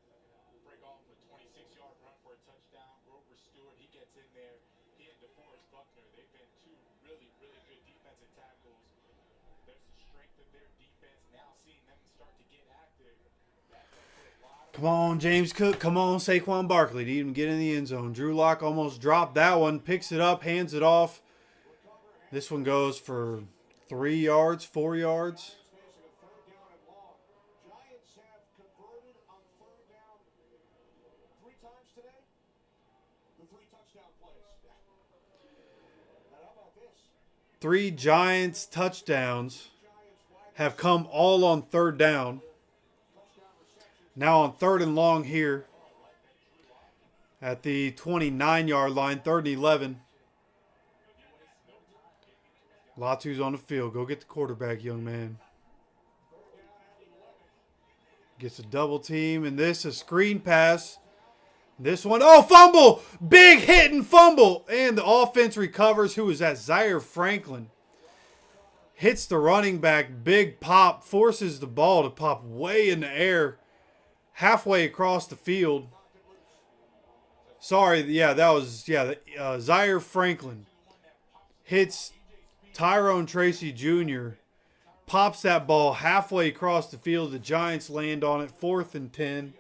break off a 26-yard run for a touchdown. Grover Stewart, he gets in there. He and DeForest Buckner, they've been two really, really good defensive tackles. There's the strength of their defense. Now seeing them start to get active. That's going to put a lot of Come on, James Cook. Come on, Saquon Barkley to even get in the end zone. Drew Lock almost dropped that one. Picks it up, hands it off. This one goes for 3 yards, 4 yards. facing a third down and long. Giants have converted on third down 3 times today. The 3 touchdown plays. And how about this? 3 Giants touchdowns have come all on third down. Now on third and long here at the 29-yard line, 3rd and 11. Latu's on the field. Go get the quarterback, young man. Gets a double team, and this a screen pass. This one, oh, fumble! Big hit and fumble. And the offense recovers. Who is that? Zaire Franklin. Hits the running back, big pop, forces the ball to pop way in the air, halfway across the field. Sorry, yeah, that was, Zaire Franklin hits Tyrone Tracy Jr., pops that ball halfway across the field. The Giants land on it, 4th and 10.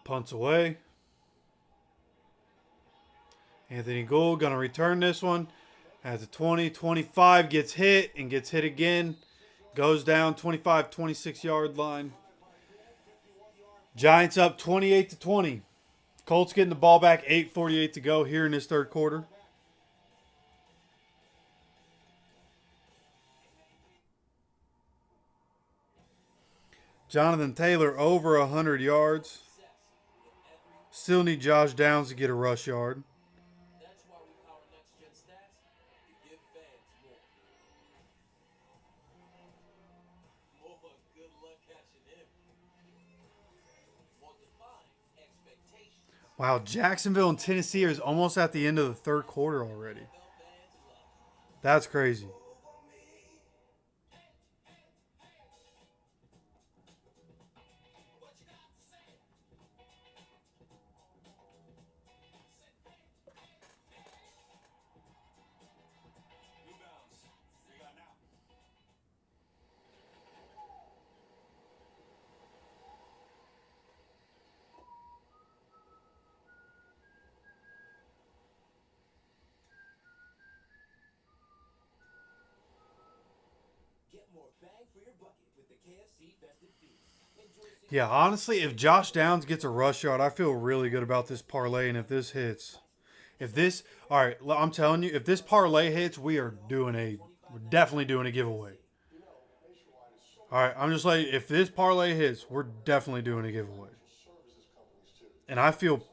Punts away. Anthony Gould going to return this one. Has a 20, 25, gets hit and gets hit again. Goes down 25, 26-yard line. Giants up 28-20. Colts getting the ball back, 8:48 to go here in this third quarter. Jonathan Taylor over 100 yards. Still need Josh Downs to get a rush yard. That's why we power next gen stats to give fans more. Good luck catching him. Well defined expectations. Wow, Jacksonville and Tennessee is almost at the end of the third quarter already. That's crazy. Get more bang for your bucket with the KFC Festive Feast. Enjoy Yeah, honestly, if Josh Downs gets a rush yard, I feel really good about this parlay. And if this hits, all right, I'm telling you, if this parlay hits, we're definitely doing a giveaway. All right, I'm just like, if this parlay hits, we're definitely doing a giveaway. And I feel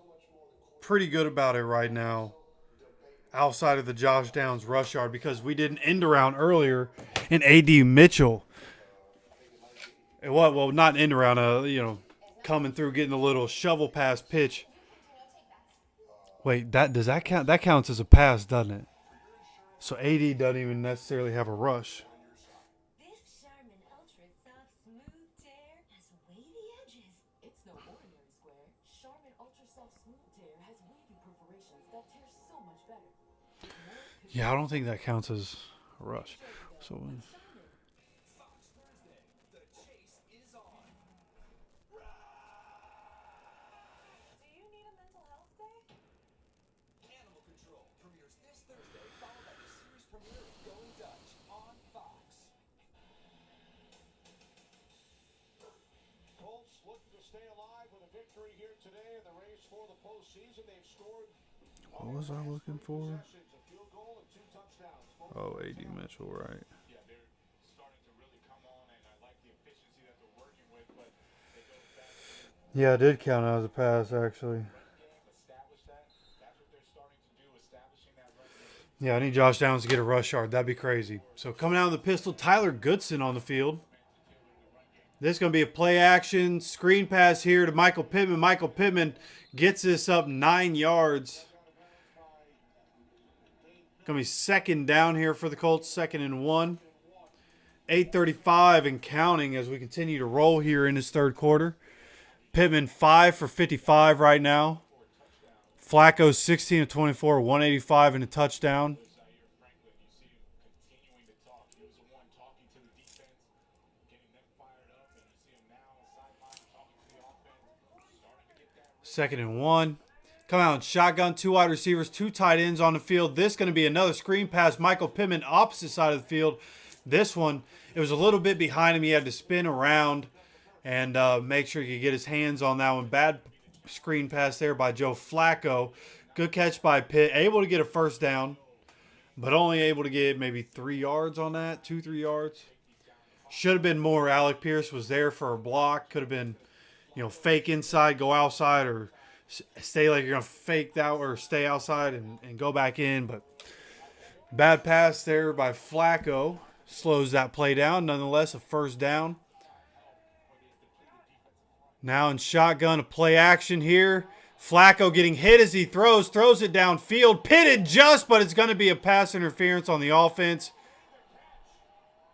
pretty good about it right now, outside of the Josh Downs rush yard, because we did an end around earlier in A.D. Mitchell. It was, well, not an end around, coming through, getting a little shovel pass pitch. Wait, does that count? That counts as a pass, doesn't it? So A.D. doesn't even necessarily have a rush. This Charmin Ultra Soft Smooth Tear has wavy edges. It's no ordinary square. Charmin Ultra Soft Smooth Tear has wavy perforations that tear so much better. Yeah, I don't think that counts as a rush. So Fox Thursday. The chase is on. Do you need a mental health day? Animal Control premieres this Thursday, followed by the series premiere of Going Dutch on Fox. Colts looking to stay alive with a victory here today in the race for the postseason. They've scored what was I looking for? possessions, a field goal and 2 touchdowns. Oh, A.D. Mitchell, right. Yeah, they're starting to really come on, and I like the efficiency that they're working with, but it goes back to Yeah, it did count as a pass, actually. establish that. That's what they're starting to do, establishing that run game. Yeah, I need Josh Downs to get a rush yard. That'd be crazy. So coming out of the pistol, Tyler Goodson on the field. This is going to be a play action screen pass here to Michael Pittman. Michael Pittman gets this up 9 yards. Going to be second down here for the Colts, 2nd and 1. 8:35 and counting as we continue to roll here in this third quarter. Pittman 5 for 55 right now. Flacco 16 of 24, 185 and a touchdown. Continuing to talk. He was the one talking to the defense, getting them fired up, and you see him now on the sideline talking to the offense, starting to get that. 2nd and 1. Come out in shotgun, 2 wide receivers, 2 tight ends on the field. This is going to be another screen pass. Michael Pittman, opposite side of the field. This one, it was a little bit behind him. He had to spin around and make sure he could get his hands on that one. Bad screen pass there by Joe Flacco. Good catch by Pitt. Able to get a first down, but only able to get maybe 3 yards on that, 2-3 yards. Should have been more. Alec Pierce was there for a block. Could have been, fake inside, go outside, or stay like you're going to fake out or stay outside and go back in. But bad pass there by Flacco. Slows that play down. Nonetheless, a first down. Now in shotgun, a play action here. Flacco getting hit as he throws it downfield. Pitted just, but it's going to be a pass interference on the offense.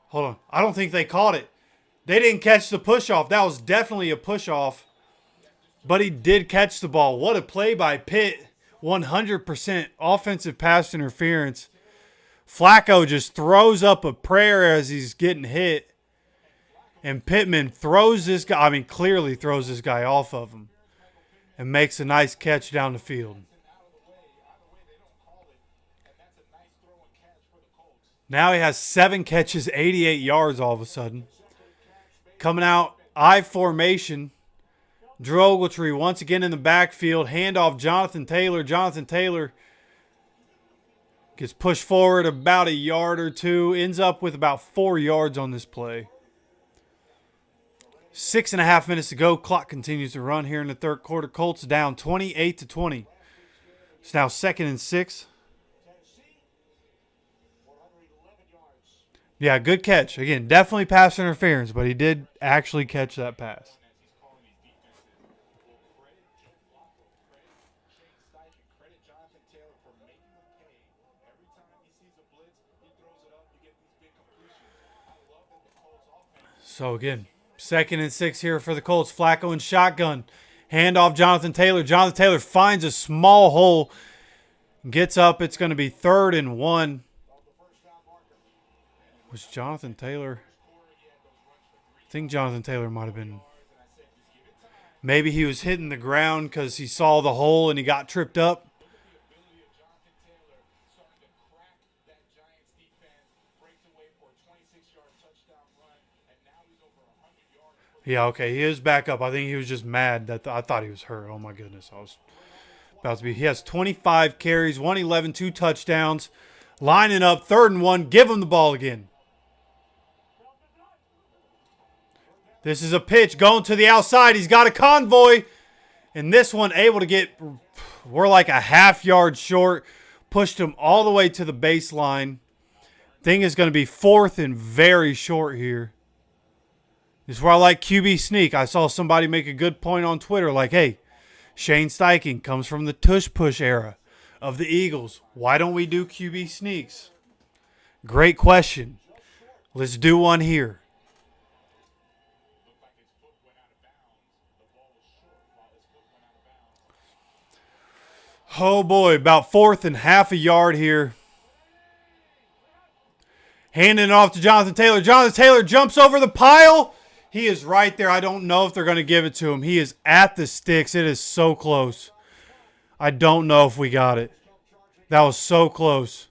Hold on. I don't think they caught it. They didn't catch the push-off. That was definitely a push-off. But he did catch the ball. What a play by Pitt. 100% offensive pass interference. Flacco just throws up a prayer as he's getting hit. And Pittman throws this guy, clearly throws this guy off of him. And makes a nice catch down the field. Now he has 7 catches, 88 yards all of a sudden. Coming out, I formation. Drew Ogletree once again in the backfield. Handoff Jonathan Taylor. Jonathan Taylor gets pushed forward about a yard or two. Ends up with about 4 yards on this play. 6.5 minutes to go. Clock continues to run here in the third quarter. Colts down 28-20. It's now 2nd and 6. Yeah, good catch. Again, definitely pass interference, but he did actually catch that pass. So again, 2nd and 6 here for the Colts. Flacco in shotgun. Handoff Jonathan Taylor. Jonathan Taylor finds a small hole. Gets up. It's going to be 3rd and 1. Was Jonathan Taylor? I think Jonathan Taylor might have been. Maybe he was hitting the ground because he saw the hole and he got tripped up. Yeah, okay, he is back up. I think he was just mad that I thought he was hurt. Oh my goodness, I was about to be. He has 25 carries, 111, 2 touchdowns, lining up 3rd and 1. Give him the ball again. This is a pitch going to the outside. He's got a convoy, and this one able to get. We're like a half yard short. Pushed him all the way to the baseline. Thing is going to be 4th and very short here. This is where I like QB sneak. I saw somebody make a good point on Twitter like, hey, Shane Steichen comes from the tush push era of the Eagles. Why don't we do QB sneaks? Great question. Let's do one here. Oh boy, about 4th and half a yard here. Handing it off to Jonathan Taylor. Jonathan Taylor jumps over the pile. He is right there. I don't know if they're going to give it to him. He is at the sticks. It is so close. I don't know if we got it. That was so close.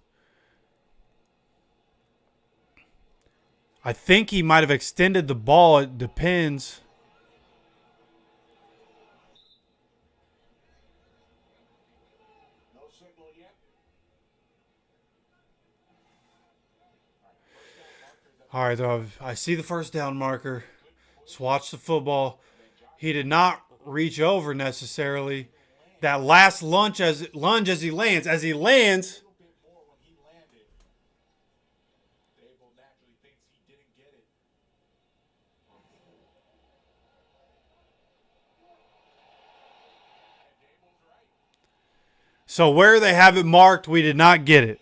I think he might have extended the ball. It depends. All right, though, I see the first down marker. Let's watch the football. He did not reach over necessarily. That last lunge as he lands. As he lands. So where they have it marked, we did not get it.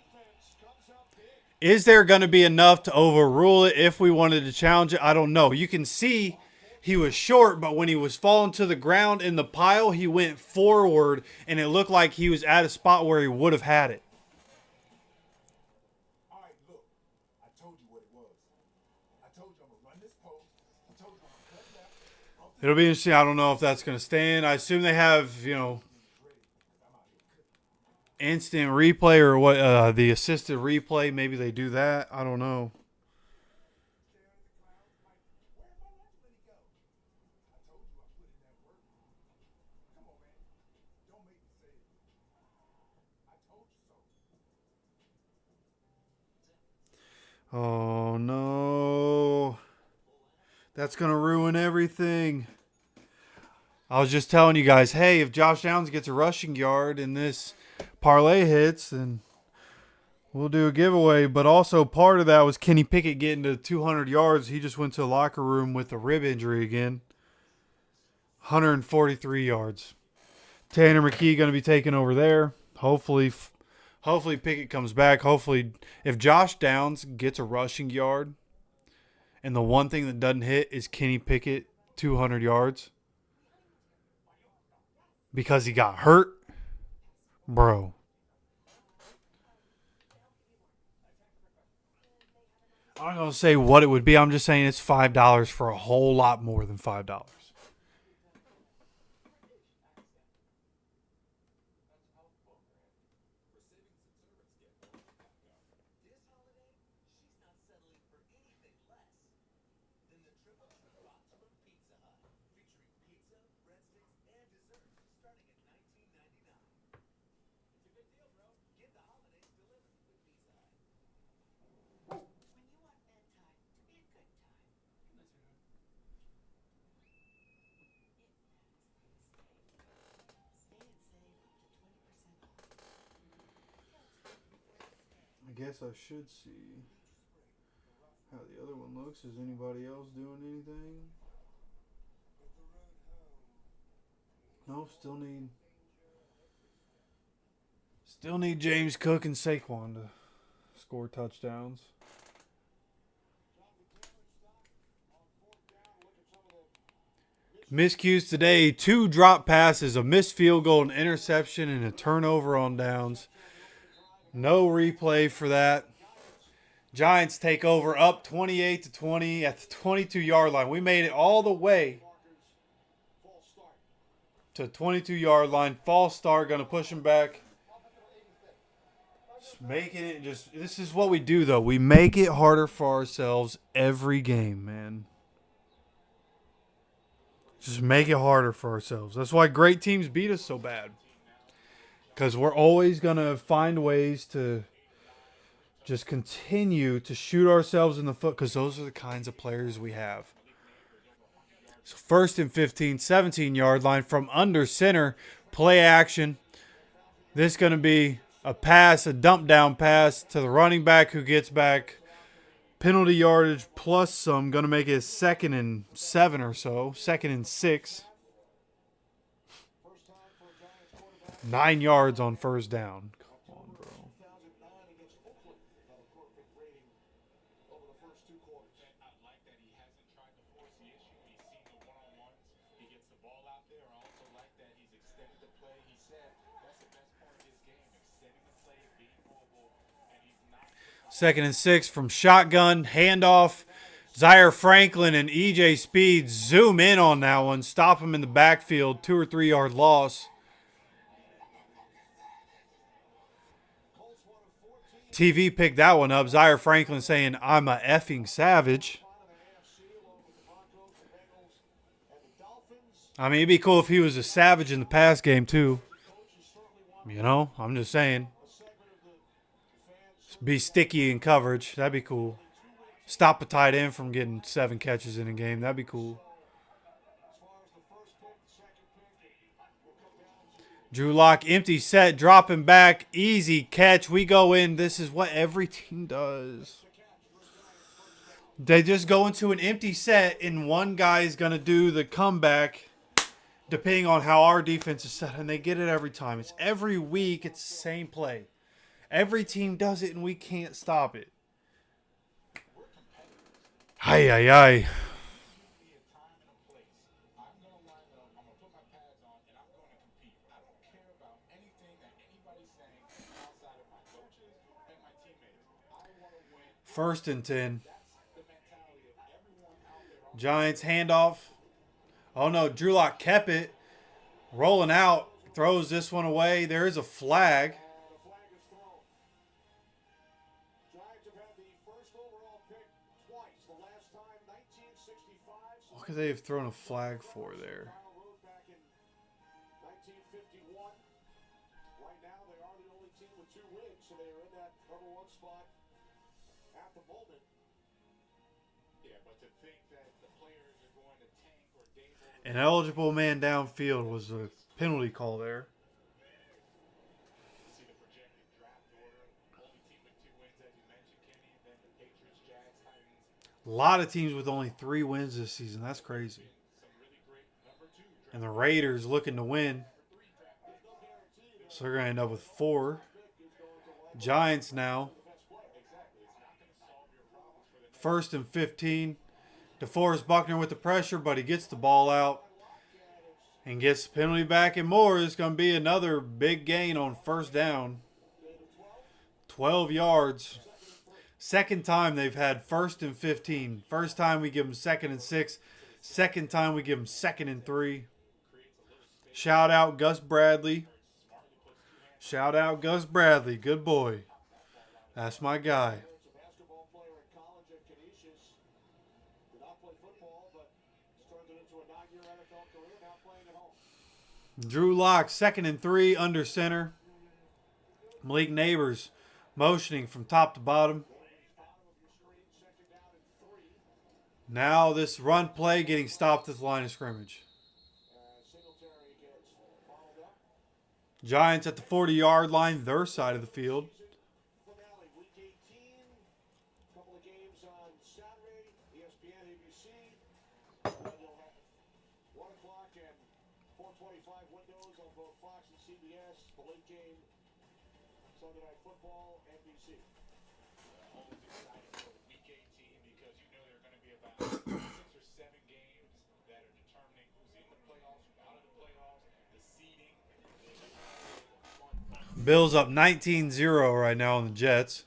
Is there going to be enough to overrule it if we wanted to challenge it? I don't know. You can see he was short, but when he was falling to the ground in the pile, he went forward, and it looked like he was at a spot where he would have had it. All right, look. I told you what it was. I told you I'm going to run this post. I told you I'm going to cut left. It'll be interesting. I don't know if that's going to stand. I assume they have, instant replay or what, the assisted replay. Maybe they do that. I don't know. Oh, no. That's going to ruin everything. I was just telling you guys, hey, if Josh Downs gets a rushing yard and this parlay hits, then we'll do a giveaway. But also part of that was Kenny Pickett getting to 200 yards. He just went to the locker room with a rib injury again. 143 yards. Tanner McKee going to be taking over there. Hopefully Pickett comes back. Hopefully, if Josh Downs gets a rushing yard, and the one thing that doesn't hit is Kenny Pickett 200 yards because he got hurt, bro. I'm not going to say what it would be. I'm just saying it's $5 for a whole lot more than $5. guess I should see how the other one looks. Is anybody else doing anything? No, still need James Cook and Saquon to score touchdowns. Miscues today, 2 drop passes, a missed field goal, an interception, and a turnover on downs. No replay for that. Giants take over up 28-20 at the 22-yard line. We made it all the way to 22-yard line. False start, going to push them back. Just making it this is what we do, though. We make it harder for ourselves every game, man. Just make it harder for ourselves. That's why great teams beat us so bad. Because we're always going to find ways to just continue to shoot ourselves in the foot, because those are the kinds of players we have. So 1st and 15, 17-yard line from under center. Play action. This is going to be a pass, a dump down pass to the running back who gets back penalty yardage plus some. Going to make it 2nd and 7 or so. 2nd and 6. 9 yards on first down. Come on, bro. I like that he hasn't tried to force the issue. He's seen the one-on-ones. He gets the ball out there. I also like that he's extended the play. He said that's the best part of his game, extending the play, being mobile, and he's not. 2nd and 6 from shotgun, handoff. Zaire Franklin and EJ Speed zoom in on that one, stop him in the backfield, 2 or 3 yard loss. TV picked that one up. Zaire Franklin saying, "I'm a effing savage." I mean, it'd be cool if he was a savage in the pass game too. You know, I'm just saying. Be sticky in coverage. That'd be cool. Stop a tight end from getting 7 catches in a game. That'd be cool. Drew Lock, empty set, dropping back, easy catch. We go in. This is what every team does. They just go into an empty set, and one guy is going to do the comeback depending on how our defense is set, and they get it every time. It's every week. It's the same play. Every team does it, and we can't stop it. Ay, ay, ay. First and 10. Giants handoff. Oh no, Drew Lock kept it. Rolling out. Throws this one away. There is a flag. What could they have thrown a flag for there? An eligible man downfield was a penalty call there. A lot of teams with only 3 wins this season. That's crazy. And the Raiders looking to win. So they're going to end up with 4. Giants now. 1st and 15. DeForest Buckner with the pressure, but he gets the ball out and gets the penalty back and more. It's going to be another big gain on first down. 12 yards. Second time they've had 1st and 15. First time we give them 2nd and 6. Second time we give them 2nd and 3. Shout out Gus Bradley. Shout out Gus Bradley. Good boy. That's my guy. Drew Lock, 2nd and 3, under center. Malik Neighbors motioning from top to bottom. Now this run play getting stopped at the line of scrimmage. Giants at the 40-yard line, their side of the field. Couple of games on Saturday, ESPN, ABC. And you'll have 1 o'clock and 4:25 windows on both Fox and CBS. The late game, Sunday Night Football, NBC. Always excited for the Week 18 because you know there are going to be about 6 or 7 games that are determining who's in the playoffs, who's out of the playoffs, the seeding. Bills up 19-0 right now on the Jets.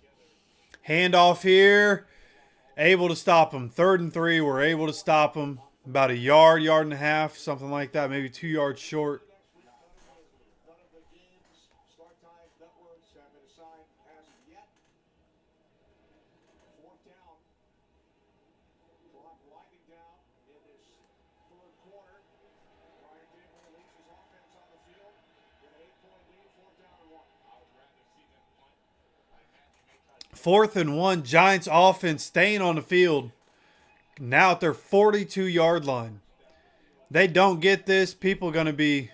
Handoff here. Able to stop them. 3rd and 3. We're able to stop them. About a yard, yard and a half, something like that. Maybe 2 yards short. None of the games, start time, networks have been assigned as of yet. 4th down. Clock winding down in this 3rd quarter. Brian Dable leads his offense on the field with an 8-point lead, 4th down and 1. I would rather see them punt. I imagine they try to 4th and 1. Giants offense staying on the field. Now at their 42-yard line. They don't get this. People are going to be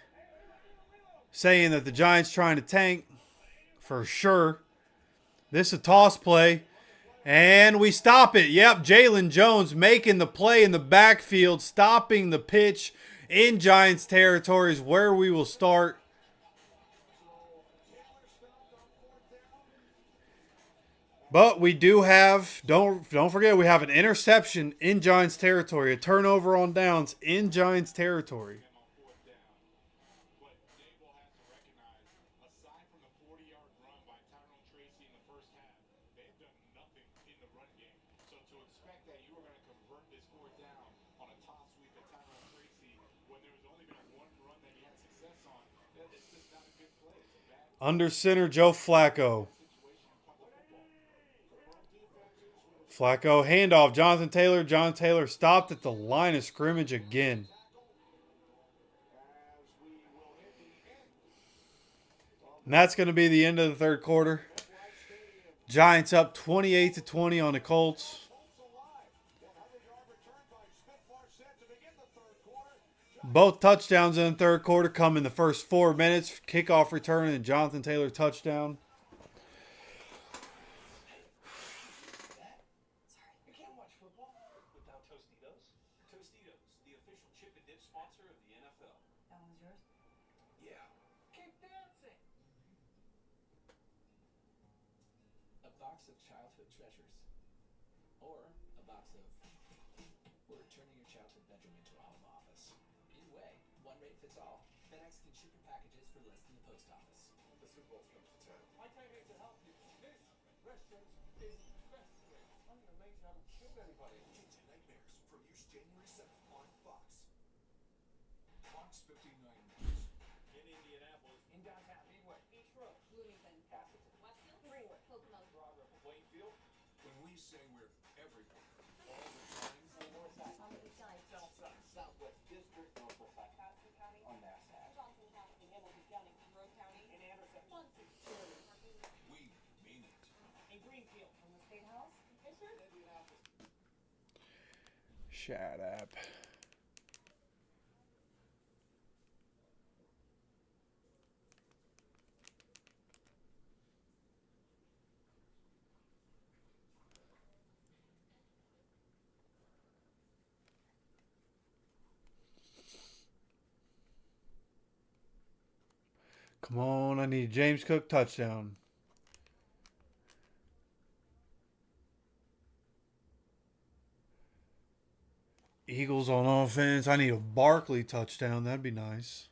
saying that the Giants trying to tank for sure. This is a toss play. And we stop it. Yep, Jalen Jones making the play in the backfield, stopping the pitch in Giants territory is where we will start. But we do have, don't forget, we have an interception in Giants territory, a turnover on downs in Giants territory. on 4th down. But Dable has to recognize, aside from the 40-yard run by Tyrone Tracy in the first half, they've done nothing in the run game. So to expect that you were going to convert this 4th down on a toss sweep at Tyrone Tracy when there was only been one run that he had success on, it's just not a good play. It's a bad Under center, Joe Flacco. situation in public football. Flacco, handoff, Jonathan Taylor. Jonathan Taylor stopped at the line of scrimmage again. And that's going to be the end of the 3rd quarter. Giants up 28-20 on the Colts. Both touchdowns in the 3rd quarter come in the first 4 minutes. Kickoff return and Jonathan Taylor touchdown. You can't watch football without Tostitos. Tostitos, the official chip and dip sponsor of the NFL. That one's yours? Yeah. Keep dancing. A box of childhood treasures. Or a box of we're turning your childhood bedroom into a home office. Either way, one rate fits all. FedEx can ship your packages for less than the post office. The Super Bowl comes to town. I came here to help you. This restaurant is best rate. I'm amazed you haven't killed anybody. Kitchen Nightmares premieres January 7th on Fox. Fox 59 News. In Indianapolis, In downtown, Midway, Beach Road, Bloomington. Castleton, Westfield? Greenwood. Pocono. Broadway, Plainfield. When we say we're everywhere, all the time, North side, On the east side. south side, southwest district, northwest side, Madison County. on that side. Johnson County. In Hamilton County. Monroe County. In Anderson, Muncie. we mean it. in Greenfield, On the State House. Fisher. Indianapolis. Shut up. Come on, I need a James Cook touchdown. Eagles on offense. I need a Barkley touchdown. That'd be nice.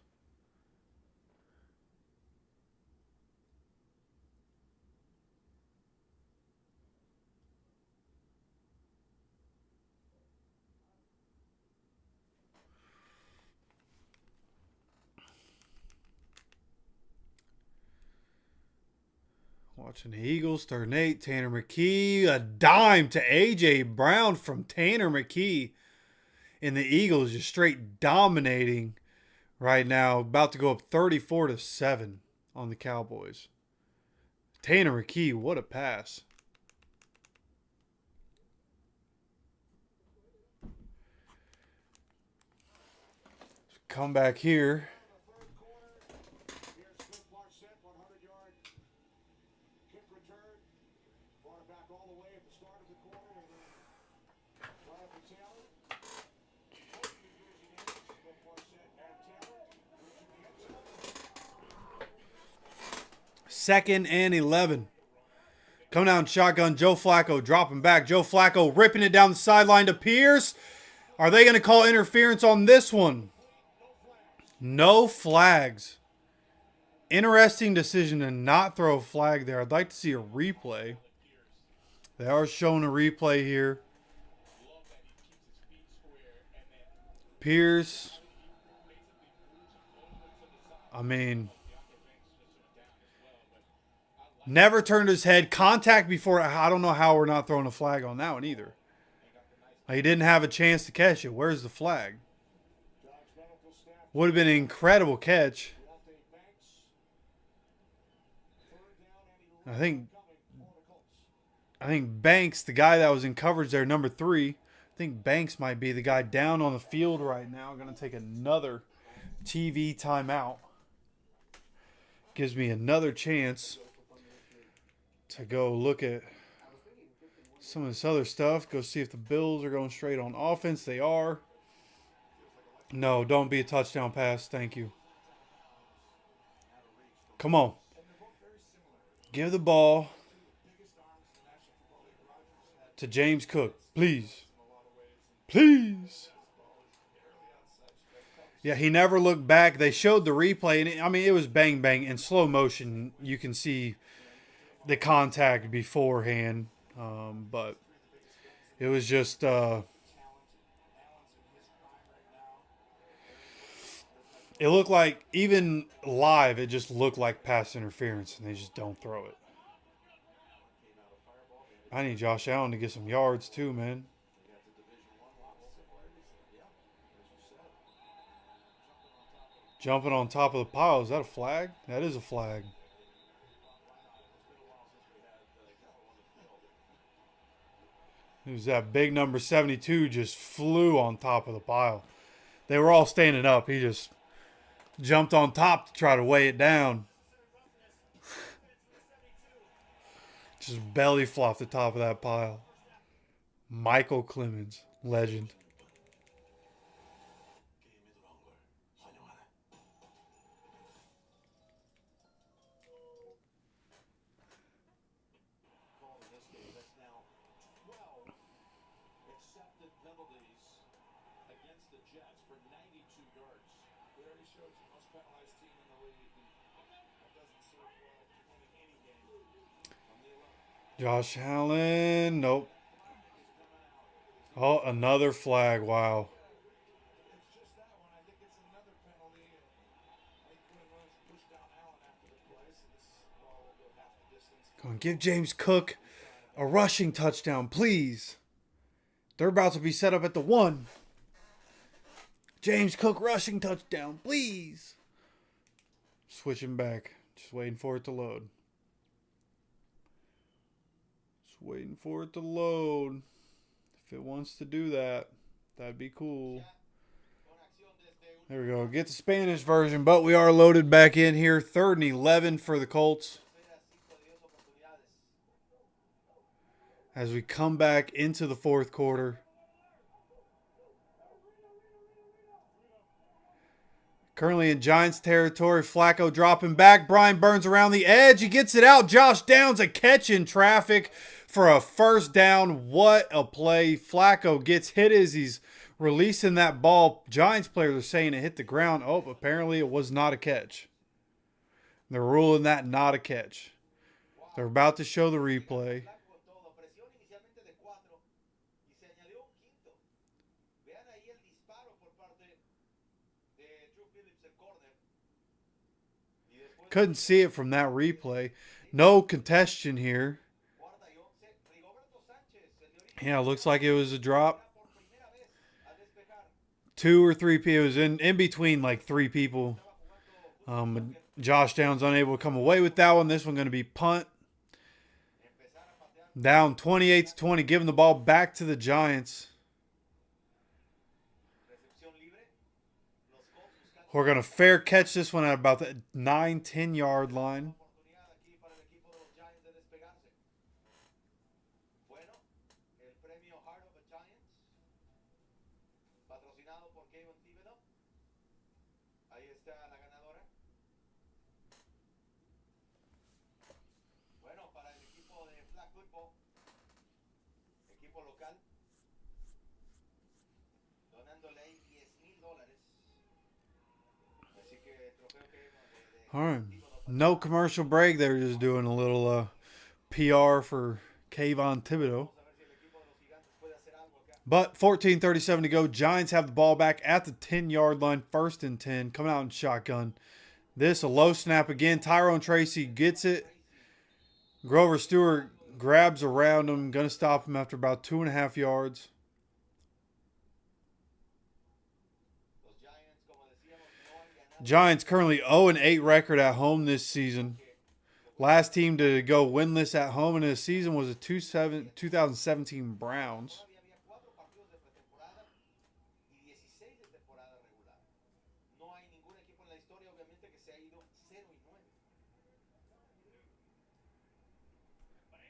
Watching the Eagles, 3rd and 8. Tanner McKee. A dime to A.J. Brown from Tanner McKee. And the Eagles just straight dominating right now. About to go up 34-7 on the Cowboys. Tanner McKee, what a pass. Come back here. Third quarter. Here's Smith Marset, 100-yard kick return. Brought it back all ball away at the start of the quarter, and then Jonathan Taylor. Both New Jersey natives, both Marset and Taylor, reaching the end zone. 2nd and 11. Coming down shotgun, Joe Flacco dropping back. Joe Flacco ripping it down the sideline to Pierce. Are they going to call interference on this one? No flags. Interesting decision to not throw a flag there. I'd like to see a replay. They are showing a replay here. Pierce. I mean, never turned his head. Contact before. I don't know how we're not throwing a flag on that one either. He didn't have a chance to catch it. Where's the flag? Would have been an incredible catch. I think Banks, the guy that was in coverage there, number 3. I think Banks might be the guy down on the field right now. Going to take another TV timeout. Gives me another chance to go look at some of this other stuff. Go see if the Bills are going straight on offense. They are. No, don't be a touchdown pass. Thank you. Come on. Give the ball to James Cook. Please. Please. Yeah, he never looked back. They showed the replay, and it was bang, bang. In slow motion, you can see the contact beforehand. But it was just... it looked like, even live, it just looked like pass interference, and they just don't throw it. I need Josh Allen to get some yards too, man. Jumping on top of the pile. Is that a flag? That is a flag. Who's that big number 72 just flew on top of the pile. They were all standing up. He just jumped on top to try to weigh it down. Just belly flopped the top of that pile. Michael Clemens, legend. Josh Allen, nope. Oh, another flag, wow. Come on, give James Cook a rushing touchdown, please. They're about to be set up at the 1. James Cook rushing touchdown, please. Switching back, just waiting for it to load. Waiting for it to load. If it wants to do that, that'd be cool. There we go. Get the Spanish version, but we are loaded back in here. 3rd and 11 for the Colts. As we come back into the 4th quarter. Currently in Giants territory. Flacco dropping back. Brian Burns around the edge. He gets it out. Josh Downs a catch in traffic for a first down. What a play. Flacco gets hit as he's releasing that ball. Giants players are saying it hit the ground. Oh, apparently it was not a catch. They're ruling that not a catch. They're about to show the replay. Couldn't see it from that replay. No contention here. Yeah, looks like it was a drop. 2 or 3 people. It was in between like 3 people. Josh Downs unable to come away with that one. This one going to be punt. Down 28-20, giving the ball back to the Giants. We're going to fair catch this one at about the 9-10 yard line. Dominado por Kevin Thibodeau. Ahí está la ganadora. Bueno, para el equipo de flag football, equipo local, donándole ahí $10,000. Así que el trofeo que All right. No commercial break. They were just doing a little PR for Kayvon Thibodeau. But 14:37 to go. Giants have the ball back at the 10-yard line. 1st and 10. Coming out in shotgun. This a low snap again. Tyrone Tracy gets it. Grover Stewart grabs around him. Going to stop him after about 2.5 yards. Giants currently 0-8 record at home this season. Last team to go winless at home in a season was the 2017 Browns.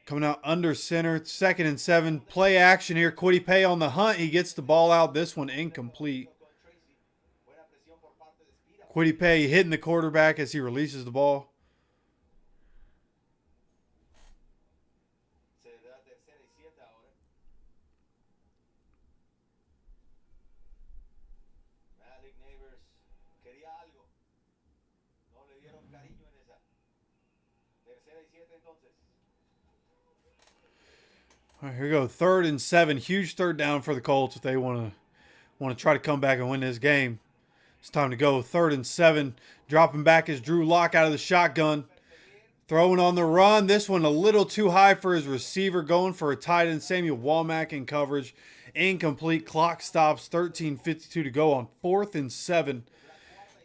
Coming out under center, 2nd and 7. Play action here. Kwity Paye on the hunt. He gets the ball out. This one incomplete. Kwity Paye hitting the quarterback as he releases the ball. All right, here we go. 3rd and 7. Huge 3rd down for the Colts if they want to try to come back and win this game. It's time to go. 3rd and 7. Dropping back is Drew Lock out of the shotgun. Throwing on the run. This one a little too high for his receiver. Going for a tight end. Samuel Womack in coverage. Incomplete. Clock stops. 13:52 to go on 4th and 7.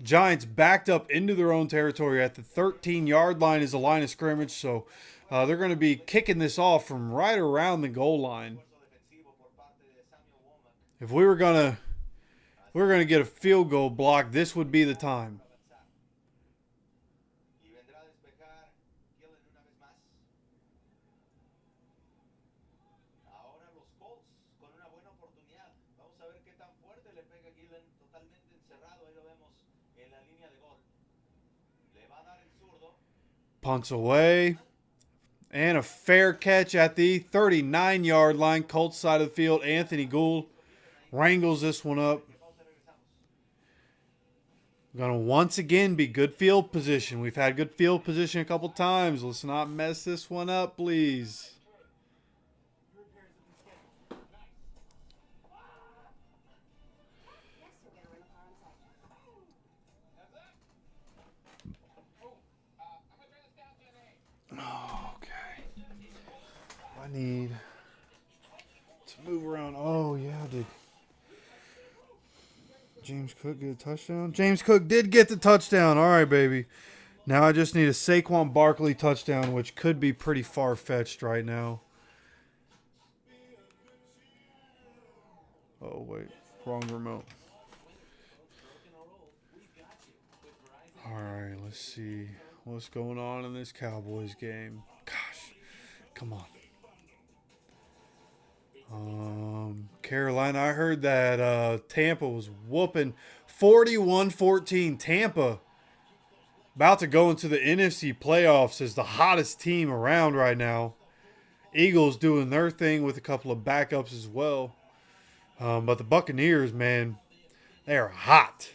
Giants backed up into their own territory at the 13-yard line is the line of scrimmage. So they're going to be kicking this off from right around the goal line. If we were going to get a field goal block, this would be the time. Punts away. And a fair catch at the 39-yard line. Colts side of the field. Anthony Gould wrangles this one up. Going to once again be good field position. We've had good field position a couple times. Let's not mess this one up, please. I need to move around. Oh, yeah, did James Cook get a touchdown? James Cook did get the touchdown. All right, baby. Now I just need a Saquon Barkley touchdown, which could be pretty far-fetched right now. Oh, wait. Wrong remote. All right, let's see what's going on in this Cowboys game. Gosh, come on. Carolina, I heard that Tampa was whooping 41-14. Tampa about to go into the NFC playoffs as the hottest team around right now. Eagles doing their thing with a couple of backups as well. But the Buccaneers, man, they are hot.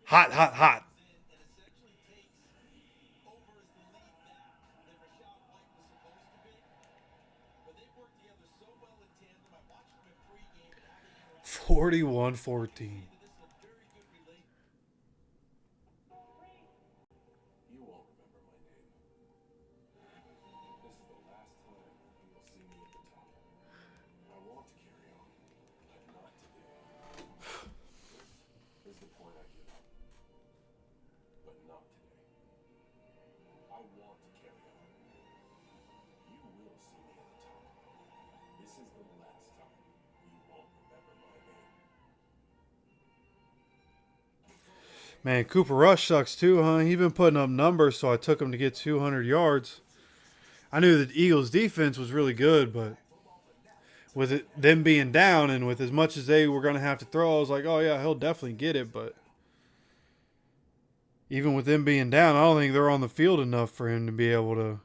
Hot, hot, hot. $41-14. You won't remember my name. This is the last time you will see me at the top. I want to carry on, but not today. This is the point I give up. But not today. I want to carry on. You will see me at the top. This is the last time you won't remember my name. Man, Cooper Rush sucks too, huh? He's been putting up numbers, so I took him to get 200 yards. I knew that Eagles' defense was really good, but with them being down and with as much as they were going to have to throw, I was like, oh, yeah, he'll definitely get it. But even with them being down, I don't think they're on the field enough for him to be able to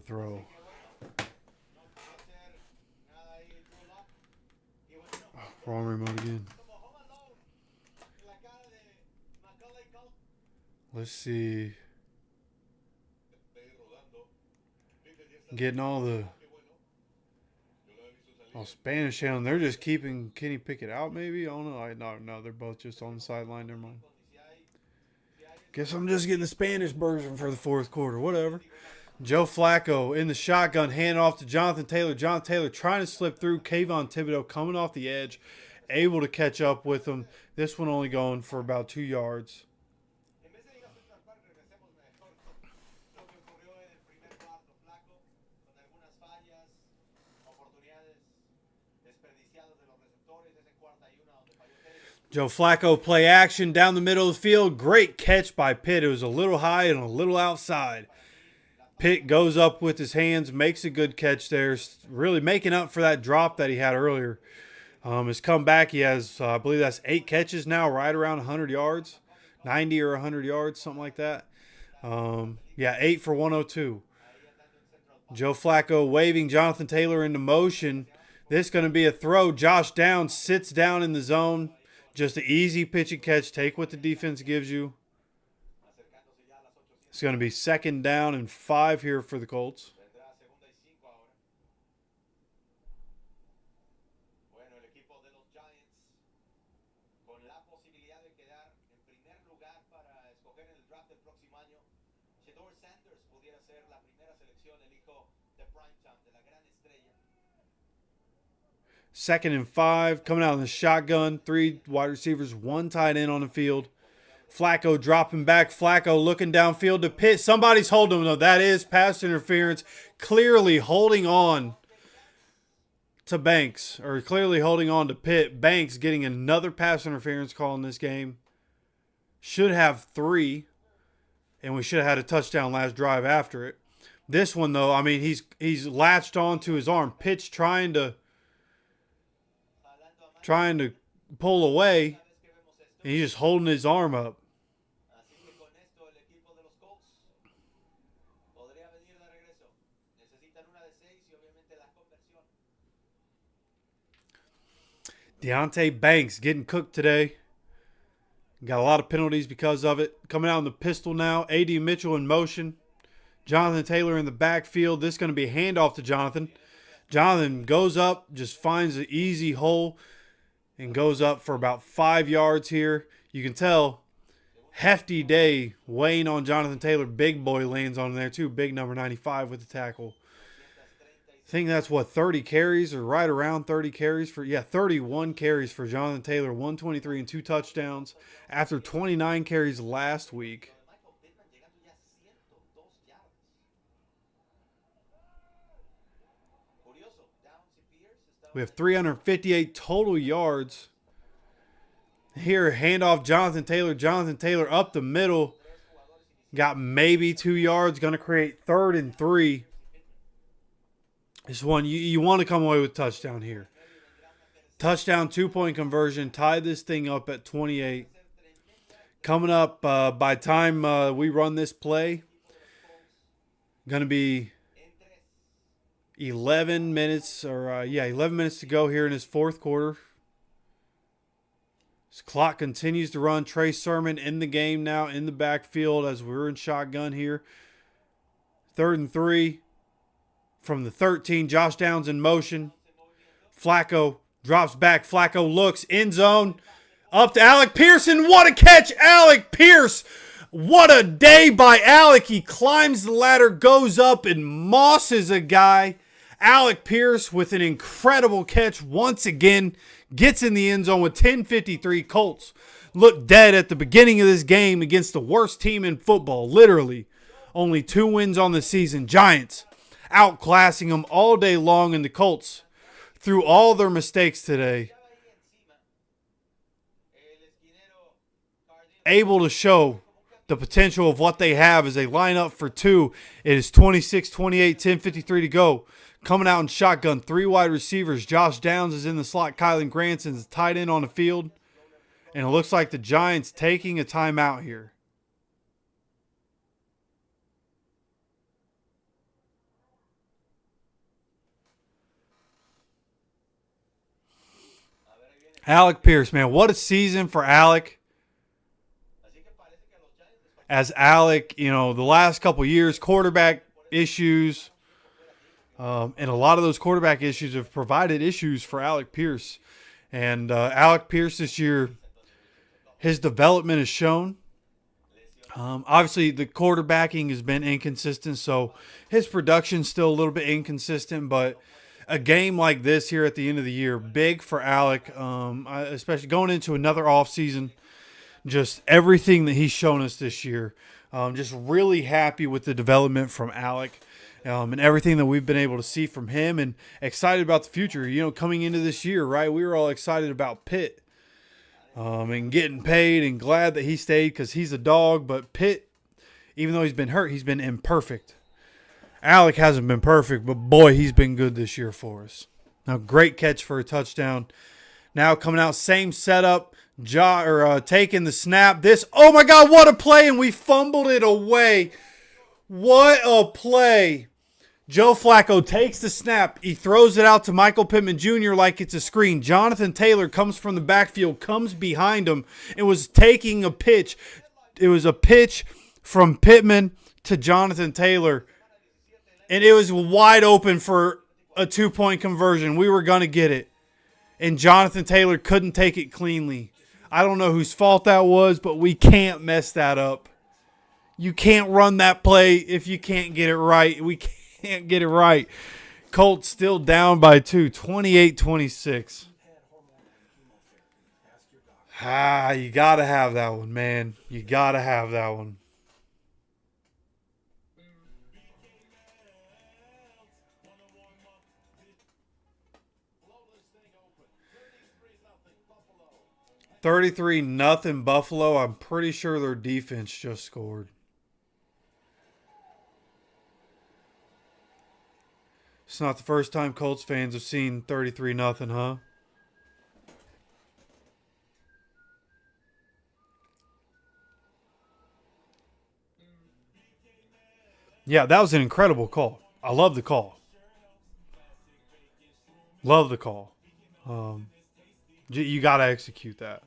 throw. Oh, wrong remote again. Let's see. Getting all the Spanish channel. They're just keeping Kenny Pickett out, maybe? I don't know. No, they're both just on the sideline. Never mind. Guess I'm just getting the Spanish version for the fourth quarter. Whatever. Joe Flacco in the shotgun, hand off to Jonathan Taylor. Jonathan Taylor trying to slip through. Kayvon Thibodeau coming off the edge, able to catch up with him. This one only going for about 2 yards. Joe Flacco play action down the middle of the field. Great catch by Pitt. It was a little high and a little outside. Pitt goes up with his hands, makes a good catch there, really making up for that drop that he had earlier. His comeback, he has, I believe that's 8 catches now, right around 100 yards, 90 or 100 yards, something like that. 8 for 102. Joe Flacco waving Jonathan Taylor into motion. This is going to be a throw. Josh Downs sits down in the zone. Just an easy pitch and catch. Take what the defense gives you. It's going to be 2nd down and 5 here for the Colts. Second and 5, coming out in the shotgun. 3 wide receivers, 1 tight end on the field. Flacco dropping back. Flacco looking downfield to Pitt. Somebody's holding him, though. That is pass interference. Clearly holding on to Banks, or clearly holding on to Pitt. Banks getting another pass interference call in this game. Should have 3, and we should have had a touchdown last drive after it. This one, though, I mean, he's latched onto his arm. Pitt's trying to pull away, and he's just holding his arm up. Deontay Banks getting cooked today. Got a lot of penalties because of it. Coming out in the pistol now. A.D. Mitchell in motion. Jonathan Taylor in the backfield. This is going to be a handoff to Jonathan. Jonathan goes up, just finds an easy hole, and goes up for about 5 yards here. You can tell, hefty day weighing on Jonathan Taylor. Big boy lands on there too. Big number 95 with the tackle. I think that's 30 carries, or right around 30 carries for, 31 carries for Jonathan Taylor. 123 and 2 touchdowns after 29 carries last week. We have 358 total yards. Here, handoff Jonathan Taylor. Jonathan Taylor up the middle. Got maybe 2 yards. Going to create 3rd and 3. This one, you want to come away with touchdown here. Touchdown, 2-point conversion. Tie this thing up at 28. Coming up by time we run this play, going to be 11 minutes, 11 minutes to go here in his fourth quarter. This clock continues to run. Trey Sermon in the game now in the backfield as we're in shotgun here. 3rd and 3 from the 13. Josh Downs in motion. Flacco drops back. Flacco looks end zone. Up to Alec Pearson. What a catch, Alec Pierce. What a day by Alec. He climbs the ladder, goes up, and mosses a guy. Alec Pierce with an incredible catch once again. Gets in the end zone with 10:53. Colts look dead at the beginning of this game against the worst team in football. Literally. Only 2 wins on the season. Giants outclassing them all day long, and the Colts, through all their mistakes today, able to show the potential of what they have as they line up for two. It is 26-28, 10:53 to go. Coming out in shotgun, 3 wide receivers. Josh Downs is in the slot. Kylan Granson's tight end on the field. And it looks like the Giants taking a timeout here. Alec Pierce, man, what a season for Alec. As Alec, the last couple years, quarterback issues, and a lot of those quarterback issues have provided issues for Alec Pierce. And Alec Pierce this year, his development is shown. Obviously, the quarterbacking has been inconsistent, so his production's still a little bit inconsistent, but a game like this here at the end of the year, big for Alec, especially going into another offseason. Just everything that he's shown us this year. Just really happy with the development from Alec and everything that we've been able to see from him, and excited about the future. Coming into this year, right, we were all excited about Pitt and getting paid and glad that he stayed because he's a dog. But Pitt, even though he's been hurt, he's been imperfect. Alec hasn't been perfect, but boy, he's been good this year for us. Now, great catch for a touchdown. Now coming out, same setup, taking the snap. Oh my God, what a play, and we fumbled it away. What a play. Joe Flacco takes the snap. He throws it out to Michael Pittman Jr. like it's a screen. Jonathan Taylor comes from the backfield, comes behind him, and was taking a pitch. It was a pitch from Pittman to Jonathan Taylor. And it was wide open for a 2-point conversion. We were going to get it. And Jonathan Taylor couldn't take it cleanly. I don't know whose fault that was, but we can't mess that up. You can't run that play if you can't get it right. We can't get it right. Colts still down by 2, 28-26. You got to have that one, man. You got to have that one. $33-0 Buffalo. I'm pretty sure their defense just scored. It's not the first time Colts fans have seen 33-0, huh? Yeah, that was an incredible call. I love the call. Love the call. You got to execute that.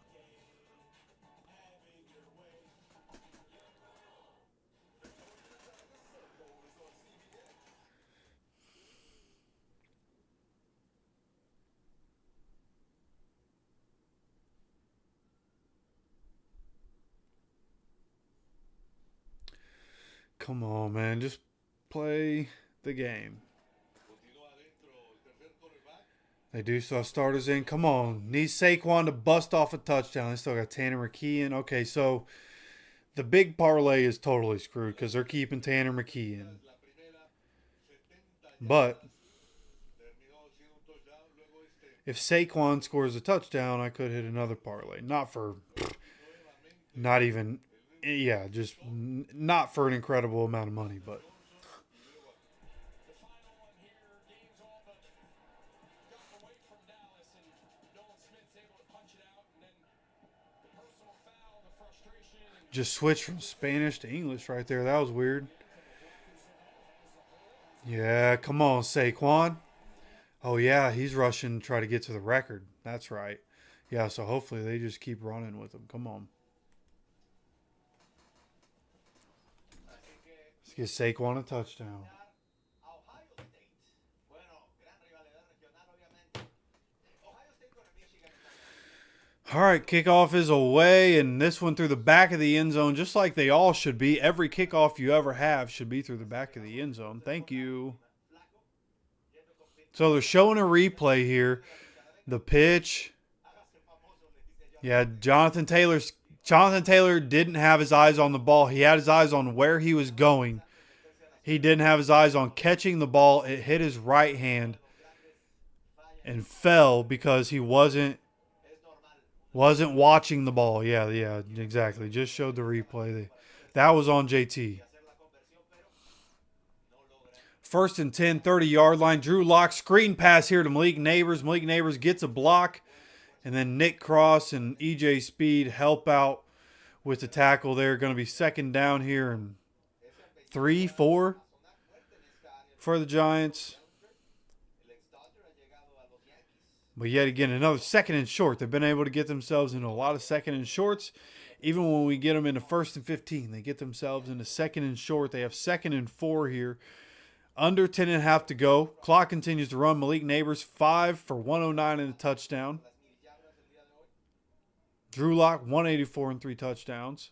Come on, man. Just play the game. They do still have starters in. Come on. Needs Saquon to bust off a touchdown. They still got Tanner McKee in. Okay, so the big parlay is totally screwed because they're keeping Tanner McKee in. But if Saquon scores a touchdown, I could hit another parlay. Not for an incredible amount of money, but just switched from Spanish to English right there. That was weird. Yeah, come on, Saquon. Oh, yeah, he's rushing to try to get to the record. That's right. Yeah, so hopefully they just keep running with him. Come on. Let's get Saquon a touchdown. All right, kickoff is away, and this one through the back of the end zone, just like they all should be. Every kickoff you ever have should be through the back of the end zone. Thank you. So they're showing a replay here. The pitch. Yeah, Jonathan Taylor didn't have his eyes on the ball. He had his eyes on where he was going. He didn't have his eyes on catching the ball. It hit his right hand and fell because he wasn't watching the ball. Yeah, exactly. Just showed the replay. That was on JT. First and 10, 30-yard line. Drew Lock, screen pass here to Malik Neighbors. Malik Neighbors gets a block. And then Nick Cross and EJ Speed help out with the tackle there. Going to be second down here and 3, 4 for the Giants. But yet again, another second and short. They've been able to get themselves into a lot of second and shorts. Even when we get them into first and 15, they get themselves into second and short. They have second and 4 here. Under 10.5 to go. Clock continues to run. Malik Neighbors, 5 for 109 and a touchdown. Drew Lock, 184 and 3 touchdowns.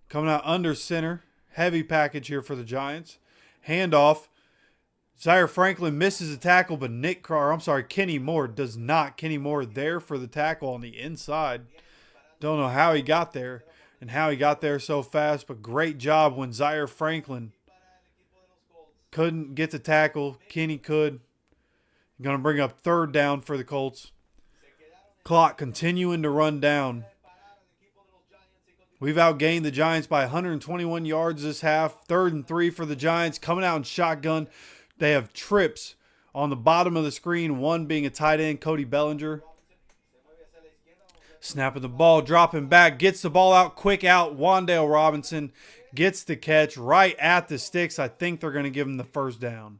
Coming out under center. Heavy package here for the Giants. Handoff. Zaire Franklin misses a tackle, but Kenny Moore does not. Kenny Moore there for the tackle on the inside. Don't know how he got there and how he got there so fast, but great job when Zaire Franklin couldn't get the tackle. Kenny could. Going to bring up third down for the Colts. Clock continuing to run down. We've outgained the Giants by 121 yards this half. 3rd and 3 for the Giants. Coming out in shotgun. They have trips on the bottom of the screen, one being a tight end, Cody Bellinger. Snapping the ball, dropping back, gets the ball out, quick out. Wan'Dale Robinson gets the catch right at the sticks. I think they're going to give him the first down.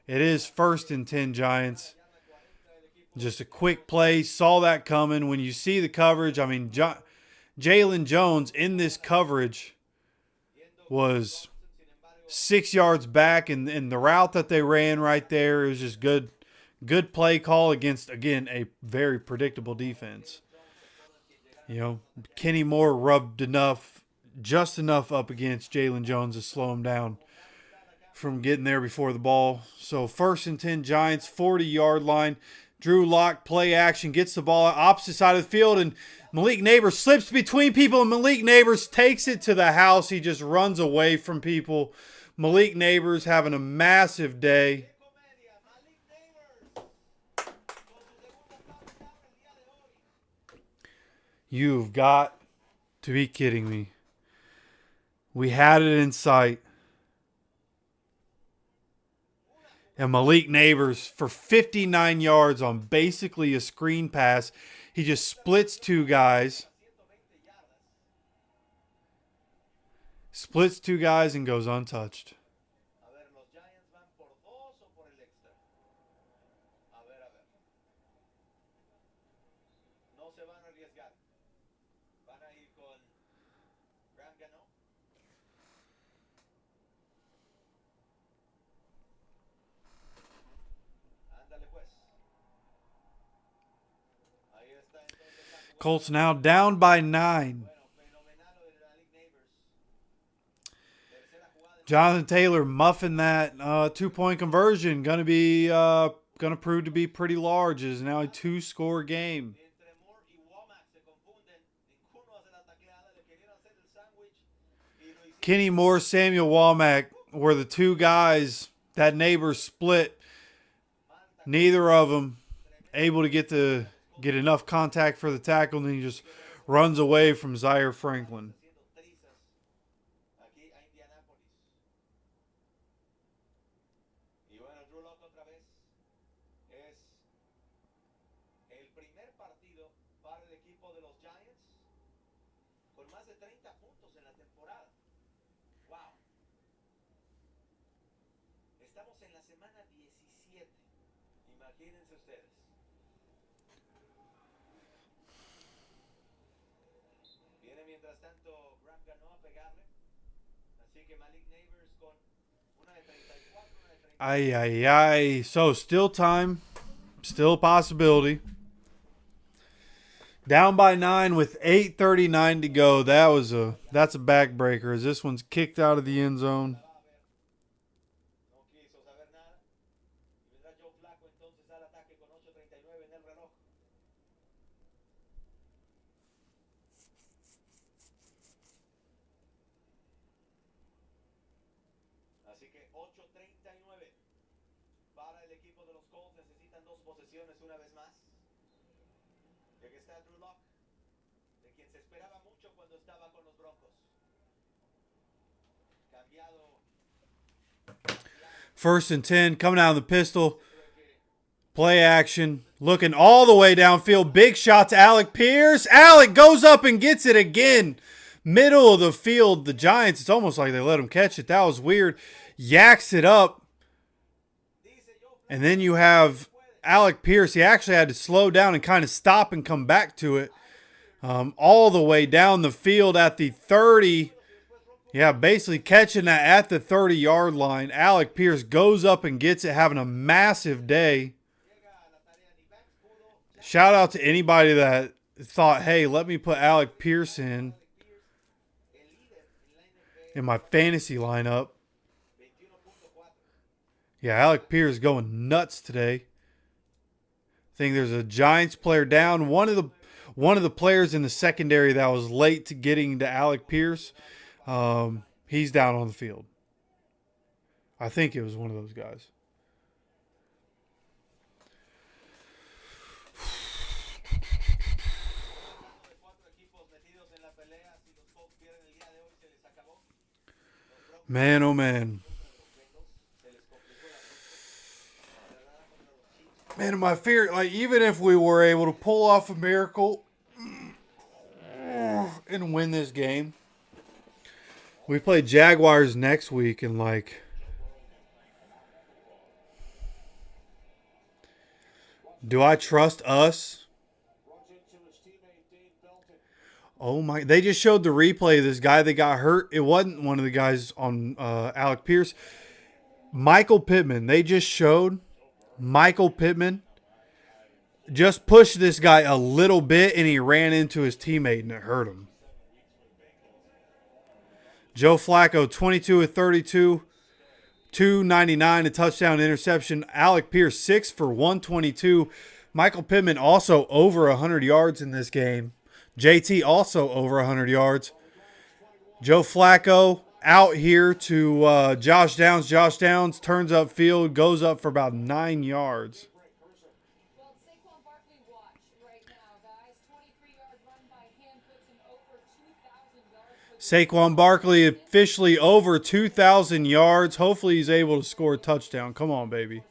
It is 1st and 10 Giants. Just a quick play, saw that coming. When you see the coverage, I mean, Jalen Jones in this coverage was 6 yards back, and the route that they ran right there, it was just good play call against, again, a very predictable defense. You know, Kenny Moore rubbed just enough up against Jalen Jones to slow him down from getting there before the ball. So 1st and 10 Giants, 40-yard line. Drew Lock, play action, gets the ball opposite side of the field, and Malik Neighbors slips between people, and Malik Neighbors takes it to the house. He just runs away from people. Malik Neighbors having a massive day. You've got to be kidding me. We had it in sight. And Malik Neighbors for 59 yards on basically a screen pass. He just splits 2 guys. Splits 2 guys and goes untouched. Colts now down by 9. Jonathan Taylor muffing that 2-point conversion. Going to prove to be pretty large. It is now a 2-score game. Kenny Moore, Samuel Womack were the 2 guys that Neighbors split. Neither of them able to get enough contact for the tackle, and then he just runs away from Zaire Franklin. Ay. So still time. Still a possibility. Down by 9 with 8:39 to go. That's a backbreaker as this one's kicked out of the end zone. Así que 8:39 para el equipo de los Colts. Necesitan 2 posesiones una vez más. Y aquí está Drew Lock. quien se esperaba mucho cuando estaba con los Broncos. First and 10, coming out of the pistol. Play action. Looking all the way downfield. Big shot to Alec Pierce. Alec goes up and gets it again. Middle of the field. The Giants, it's almost like they let him catch it. That was weird. Yaks it up. And then you have Alec Pierce. He actually had to slow down and kind of stop and come back to it. All the way down the field at the 30. Yeah, basically catching that at the 30-yard line. Alec Pierce goes up and gets it, having a massive day. Shout out to anybody that thought, hey, let me put Alec Pierce in my fantasy lineup. Yeah, Alec Pierce going nuts today. I think there's a Giants player down. One of the players in the secondary that was late to getting to Alec Pierce, he's down on the field. I think it was one of those guys. Man, oh man. Man, my fear, like, even if we were able to pull off a miracle and win this game, we play Jaguars next week, and like, do I trust us? Oh my, they just showed the replay of this guy that got hurt. It wasn't one of the guys on Alec Pierce. Michael Pittman, they just showed Michael Pittman just pushed this guy a little bit and he ran into his teammate and it hurt him. Joe Flacco, 22 of 32, 299, a touchdown interception. Alec Pierce, 6 for 122. Michael Pittman also over 100 yards in this game. JT also over 100 yards. Joe Flacco out here to Josh Downs. Josh Downs turns up field, goes up for about 9 yards. Well, Saquon Barkley watch right now, guys. 23-yard run by him puts him over 2,000 yards. Saquon Barkley officially over 2,000 yards. Hopefully he's able to score a touchdown. Come on, baby.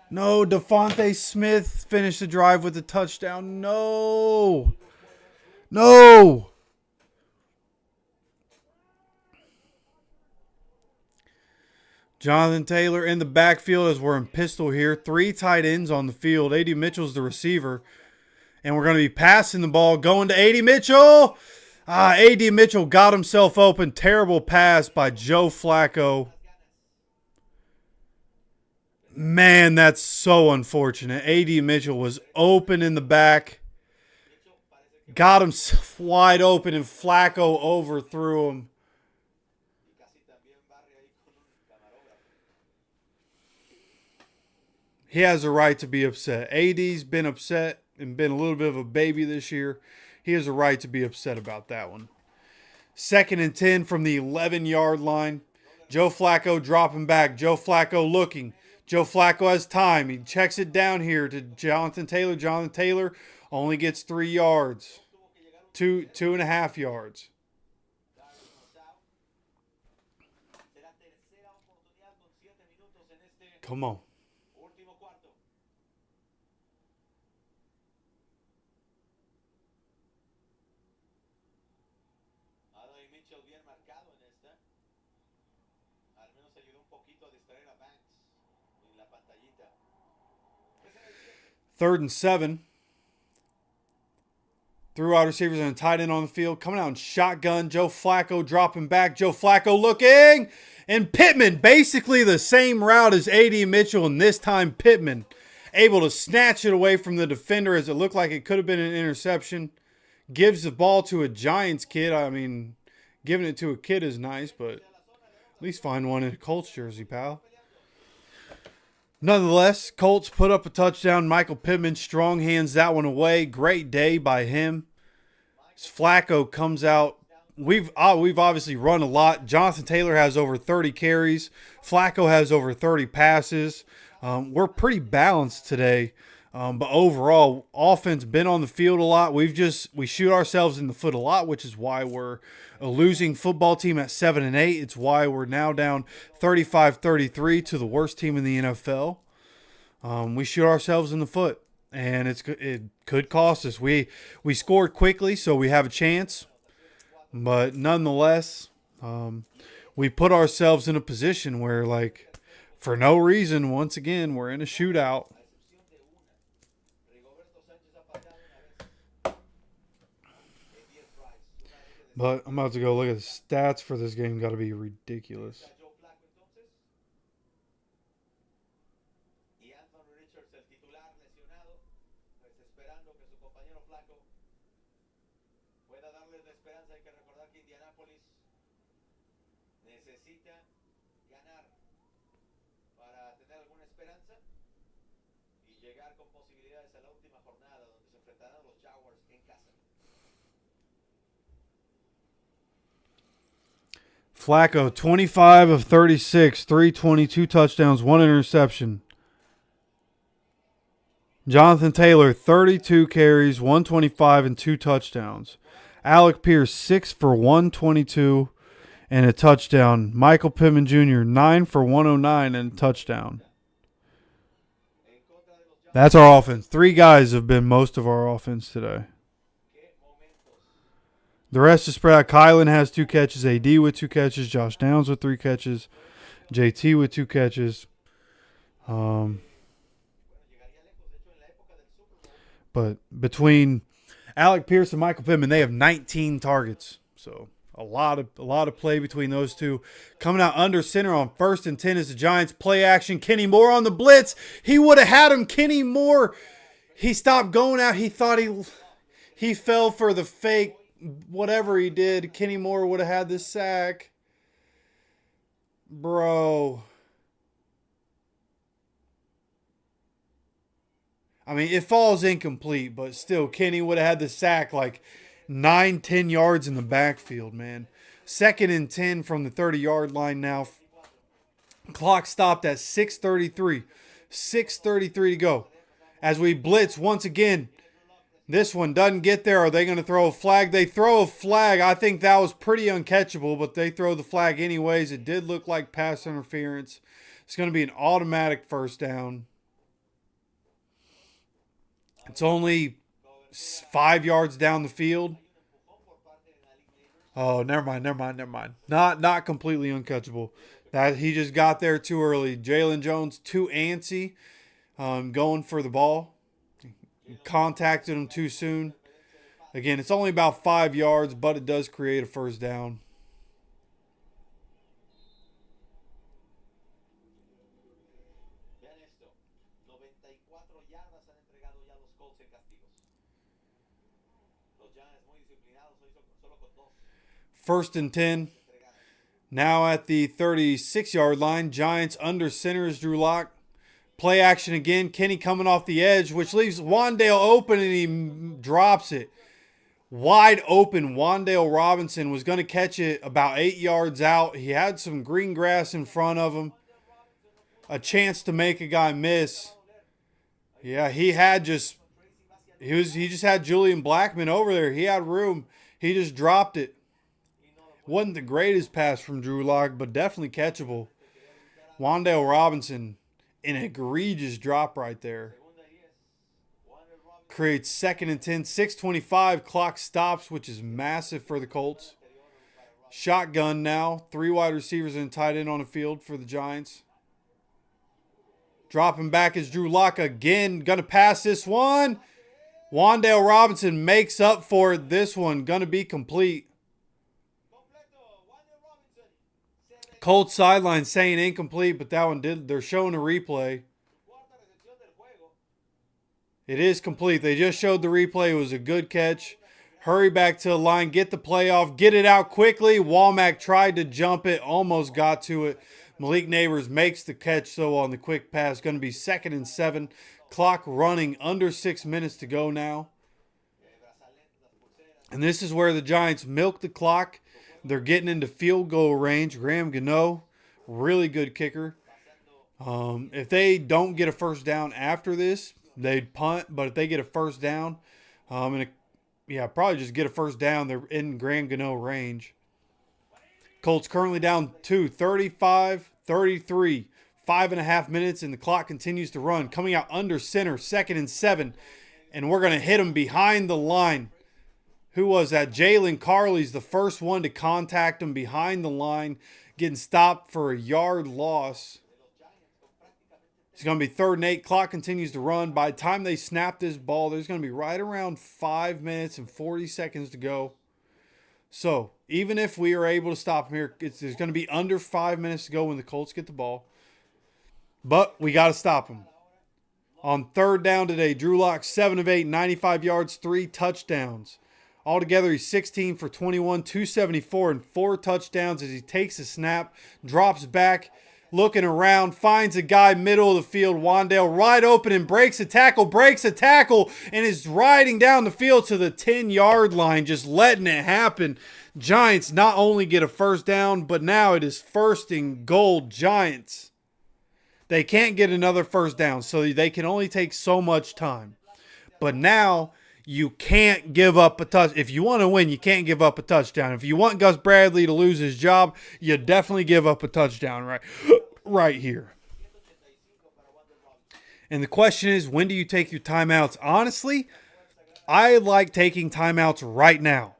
No, Devontae Smith finished the drive with a touchdown. No. No. Jonathan Taylor in the backfield as we're in pistol here. 3 tight ends on the field. A.D. Mitchell's the receiver. And we're going to be passing the ball, going to A.D. Mitchell. A.D. Mitchell got himself open. Terrible pass by Joe Flacco. Man, that's so unfortunate. A.D. Mitchell was open in the back. Got himself wide open and Flacco overthrew him. He has a right to be upset. AD's been upset and been a little bit of a baby this year. He has a right to be upset about that one. 2nd and 10 from the 11-yard line. Joe Flacco dropping back. Joe Flacco looking. Joe Flacco has time. He checks it down here to Jonathan Taylor. Jonathan Taylor only gets 3 yards. 2.5 yards. Come on. Third and 7. 3 wide receivers and a tight end on the field. Coming out in shotgun. Joe Flacco dropping back. Joe Flacco looking. And Pittman, basically the same route as A.D. Mitchell. And this time Pittman able to snatch it away from the defender as it looked like it could have been an interception. Gives the ball to a Giants kid. I mean, giving it to a kid is nice, but at least find one in a Colts jersey, pal. Nonetheless, Colts put up a touchdown. Michael Pittman strong hands that one away. Great day by him. As Flacco comes out. We've obviously run a lot. Jonathan Taylor has over 30 carries. Flacco has over 30 passes. We're pretty balanced today. But overall, offense been on the field a lot. We shoot ourselves in the foot a lot, which is why we're a losing football team at 7-8. It's why we're now down 35-33 to the worst team in the NFL. We shoot ourselves in the foot, and it could cost us. We scored quickly, so we have a chance. But nonetheless, we put ourselves in a position where, like, for no reason, once again, we're in a shootout. But I'm about to go look at the stats for this game. Got to be ridiculous. Pueda darles la esperanza. Hay que recordar que Indianapolis necesita ganar para tener alguna esperanza y llegar con posibilidades a la última jornada donde se enfrentarán los Jaguars en casa. Flacco, 25 of 36, 322 touchdowns, 1 interception. Jonathan Taylor, 32 carries, 125 and 2 touchdowns. Alec Pierce, 6 for 122 and a touchdown. Michael Pittman Jr., 9 for 109 and a touchdown. That's our offense. 3 guys have been most of our offense today. The rest is spread out. Kylan has 2 catches. AD with 2 catches. Josh Downs with 3 catches. JT with 2 catches. But between Alec Pierce and Michael Pittman, they have 19 targets. So a lot of play between those two. Coming out under center on 1st and 10 is the Giants. Play action. Kenny Moore on the blitz. He would have had him. Kenny Moore. He stopped going out. He thought he fell for the fake. Whatever he did, Kenny Moore would have had this sack. Bro. I mean, it falls incomplete, but still, Kenny would have had the sack like 9-10 yards in the backfield, man. 2nd and 10 from the 30-yard line now. Clock stopped at 6:33. 6:33 to go. As we blitz once again. This one doesn't get there. Are they going to throw a flag? They throw a flag. I think that was pretty uncatchable, but they throw the flag anyways. It did look like pass interference. It's going to be an automatic 1st down. It's only 5 yards down the field. Oh, never mind. Not completely uncatchable. That he just got there too early. Jalen Jones too antsy, going for the ball. Contacted him too soon. Again, it's only about 5 yards, but it does create a 1st down. Vean esto. 94 yardas han entregado ya los Colts en castigos. Los Giants muy disciplinados hoy solo con 2. 1st and 10. Now at the 36-yard line. Giants under center is Drew Lock. Play action again. Kenny coming off the edge, which leaves Wan'Dale open, and he drops it. Wide open. Wan'Dale Robinson was going to catch it about 8 yards out. He had some green grass in front of him. A chance to make a guy miss. Yeah, he just had Julian Blackmon over there. He had room. He just dropped it. Wasn't the greatest pass from Drew Lock, but definitely catchable. Wan'Dale Robinson. An egregious drop right there. Creates 2nd and 10. 6:25. Clock stops, which is massive for the Colts. Shotgun now. 3 wide receivers and tight end on the field for the Giants. Dropping back is Drew Lock again. Going to pass this one. Wan'Dale Robinson makes up for it. This one going to be complete. Colts sideline saying incomplete, but that one did. They're showing a replay. It is complete. They just showed the replay. It was a good catch. Hurry back to the line. Get the play off. Get it out quickly. Womack tried to jump it. Almost got to it. Malik Neighbors makes the catch, so on the quick pass. Going to be 2nd and 7. Clock running. Under 6 minutes to go now. And this is where the Giants milk the clock. They're getting into field goal range. Graham Gano, really good kicker. If they don't get a 1st down after this, they'd punt, but if they get a first down, probably just get a first down. They're in Grand Gano range. Colts currently down 35-33. 5.5 minutes, and the clock continues to run. Coming out under center, 2nd and 7. And we're going to hit him behind the line. Who was that? Jalen Carley's the first one to contact him behind the line, getting stopped for a yard loss. It's going to be 3rd and 8. Clock continues to run. By the time they snap this ball, there's going to be right around 5 minutes and 40 seconds to go. So, even if we are able to stop him here, there's going to be under 5 minutes to go when the Colts get the ball. But we got to stop him. On 3rd down today, Drew Lock, 7 of 8, 95 yards, 3 touchdowns. Altogether, he's 16 for 21, 274, and 4 touchdowns as he takes a snap, drops back, looking around, finds a guy middle of the field, Wandale, wide open and breaks a tackle, and is riding down the field to the 10-yard line, just letting it happen. Giants not only get a first down, but now it is 1st and goal Giants. They can't get another first down, so they can only take so much time. But now you can't give up a touch. If you want to win, you can't give up a touchdown. If you want Gus Bradley to lose his job, you definitely give up a touchdown right here. And the question is, when do you take your timeouts? Honestly, I like taking timeouts right now.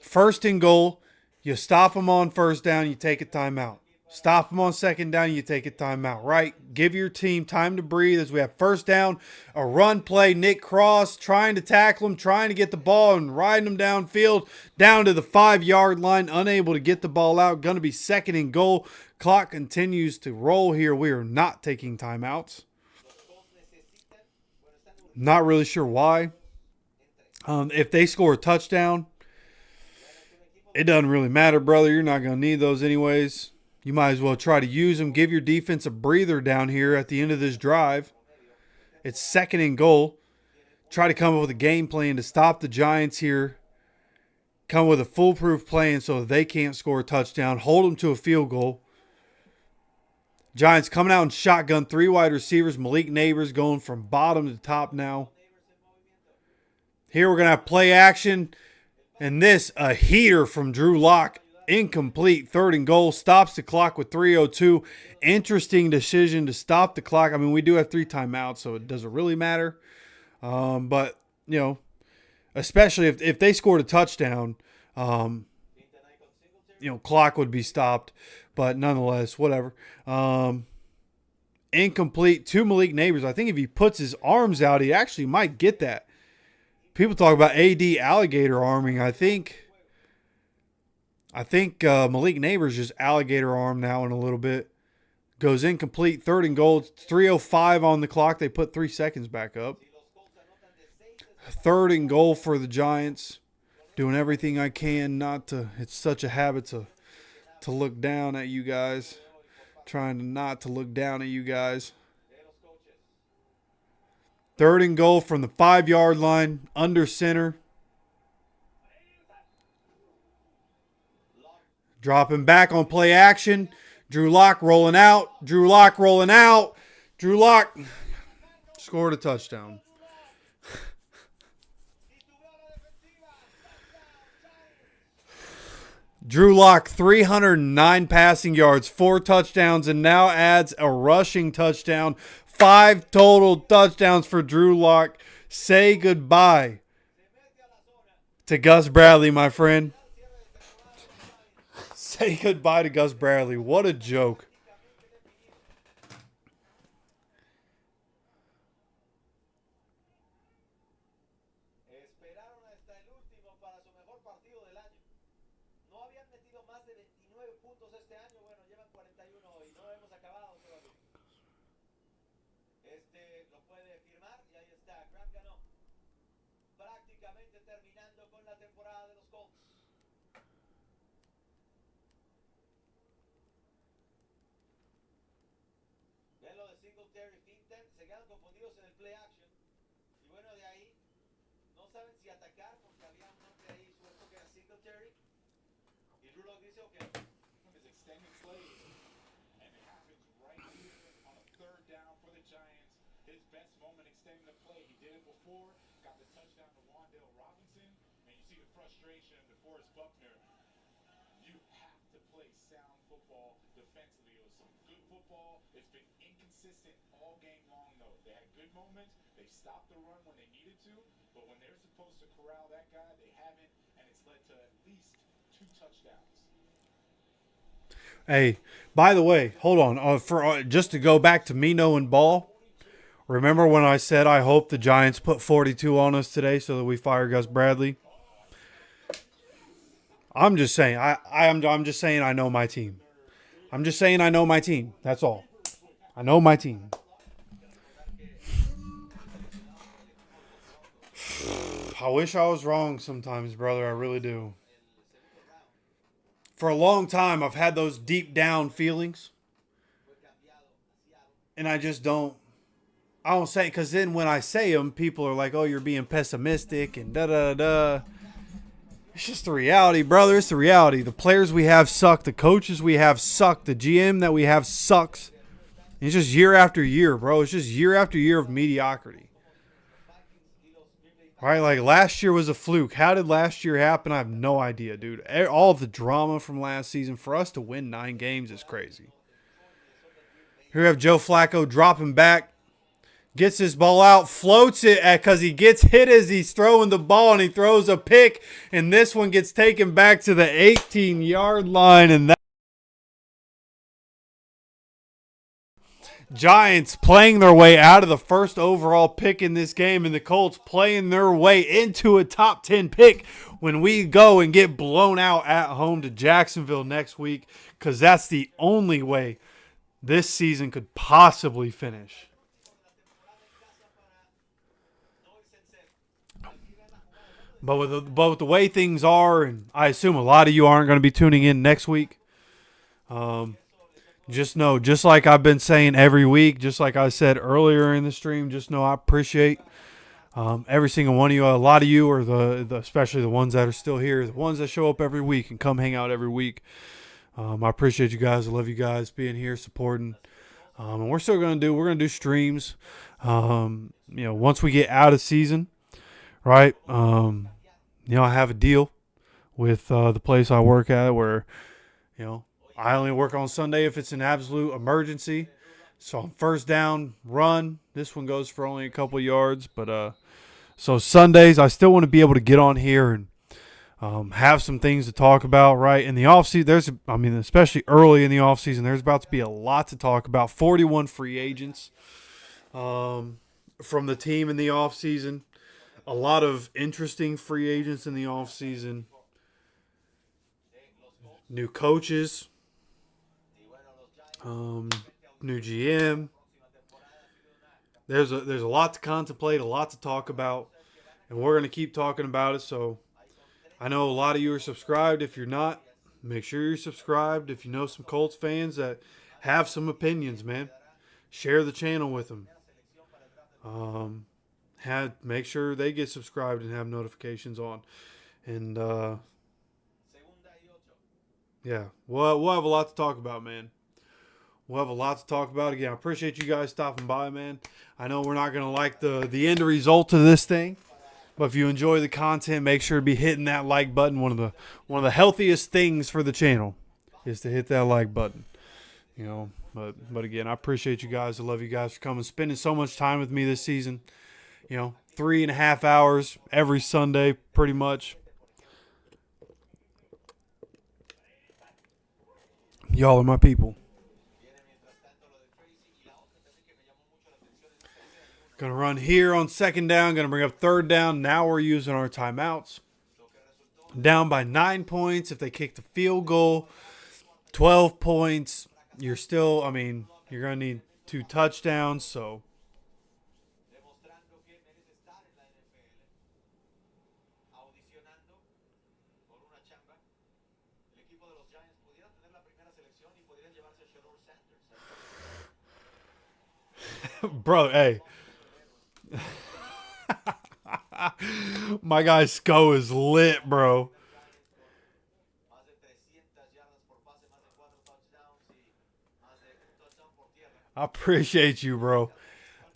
1st and goal, you stop them on 1st down, you take a timeout. Stop them on 2nd down, you take a timeout, right? Give your team time to breathe as we have 1st down, a run play, Nick Cross trying to tackle him, trying to get the ball and riding him downfield, down to the 5-yard line, unable to get the ball out. Going to be 2nd and goal. Clock continues to roll here. We are not taking timeouts. Not really sure why. If they score a touchdown, it doesn't really matter, brother. You're not going to need those anyways. You might as well try to use them. Give your defense a breather down here at the end of this drive. It's 2nd and goal. Try to come up with a game plan to stop the Giants here. Come with a foolproof plan so they can't score a touchdown. Hold them to a field goal. Giants coming out in shotgun. 3 wide receivers. Malik Neighbors going from bottom to top now. Here we're going to have play action. And this, a heater from Drew Lock. Incomplete. 3rd and goal. Stops the clock with 3:02. Interesting decision to stop the clock. I mean, we do have 3 timeouts, so it doesn't really matter. But, you know, especially if they scored a touchdown, clock would be stopped. But nonetheless, whatever. Incomplete to Malik Neighbors. I think if he puts his arms out, he actually might get that. People talk about AD alligator arming. I think Malik Neighbors just alligator arm now in a little bit. Goes incomplete. 3rd and goal. 3:05 on the clock. They put 3 seconds back up. 3rd and goal for the Giants. Doing everything I can not to. It's such a habit to look down at you guys. Trying to not to look down at you guys. 3rd and goal from the 5-yard line. Under center. Dropping back on play action. Drew Lock rolling out. Drew Lock scored a touchdown. Drew Lock, 309 passing yards, 4 touchdowns, and now adds a rushing touchdown. 5 total touchdowns for Drew Lock. Say goodbye to Gus Bradley, my friend. Say goodbye to Gus Bradley. What a joke. Esperaron hasta el último para su mejor partido del año. No habían metido más de 29 puntos este año. Bueno, llevan 41 y no hemos acabado todavía. Lo puede firmar y ahí está. Graham ganó. Prácticamente terminando con la temporada de los Colts. Ven lo de Singletary Finten. Se quedan confundidos en el play action. Y bueno, de ahí no saben si atacar porque había un hombre ahí suelto que era Singletary. Y Drew Lock dice, ok. His extended plays, and it happens right here on a 3rd down for the Giants. His best him to play. He did it before, got the touchdown to Wan'Dale Robinson, and you see the frustration to Forrest Buckner. You have to play sound football defensively. It was some good football. It's been inconsistent all game long, though. They had good moments. They stopped the run when they needed to, but when they're supposed to corral that guy, they haven't, and it's led to at least 2 touchdowns. Hey, by the way, hold on. Just to go back to me knowing ball, remember when I said I hope the Giants put 42 on us today so that we fire Gus Bradley? I'm just saying. I'm just saying I know my team. I'm just saying I know my team. That's all. I know my team. I wish I was wrong sometimes, brother. I really do. For a long time, I've had those deep down feelings. And I just don't. I don't say it because then when I say them, people are like, oh, you're being pessimistic and da-da-da-da. It's just the reality, brother. It's the reality. The players we have suck. The coaches we have suck. The GM that we have sucks. And it's just year after year, bro. It's just year after year of mediocrity. All right, like last year was a fluke. How did last year happen? I have no idea, dude. All the drama from last season, for us to win 9 games is crazy. Here we have Joe Flacco dropping back. Gets his ball out, floats it because he gets hit as he's throwing the ball, and he throws a pick. And this one gets taken back to the 18-yard line, and that Giants playing their way out of the first overall pick in this game, and the Colts playing their way into a top 10 pick when we go and get blown out at home to Jacksonville next week, because that's the only way this season could possibly finish. But with the way things are, and I assume a lot of you aren't going to be tuning in next week, just know, just like I've been saying every week, just like I said earlier in the stream, just know I appreciate every single one of you. A lot of you are especially the ones that are still here, the ones that show up every week and come hang out every week. I appreciate you guys. I love you guys being here, supporting. And we're going to do streams, once we get out of season, right? I have a deal with the place I work at where, I only work on Sunday if it's an absolute emergency. So on first down, run. This one goes for only a couple yards. But so Sundays, I still want to be able to get on here and have some things to talk about, right? In the offseason, especially early in the offseason, there's about to be a lot to talk about. 41 free agents from the team in the offseason. A lot of interesting free agents in the offseason. New coaches. New GM. There's a lot to contemplate, a lot to talk about, and we're going to keep talking about it. So I know a lot of you are subscribed. If you're not, make sure you're subscribed. If you know some Colts fans that have some opinions, man, share the channel with them. Make sure they get subscribed and have notifications on. And yeah, we'll have a lot to talk about, man. We'll have a lot to talk about. Again, I appreciate you guys stopping by, man. I know we're not going to like the end result of this thing, but if you enjoy the content, make sure to be hitting that like button. One of the healthiest things for the channel is to hit that like button. But again, I appreciate you guys. I love you guys for coming, spending so much time with me this season. 3.5 hours every Sunday, pretty much. Y'all are my people. Going to run here on second down. Going to bring up third down. Now we're using our timeouts. Down by 9 points. If they kick the field goal, 12 points. You're still, you're going to need 2 touchdowns. So bro, hey. My guy Sco is lit, bro. I appreciate you, bro.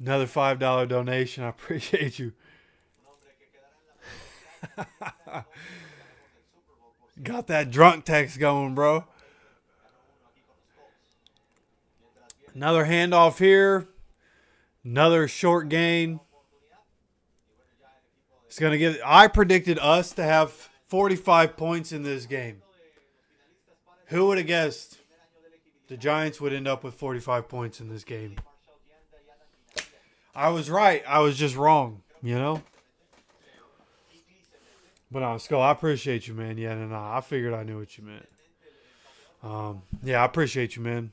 Another $5 donation. I appreciate you. Got that drunk text going, bro. Another handoff here. Another short gain. It's gonna give. I predicted us to have 45 points in this game. Who would have guessed the Giants would end up with 45 points in this game? I was right. I was just wrong, you know? But no, Skull, I appreciate you, man. Yeah, no, I figured I knew what you meant. Yeah, I appreciate you, man.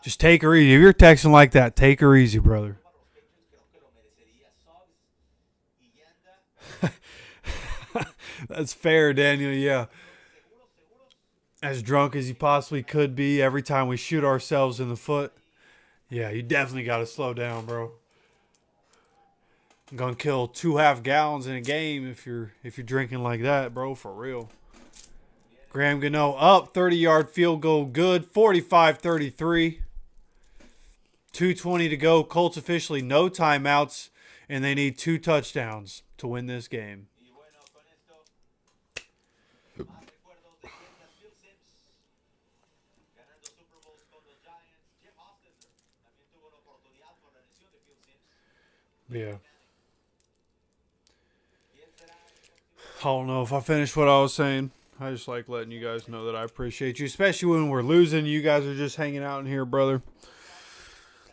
Just take her easy. If you're texting like that, take her easy, brother. That's fair, Daniel. Yeah. As drunk as you possibly could be every time we shoot ourselves in the foot. Yeah, you definitely got to slow down, bro. I'm gonna kill 2.5 gallons in a game if you're drinking like that, bro, for real. Graham Gano up, 30-yard field goal good, 45-33. 2:20 to go. Colts officially no timeouts, and they need 2 touchdowns to win this game. Yeah. I don't know if I finished what I was saying. I just like letting you guys know that I appreciate you, especially when we're losing. You guys are just hanging out in here, brother.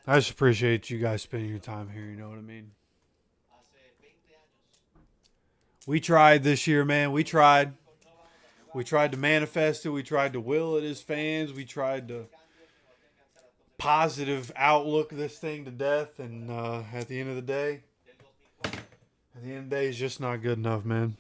I just appreciate you guys spending your time here. You know what I mean? We tried this year, man. We tried. We tried to manifest it. We tried to will it as fans. We tried to positive outlook this thing to death. And at the end of the day, it's just not good enough, man.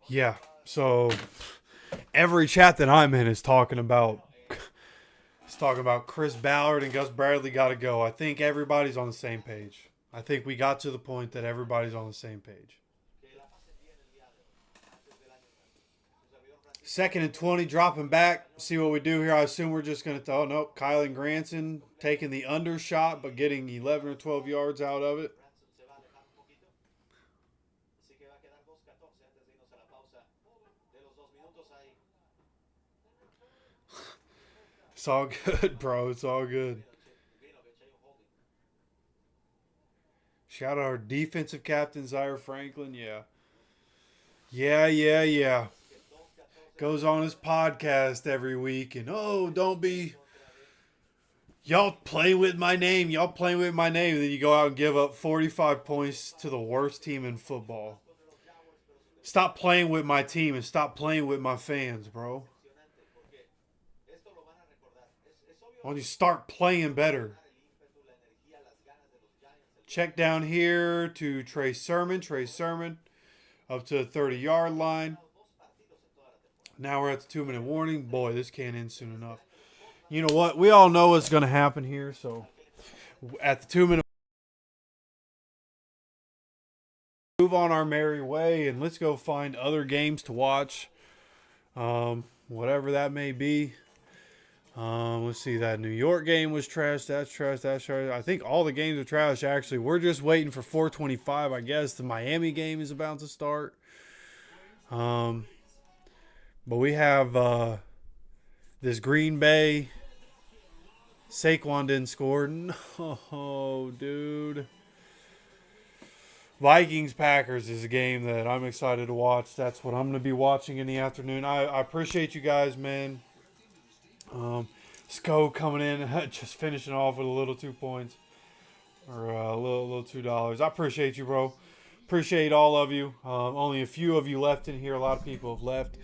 Yeah, so every chat that I'm in is talking about Chris Ballard and Gus Bradley got to go. I think everybody's on the same page. I think we got to the point that everybody's on the same page. 2nd and 20, dropping back. See what we do here. I assume we're just going to throw. Nope, Kylan Granson taking the undershot, but getting 11 or 12 yards out of it. It's all good, bro. It's all good. Shout out our defensive captain, Zaire Franklin. Yeah. Goes on his podcast every week. And, don't be... Y'all play with my name. And then you go out and give up 45 points to the worst team in football. Stop playing with my team and stop playing with my fans, bro. Why don't you start playing better? Check down here to Trey Sermon. Up to the 30-yard line. Now we're at the 2-minute warning. Boy, this can't end soon enough. You know what? We all know what's going to happen here. So at the 2-minute, move on our merry way and let's go find other games to watch. Whatever that may be. Let's see, that New York game was trash. That's trash. I think all the games are trash, actually. We're just waiting for 4:25, I guess. The Miami game is about to start. But we have this Green Bay. Saquon didn't score. No, dude. Vikings-Packers is a game that I'm excited to watch. That's what I'm going to be watching in the afternoon. I appreciate you guys, man. Sco coming in, just finishing off with a little 2 points or a little $2. I appreciate you, bro. Appreciate all of you. Only a few of you left in here. A lot of people have left.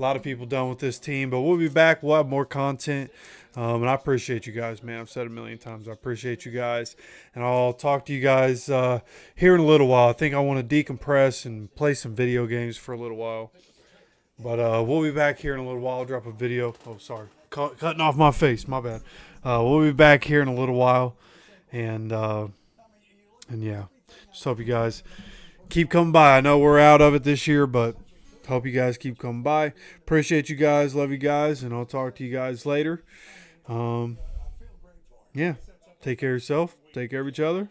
A lot of people done with this team, but we'll be back. We'll have more content. And I appreciate you guys, man. I've said it a million times. I appreciate you guys. And I'll talk to you guys here in a little while. I think I want to decompress and play some video games for a little while. But we'll be back here in a little while. I'll drop a video. Oh, sorry. Cutting off my face. My bad. We'll be back here in a little while. And yeah, just hope you guys keep coming by. I know we're out of it this year, but hope you guys keep coming by. Appreciate you guys. Love you guys. And I'll talk to you guys later. Yeah. Take care of yourself. Take care of each other.